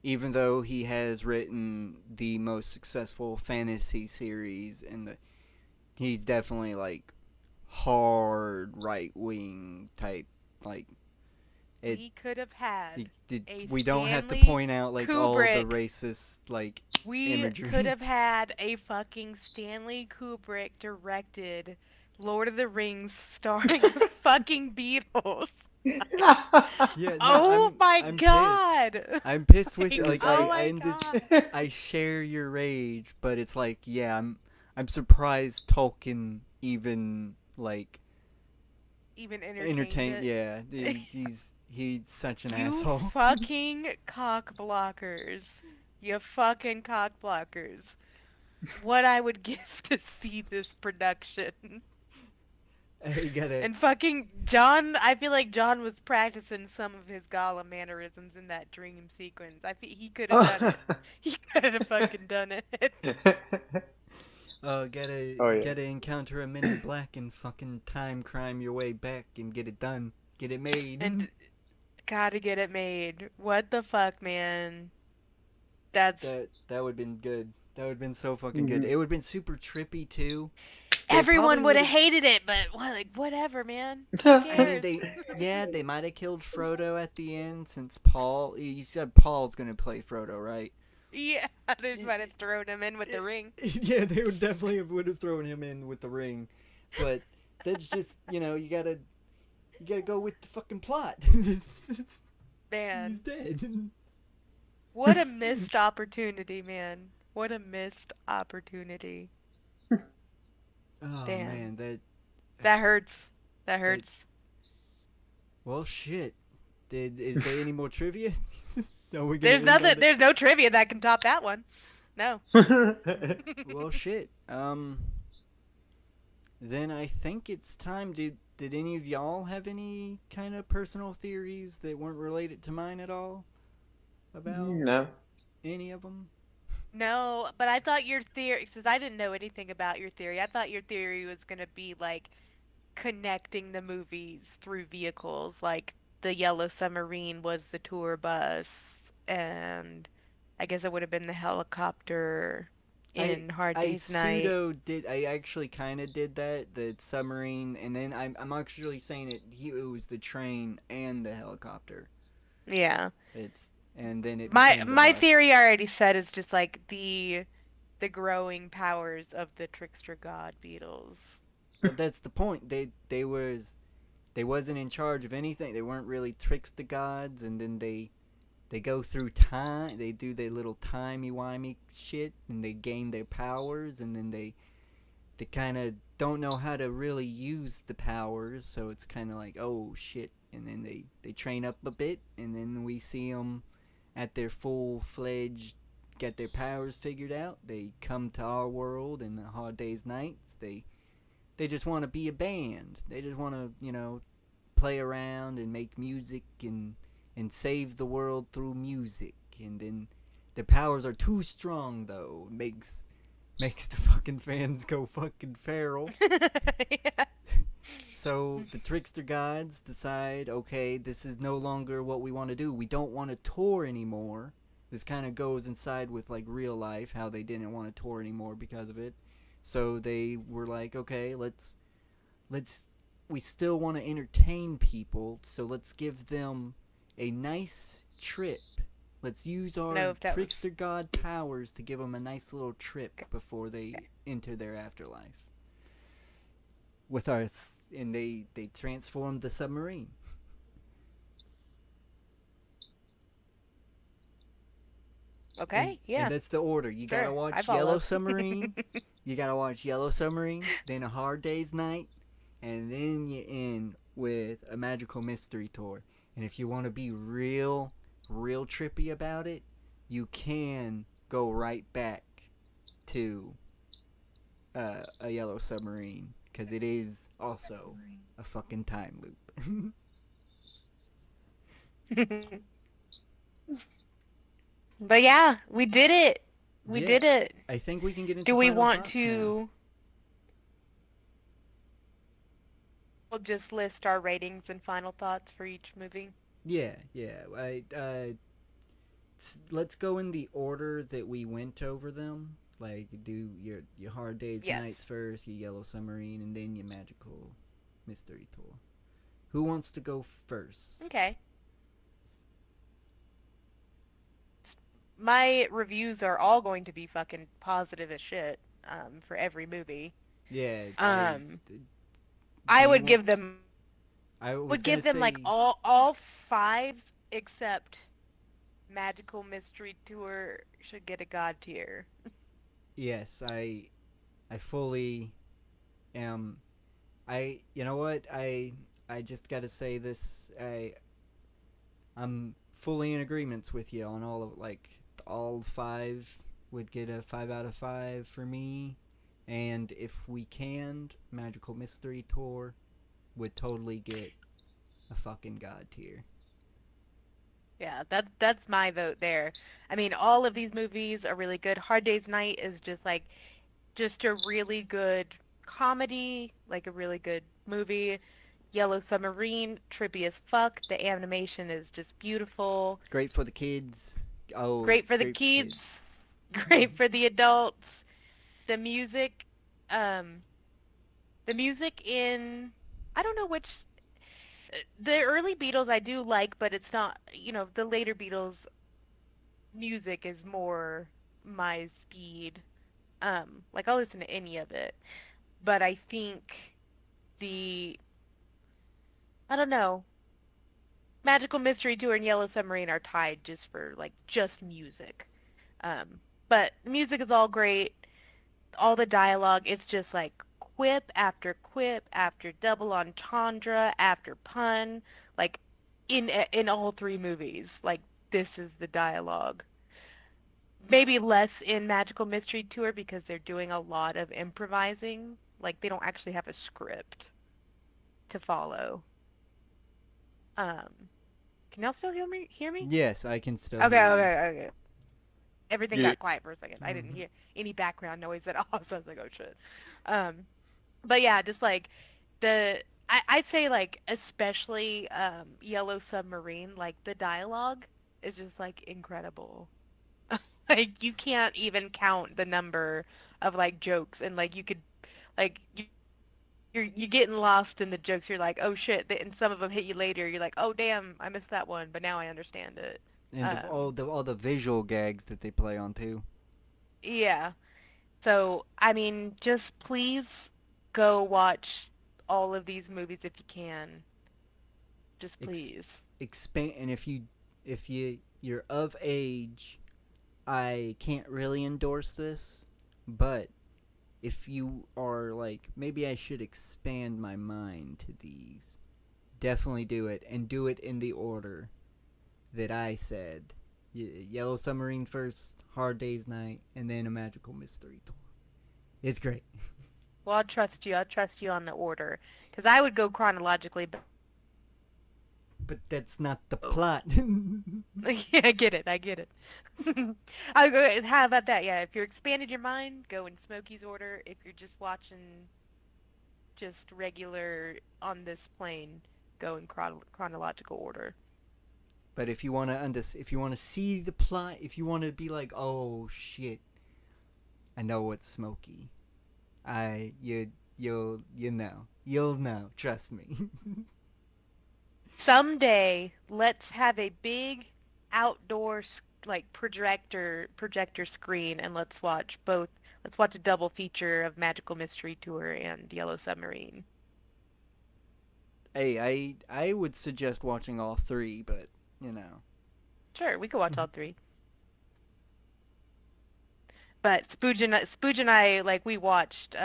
even though he has written the most successful fantasy series, he's definitely like hard right wing type. Like it, We could have had a we don't have to Stanley point out like all the Kubrick. racist like We could imagery. have had a fucking Stanley Kubrick directed Lord of the Rings starring the fucking Beatles. Yeah, no, Oh my I'm pissed. God. I'm pissed with Like, like oh I my ended. God. I share your rage, but it's like, yeah, I'm surprised Tolkien even like Even entertained entertained. it. Yeah, he's such an You asshole. fucking cock blockers. You fucking cock blockers. What I would give to see this production. You gotta. And fucking John, I feel like John was practicing some of his Gollum mannerisms in that dream sequence. I feel he could have done it. He could have fucking done it. Oh yeah. Gotta encounter a Men in Black and fucking time crime your way back and get it done. Get it made. And gotta get it made. What the fuck, man? That's That would have been good. That would have been so fucking good. Mhm. It would have been super trippy too. They everyone probably would would have have. hated it, but what, like whatever, man. Who I mean, cares? they might have killed Frodo at the end since Paul. You said Paul's gonna play Frodo, right? Yeah, they might have thrown him in with the ring. Yeah, they would definitely would have thrown him in with the ring, but that's just you gotta go with the fucking plot. He's Man, dead. what a missed opportunity, man. What a missed opportunity. Oh Damn. man, That hurts. That that hurts. well shit. Is there any more trivia? Are we gonna There's end on nothing, that? there's no trivia that can top that one. No. Well shit. Then I think it's time. Did any of y'all have any kind of personal theories that weren't related to mine at all about No. any of them? No, but I thought your theory, since I didn't know anything about your theory, I thought your theory was gonna be like connecting the movies through vehicles. Like the Yellow Submarine was the tour bus, and I guess it would have been the helicopter I in Hard I Day's Night. pseudo did. I actually kind of did that. The submarine, and then I'm actually saying it was the train and the helicopter. Yeah. It's and then it My became the my bus. theory I already said is just like the growing powers of the trickster god Beatles. But that's the point. They wasn't in charge of anything. They weren't really tricks the gods, and then they go through time. They do their little timey wimey shit, and they gain their powers, and then they kind of don't know how to really use the powers, so it's kind of like, oh shit, and then they train up a bit, and then we see them at their full-fledged, get their powers figured out. They come to our world in the hard days nights. They just want to be a band. They just want to, play around and make music and save the world through music. And then their powers are too strong, though. Makes the fucking fans go fucking feral. Yeah. So the trickster gods decide, okay, this is no longer what we want to do. We don't want to tour anymore. This kind of goes inside with like real life, how they didn't want to tour anymore because of it. So they were like, okay, let's we still want to entertain people, so let's give them a nice trip. Let's use Know our if that was trickster god powers to give them a nice little trip before they okay. enter their afterlife. With us, and they transformed the submarine. Okay, And yeah, that's the order. You gotta sure. I watch Yellow follow. Submarine. You gotta watch Yellow Submarine, then A Hard Day's Night, and then you end with A Magical Mystery Tour. And if you want to be real trippy about it, you can go right back to A Yellow Submarine, because it is also a fucking time loop. But yeah, we did it. We Yeah, did it. I think we can get Do into we final want thoughts now. to we'll just list our ratings and final thoughts for each movie? Yeah, yeah. Let's go in the order that we went over them. Like do your hard days nights Yes. first, your yellow submarine, and then your magical mystery tour. Who wants to go first? Okay. My reviews are all going to be fucking positive as shit, for every movie. Yeah, Um, do I you would want? give them I was would gonna give them like say all fives except Magical Mystery Tour should get a god tier. yes. I fully am. You know what I just gotta say this. I'm fully in agreement with you on all of like all five would get a 5 out of 5 for me, and if we canned Magical Mystery Tour would totally get a fucking god tier. Yeah, that's my vote there. I mean, all of these movies are really good. Hard Day's Night is just a really good comedy, like a really good movie. Yellow Submarine, trippy as fuck. The animation is just beautiful. Great for the kids. Oh, Great it's for the great for kids. kids, great for the adults. The music, um, the music in I don't know which the early Beatles I do like, but it's not, the later Beatles music is more my speed. Like I'll listen to any of it, but I think the I don't know, Magical Mystery Tour and Yellow Submarine are tied just for like just music. But the music is all great. All the dialogue, it's just like quip after double entendre after pun, like in all three movies. Like this is the dialogue. Maybe less in Magical Mystery Tour because they're doing a lot of improvising. Like they don't actually have a script to follow. Um, can y'all still hear me? Yes, I can still Okay, hear you. okay, okay. Everything Yeah. got quiet for a second. I didn't hear any background noise at all, so I was like, oh shit. Um, but yeah, just like I'd say like especially Yellow Submarine, like the dialogue is just like incredible. Like you can't even count the number of like jokes and like you could like you're getting lost in the jokes. You're like, oh shit, and some of them hit you later. You're like, oh damn, I missed that one, but now I understand it. And Um, all the visual gags that they play on too. yeah. So, I mean, just please go watch all of these movies if you can. Just Ex- please. Expand, and if you're of age, I can't really endorse this, but if you are like, maybe I should expand my mind to these, definitely do it, and do it in the order that I said. Yellow Submarine first, Hard Day's Night, and then A Magical Mystery Tour. It's great. Well, I'll trust you. I'll trust you on the order. Because I would go chronologically. But that's not the Oh. plot. Yeah, I get it. I get it. I'll go, how about that? Yeah, if you're expanding your mind, go in Smokey's order. If you're just watching just regular on this plane, go in chronological order. But if you want to if you want to see the plot, if you want to be like, "Oh shit, I know what's Smokey." You'll know, trust me. Someday, let's have a big outdoor like projector screen and let's watch both. Let's watch a double feature of Magical Mystery Tour and Yellow Submarine. Hey, I would suggest watching all three, but you know. Sure, we could watch all three. But Spooge and I like we watched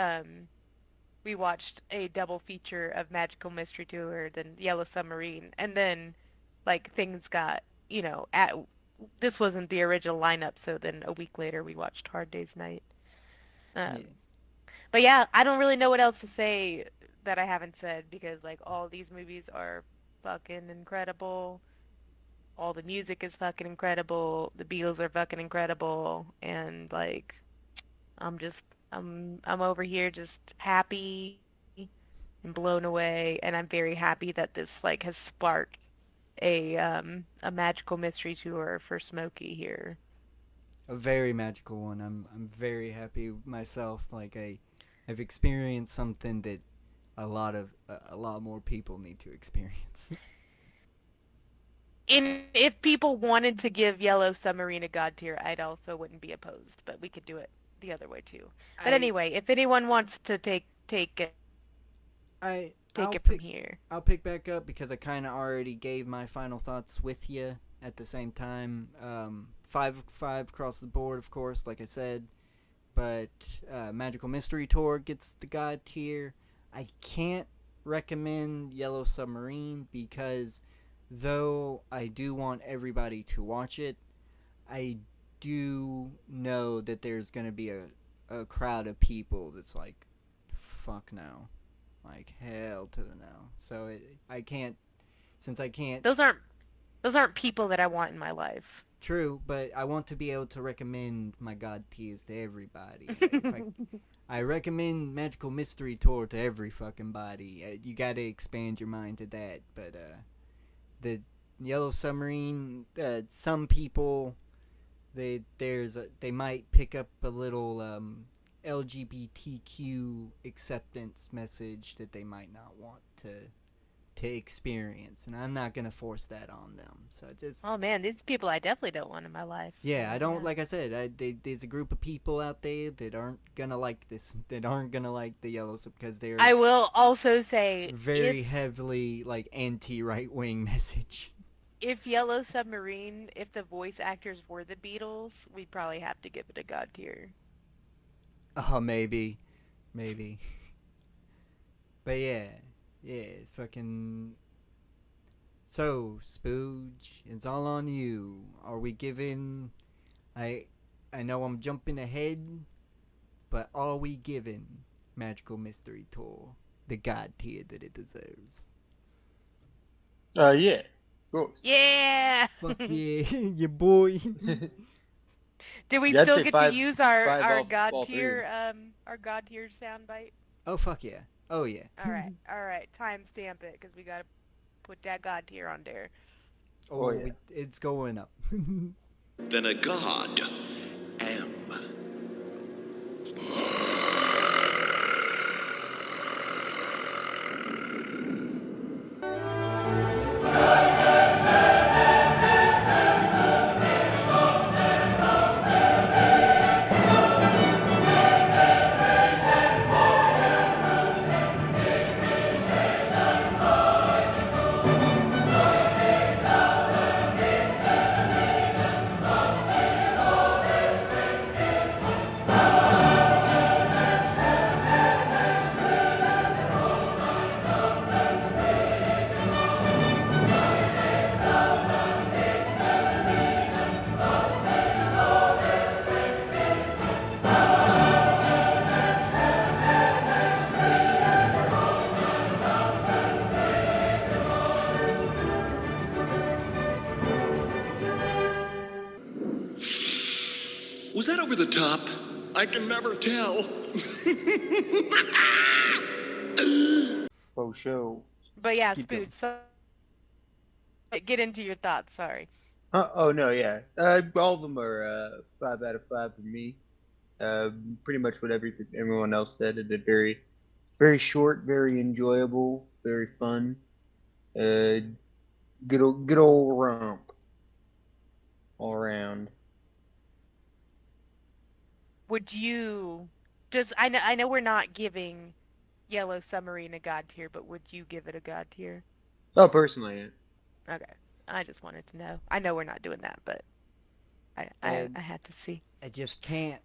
a double feature of Magical Mystery Tour, then Yellow Submarine, and then like things got, at this wasn't the original lineup, so then a week later we watched Hard Day's Night. Yeah. Um, but yeah, I don't really know what else to say that I haven't said because like all these movies are fucking incredible. All the music is fucking incredible. The Beatles are fucking incredible, and like I'm just I'm over here just happy and blown away, and I'm very happy that this like has sparked a magical mystery tour for Smokey here. A very magical one. I'm very happy myself. Like I've experienced something that a lot more people need to experience. And if people wanted to give Yellow Submarine a god tier, I'd also wouldn't be opposed, but we could do it the other way too. But I anyway, if anyone wants to I take it from here. I'll pick back up because I kind of already gave my final thoughts with you at the same time. 5 across the board, of course, like I said. But Magical Mystery Tour gets the god tier. I can't recommend Yellow Submarine because though I do want everybody to watch it, I do know that there's going to be a crowd of people that's like, fuck no. Like, hell to the no. So I can't, since I can't. Those aren't people that I want in my life. True, but I want to be able to recommend my god tiers to everybody. I recommend Magical Mystery Tour to every fucking body. You gotta expand your mind to that. But the Yellow Submarine, some people, they might pick up a little LGBTQ acceptance message that they might not want to experience, and I'm not gonna force that on them. So just Oh man, these people I definitely don't want in my life. yeah, So, I don't yeah. like I said. There's a group of people out there that aren't gonna like this, that aren't gonna like the Yellow Sub because they're I will also say very heavily like anti right wing message. if Yellow Submarine, if the voice actors were the Beatles, we'd probably have to give it a god tier. Oh, maybe. But yeah, it's fucking. So, Spooge, it's all on you. Are we giving? I know I'm jumping ahead, but are we giving Magical Mystery Tour the god tier that it deserves? Yeah, of course. Yeah. Fuck yeah, your boy. Did we Yeah, I'd still say get five- to use five our all three. our god tier soundbite? Oh fuck yeah. Oh yeah. All right. All right. Timestamp it because we got to put that god tier on there. Oh, yeah. it's going up. Than a god am. Was that over the top? I can never tell. For sure. But yeah, Keep going. Spooge, so get into your thoughts, sorry. Oh no, yeah. All of them are 5 out of 5 for me. Pretty much what everyone else said. They're very, very short, very enjoyable, very fun. Uh, good old romp all around. Would you just I know we're not giving Yellow Submarine a god tier, but would you give it a god tier? Oh, personally, Okay. I just wanted to know. I know we're not doing that, but I I, And I had to see. I just can't.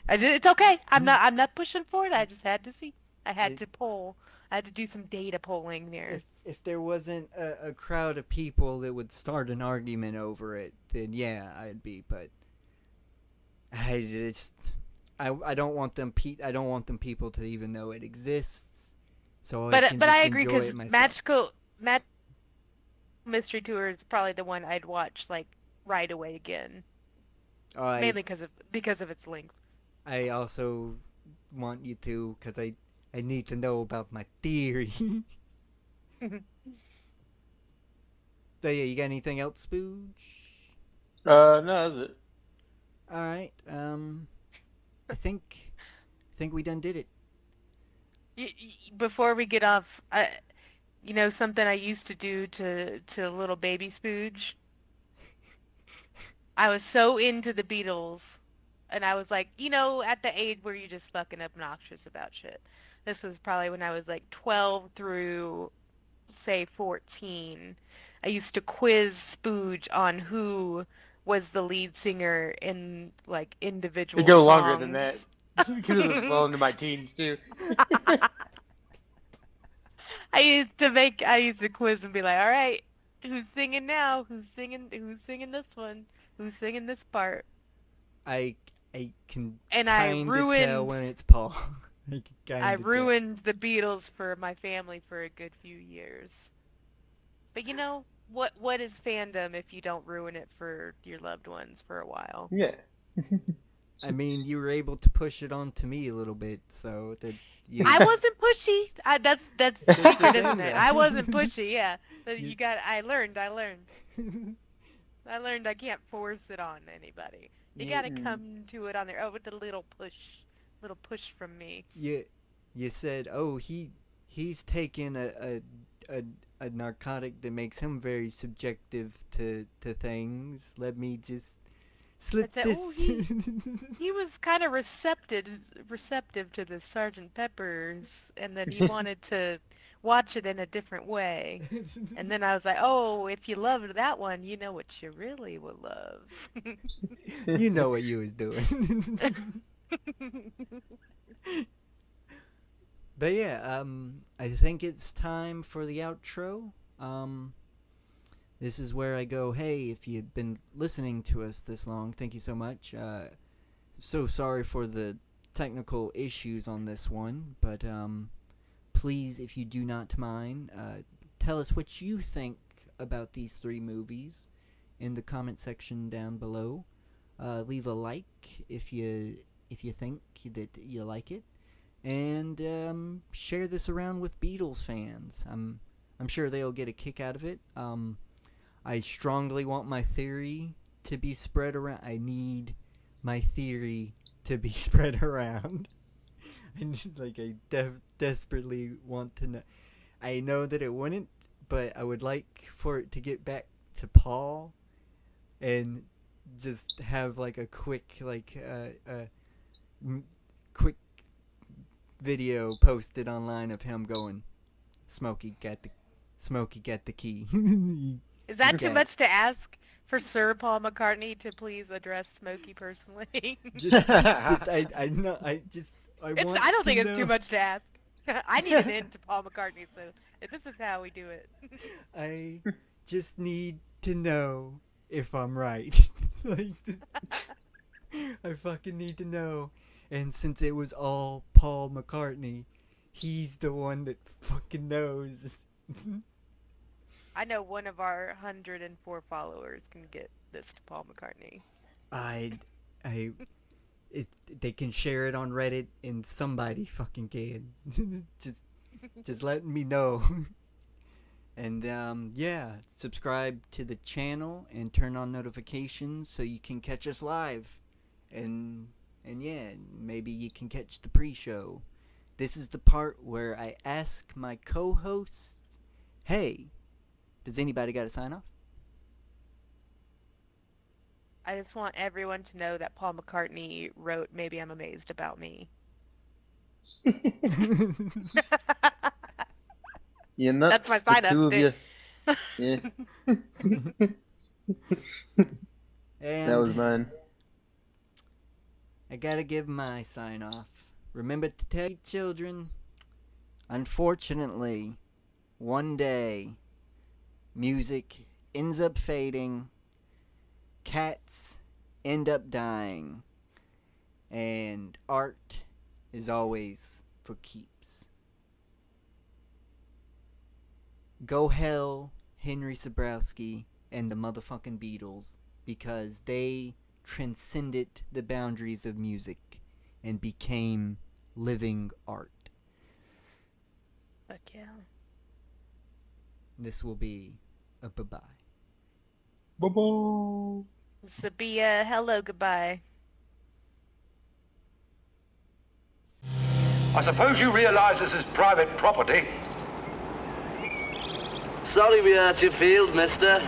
It's okay. I'm not pushing for it. I just had to see. I had It, to poll. I had to do some data polling there. if there wasn't a crowd of people that would start an argument over it, then yeah, I'd be. But I just I don't want them I don't want them people to even know it exists, so I But can but I just agree enjoy because it myself. Magical Mystery Tour is probably the one I'd watch like right away again, I mainly because of its length. I also want you to because I need to know about my theory. So yeah, you got anything else, Spooge? no, that's it. All right. I think we done did it. Before we get off, something I used to do to little baby Spooge. I was so into the Beatles, and I was like, at the age where you're just fucking obnoxious about shit. This was probably when I was like 12 through, say, 14. I used to quiz Spooge on who was the lead singer in like They individual go longer than that songs. because it was well into my teens too. I used to quiz and be like, all right, who's singing now? Who's singing this one? Who's singing this part? I I can And I kind of tell ruined when it's Paul. I can I kind of tell. ruined the Beatles for my family for a good few years. But what is fandom if you don't ruin it for your loved ones for a while? Yeah. I mean, you were able to push it on to me a little bit, so that you. I wasn't pushy. That's the That's the secret, thing, isn't it? I wasn't though. pushy, yeah. But you, I learned I can't force it on anybody. They you, gotta Mm. come to it on their own with a little push from me. you, you said, oh, he's taking a a narcotic that makes him very subjective to things. Let me just I slip said, oh, this. he was kind of receptive to the Sergeant Pepper's, and then he wanted to watch it in a different way. And then I was like, oh, if you loved that one, you know what you really will love. You know what you was doing. But yeah, I think it's time for the outro. Um, this is where I go, hey, if you've been listening to us this long, thank you so much. So sorry for the technical issues on this one, but please, if you do not mind, tell us what you think about these three movies in the comment section down below. Leave a like if you think that you like it, and share this around with Beatles fans. I'm sure they'll get a kick out of it. I strongly want my theory to be spread around. I need my theory to be spread around. I desperately want to know. I know that it wouldn't, but I would like for it to get back to Paul and just have like a quick quick video posted online of him going, Smokey got the key. Is that too Got it. much to ask for Sir Paul McCartney to please address Smokey personally? just I know I want I don't to think it's too know. much to ask. I need an end to Paul McCartney, so this is how we do it. I just need to know if I'm right. like, I fucking need to know. And since it was all Paul McCartney, he's the one that fucking knows. I know one of our 104 followers can get this to Paul McCartney. I I they can share it on Reddit, and somebody fucking can. just letting me know. And yeah, subscribe to the channel and turn on notifications so you can catch us live. And yeah, maybe you can catch the pre-show. This is the part where I ask my co-hosts, hey, does anybody got to sign off? I just want everyone to know that Paul McCartney wrote Maybe I'm Amazed About Me. You're nuts, That's my the sign up. two of you. Yeah, that was And mine. I gotta give my sign off. Remember to tell your children, unfortunately, one day, music ends up fading, cats end up dying, and art is always for keeps. Go hell, Henry Sabrowski and the motherfucking Beatles, because they transcended the boundaries of music and became living art. Fuck yeah. This will be a bye-bye. Bye-bye. This will be a hello, goodbye. I suppose you realize this is private property. Sorry we hurt your field, mister.